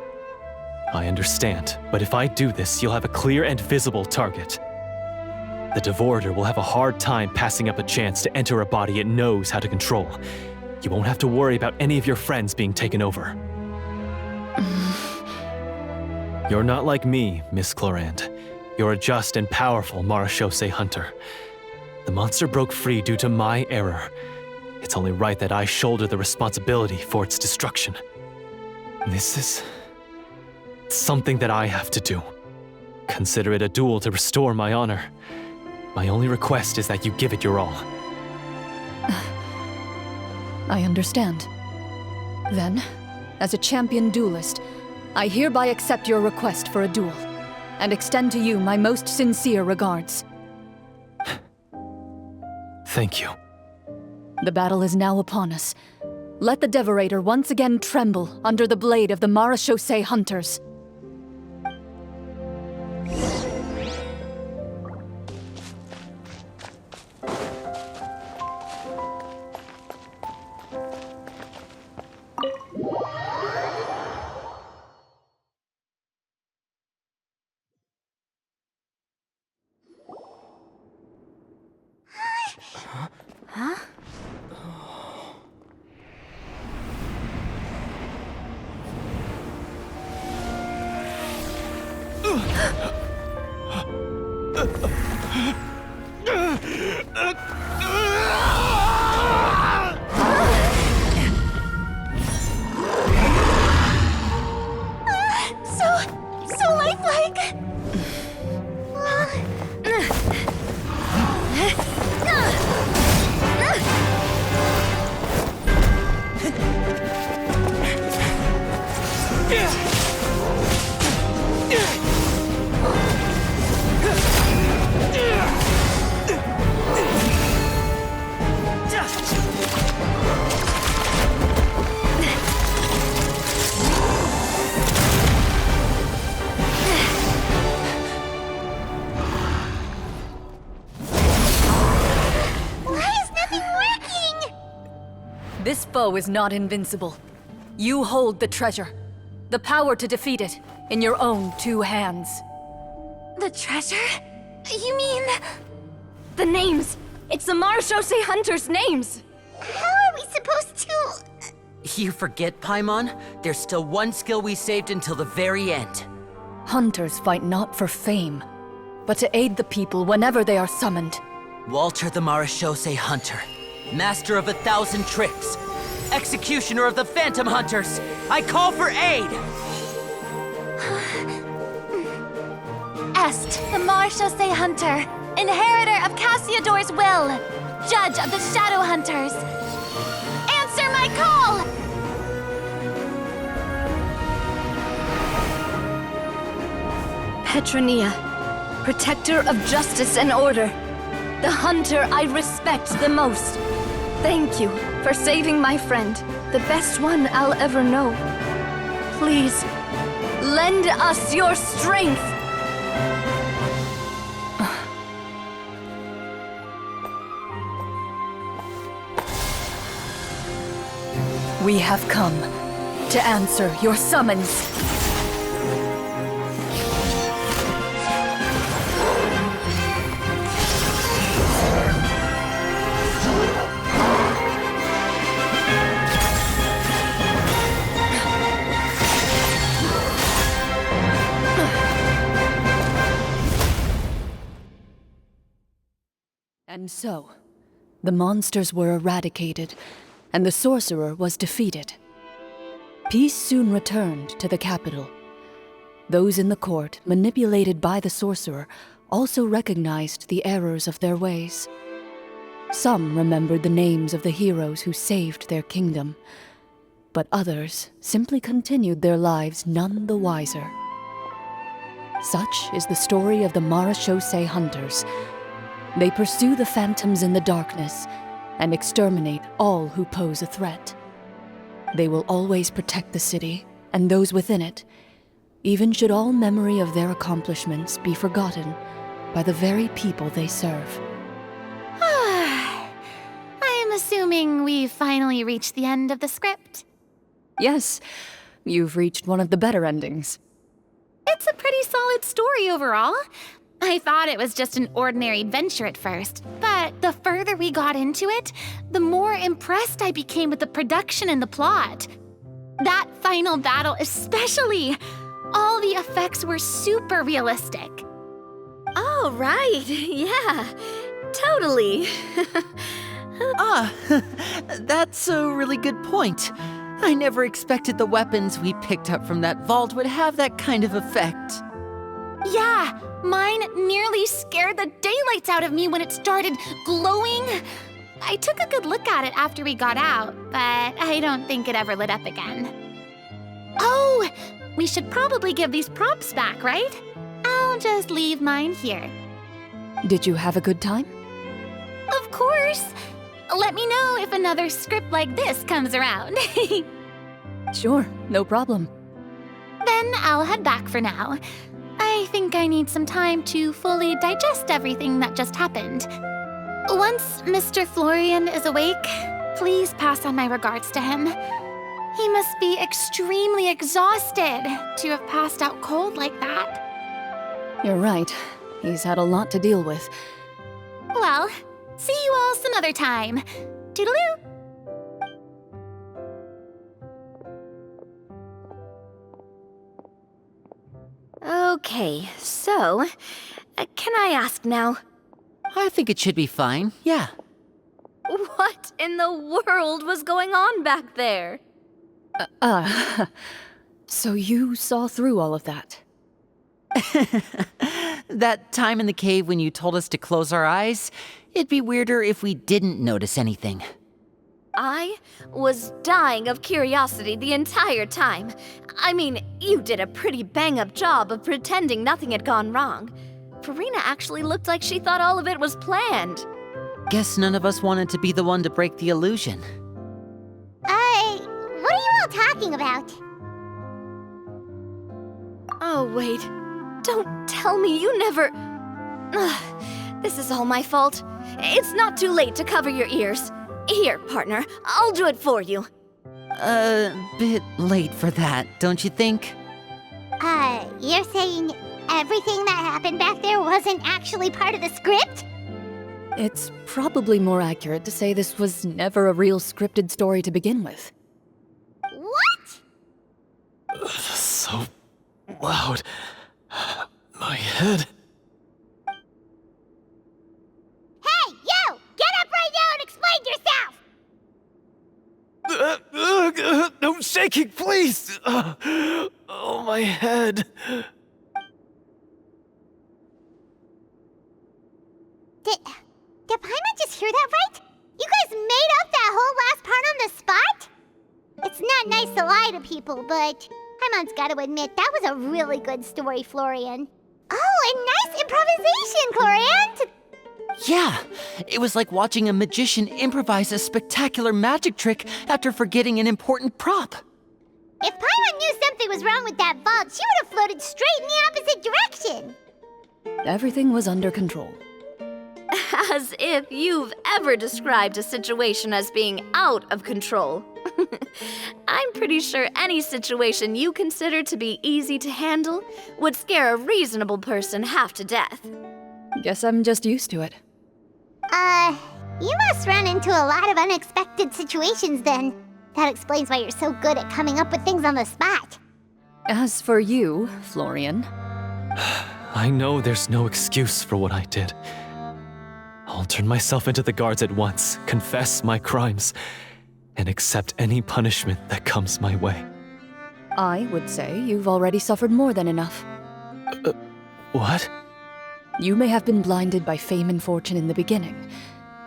Speaker 6: I understand, but if I do this, you'll have a clear and visible target. The Devorator will have a hard time passing up a chance to enter a body it knows how to control. You won't have to worry about any of your friends being taken over. You're not like me, Miss Clorinde. You're a just and powerful Marechaussee hunter. The monster broke free due to my error. It's only right that I shoulder the responsibility for its destruction. This is... something that I have to do. Consider it a duel to restore my honor. My only request is that you give it your all.
Speaker 2: I understand. Then, as a champion duelist, I hereby accept your request for a duel, and extend to you my most sincere regards.
Speaker 6: Thank you.
Speaker 2: The battle is now upon us. Let the Devorator once again tremble under the blade of the Marechaussee hunters.
Speaker 5: So lifelike!
Speaker 2: This foe is not invincible. You hold the treasure, the power to defeat it, in your own 2 hands.
Speaker 3: The treasure? You mean... The names! It's the Marechaussee Hunters' names!
Speaker 1: How are we supposed to...
Speaker 4: You forget, Paimon? There's still one skill we saved until the very end.
Speaker 2: Hunters fight not for fame, but to aid the people whenever they are summoned.
Speaker 4: Walter the Marechaussee Hunter, master of 1,000 tricks, executioner of the Phantom Hunters, I call for aid!
Speaker 5: Est, the Marechaussee Hunter, inheritor of Cassiodor's will, judge of the Shadow Hunters. Answer my call!
Speaker 3: Petronia, protector of justice and order. The hunter I respect the most. Thank you for saving my friend, the best one I'll ever know. Please, lend us your strength!
Speaker 2: We have come to answer your summons. And so, the monsters were eradicated, and the sorcerer was defeated. Peace soon returned to the capital. Those in the court, manipulated by the sorcerer, also recognized the errors of their ways. Some remembered the names of the heroes who saved their kingdom, but others simply continued their lives none the wiser. Such is the story of the Marechaussee Hunters. They pursue the phantoms in the darkness and exterminate all who pose a threat. They will always protect the city and those within it, even should all memory of their accomplishments be forgotten by the very people they serve.
Speaker 5: I am assuming we've finally reached the end of the script.
Speaker 2: Yes, you've reached one of the better endings.
Speaker 5: It's a pretty solid story overall. I thought it was just an ordinary adventure at first, but the further we got into it, the more impressed I became with the production and the plot. That final battle especially. All the effects were super realistic.
Speaker 3: Oh, right. Yeah, totally.
Speaker 4: That's a really good point. I never expected the weapons we picked up from that vault would have that kind of effect.
Speaker 5: Yeah, mine nearly scared the daylights out of me when it started glowing. I took a good look at it after we got out, but I don't think it ever lit up again. Oh, we should probably give these props back, right? I'll just leave mine here.
Speaker 2: Did you have a good time?
Speaker 5: Of course. Let me know if another script like this comes around.
Speaker 2: Sure, no problem.
Speaker 5: Then I'll head back for now. I think I need some time to fully digest everything that just happened. Once Mr. Florian is awake, please pass on my regards to him. He must be extremely exhausted to have passed out cold like that.
Speaker 2: You're right. He's had a lot to deal with.
Speaker 5: Well, see you all some other time. Toodaloo!
Speaker 3: Okay, so, can I ask now?
Speaker 4: I think it should be fine, yeah.
Speaker 3: What in the world was going on back there?
Speaker 2: So you saw through all of that?
Speaker 4: That time in the cave when you told us to close our eyes, it'd be weirder if we didn't notice anything.
Speaker 3: I was dying of curiosity the entire time. I mean, you did a pretty bang-up job of pretending nothing had gone wrong. Farina actually looked like she thought all of it was planned.
Speaker 4: Guess none of us wanted to be the one to break the illusion.
Speaker 1: What are you all talking about?
Speaker 3: Oh, wait. Don't tell me you never... Ugh, this is all my fault. It's not too late to cover your ears. Here, partner, I'll do it for you.
Speaker 4: Bit late for that, don't you think?
Speaker 1: You're saying everything that happened back there wasn't actually part of the script?
Speaker 2: It's probably more accurate to say this was never a real scripted story to begin with.
Speaker 1: What?
Speaker 6: So loud. My head.
Speaker 1: Hey, you! Get up right now and explain yourself!
Speaker 6: No shaking, please! Oh, my head.
Speaker 1: Did Paimon just hear that right? You guys made up that whole last part on the spot? It's not nice to lie to people, but Paimon's got to admit that was a really good story, Florian. Oh, and nice improvisation, Clorinde!
Speaker 4: Yeah, it was like watching a magician improvise a spectacular magic trick after forgetting an important prop.
Speaker 1: If Paimon knew something was wrong with that vault, she would have floated straight in the opposite direction.
Speaker 2: Everything was under control.
Speaker 3: As if you've ever described a situation as being out of control. I'm pretty sure any situation you consider to be easy to handle would scare a reasonable person half to death.
Speaker 2: Guess I'm just used to it.
Speaker 1: You must run into a lot of unexpected situations then. That explains why you're so good at coming up with things on the spot.
Speaker 2: As for you, Florian,
Speaker 6: I know there's no excuse for what I did. I'll turn myself into the guards at once, confess my crimes, and accept any punishment that comes my way.
Speaker 2: I would say you've already suffered more than enough.
Speaker 6: What?
Speaker 2: You may have been blinded by fame and fortune in the beginning,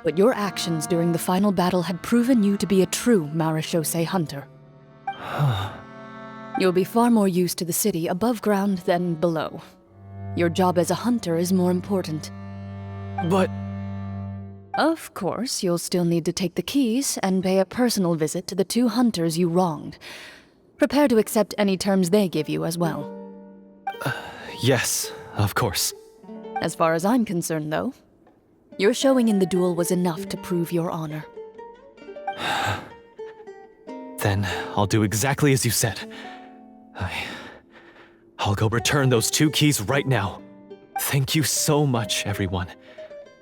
Speaker 2: but your actions during the final battle had proven you to be a true marechaussee hunter. You'll be far more used to the city above ground than below. Your job as a hunter is more important.
Speaker 6: But...
Speaker 2: Of course, you'll still need to take the keys and pay a personal visit to the 2 hunters you wronged. Prepare to accept any terms they give you as well.
Speaker 6: Yes, of course.
Speaker 2: As far as I'm concerned, though, your showing in the duel was enough to prove your honor.
Speaker 6: Then I'll do exactly as you said. I'll go return those 2 keys right now. Thank you so much, everyone.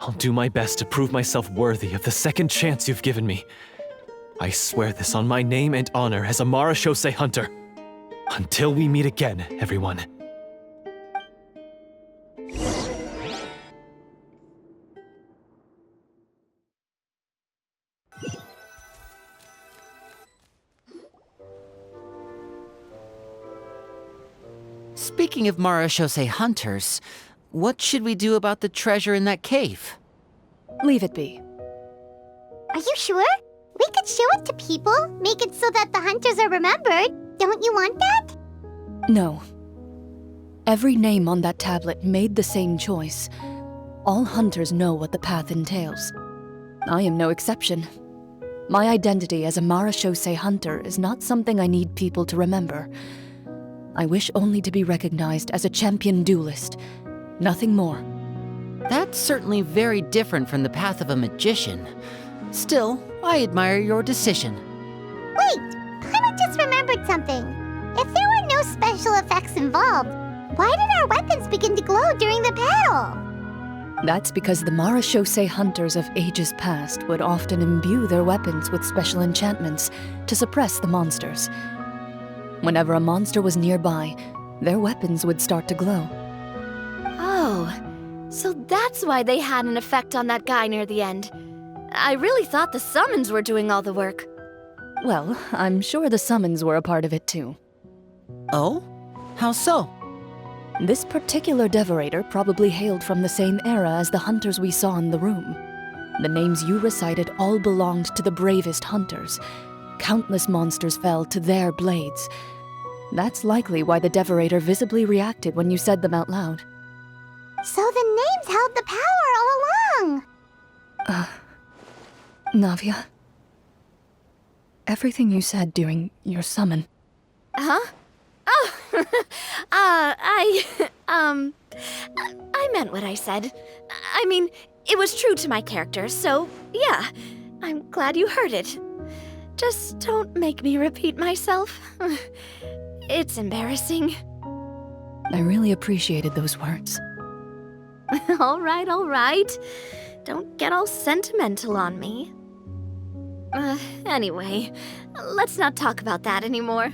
Speaker 6: I'll do my best to prove myself worthy of the second chance you've given me. I swear this on my name and honor as a marechaussee hunter. Until we meet again, everyone.
Speaker 4: Speaking of marechaussee hunters, what should we do about the treasure in that cave?
Speaker 2: Leave it be.
Speaker 1: Are you sure? We could show it to people, make it so that the hunters are remembered. Don't you want that?
Speaker 2: No. Every name on that tablet made the same choice. All hunters know what the path entails. I am no exception. My identity as a marechaussee hunter is not something I need people to remember. I wish only to be recognized as a champion duelist. Nothing more.
Speaker 4: That's certainly very different from the path of a magician. Still, I admire your decision.
Speaker 1: Wait, Paimon just remembered something. If there were no special effects involved, why did our weapons begin to glow during the battle?
Speaker 2: That's because the marechaussee hunters of ages past would often imbue their weapons with special enchantments to suppress the monsters. Whenever a monster was nearby, their weapons would start to glow.
Speaker 3: Oh, so that's why they had an effect on that guy near the end. I really thought the summons were doing all the work.
Speaker 2: Well, I'm sure the summons were a part of it too.
Speaker 4: Oh? How so?
Speaker 2: This particular devorator probably hailed from the same era as the hunters we saw in the room. The names you recited all belonged to the bravest hunters. Countless monsters fell to their blades. That's likely why the devorator visibly reacted when you said them out loud.
Speaker 1: So the names held the power all along!
Speaker 2: Navia, everything you said during your summon.
Speaker 3: Huh? Oh, I meant what I said. I mean, it was true to my character, so yeah. I'm glad you heard it. Just don't make me repeat myself. It's embarrassing.
Speaker 2: I really appreciated those words.
Speaker 3: All right. Don't get all sentimental on me. Anyway, let's not talk about that anymore.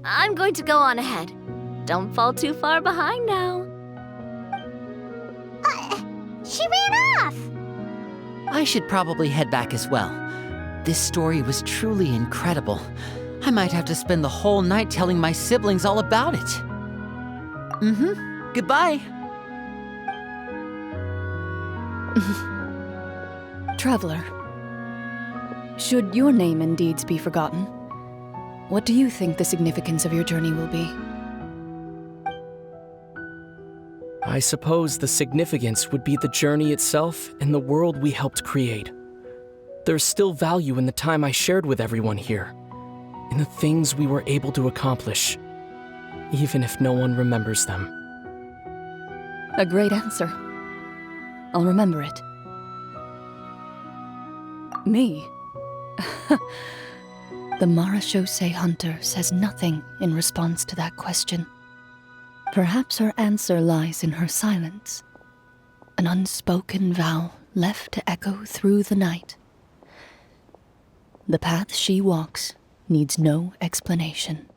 Speaker 3: I'm going to go on ahead. Don't fall too far behind now.
Speaker 1: She ran off!
Speaker 4: I should probably head back as well. This story was truly incredible. I might have to spend the whole night telling my siblings all about it. Goodbye.
Speaker 2: Traveler, should your name and deeds be forgotten, what do you think the significance of your journey will be?
Speaker 7: I suppose the significance would be the journey itself and the world we helped create. There's still value in the time I shared with everyone here, in the things we were able to accomplish, even if no one remembers them.
Speaker 2: A great answer. I'll remember it. Me? The Marechaussee Hunter says nothing in response to that question. Perhaps her answer lies in her silence, an unspoken vow left to echo through the night. The path she walks needs no explanation.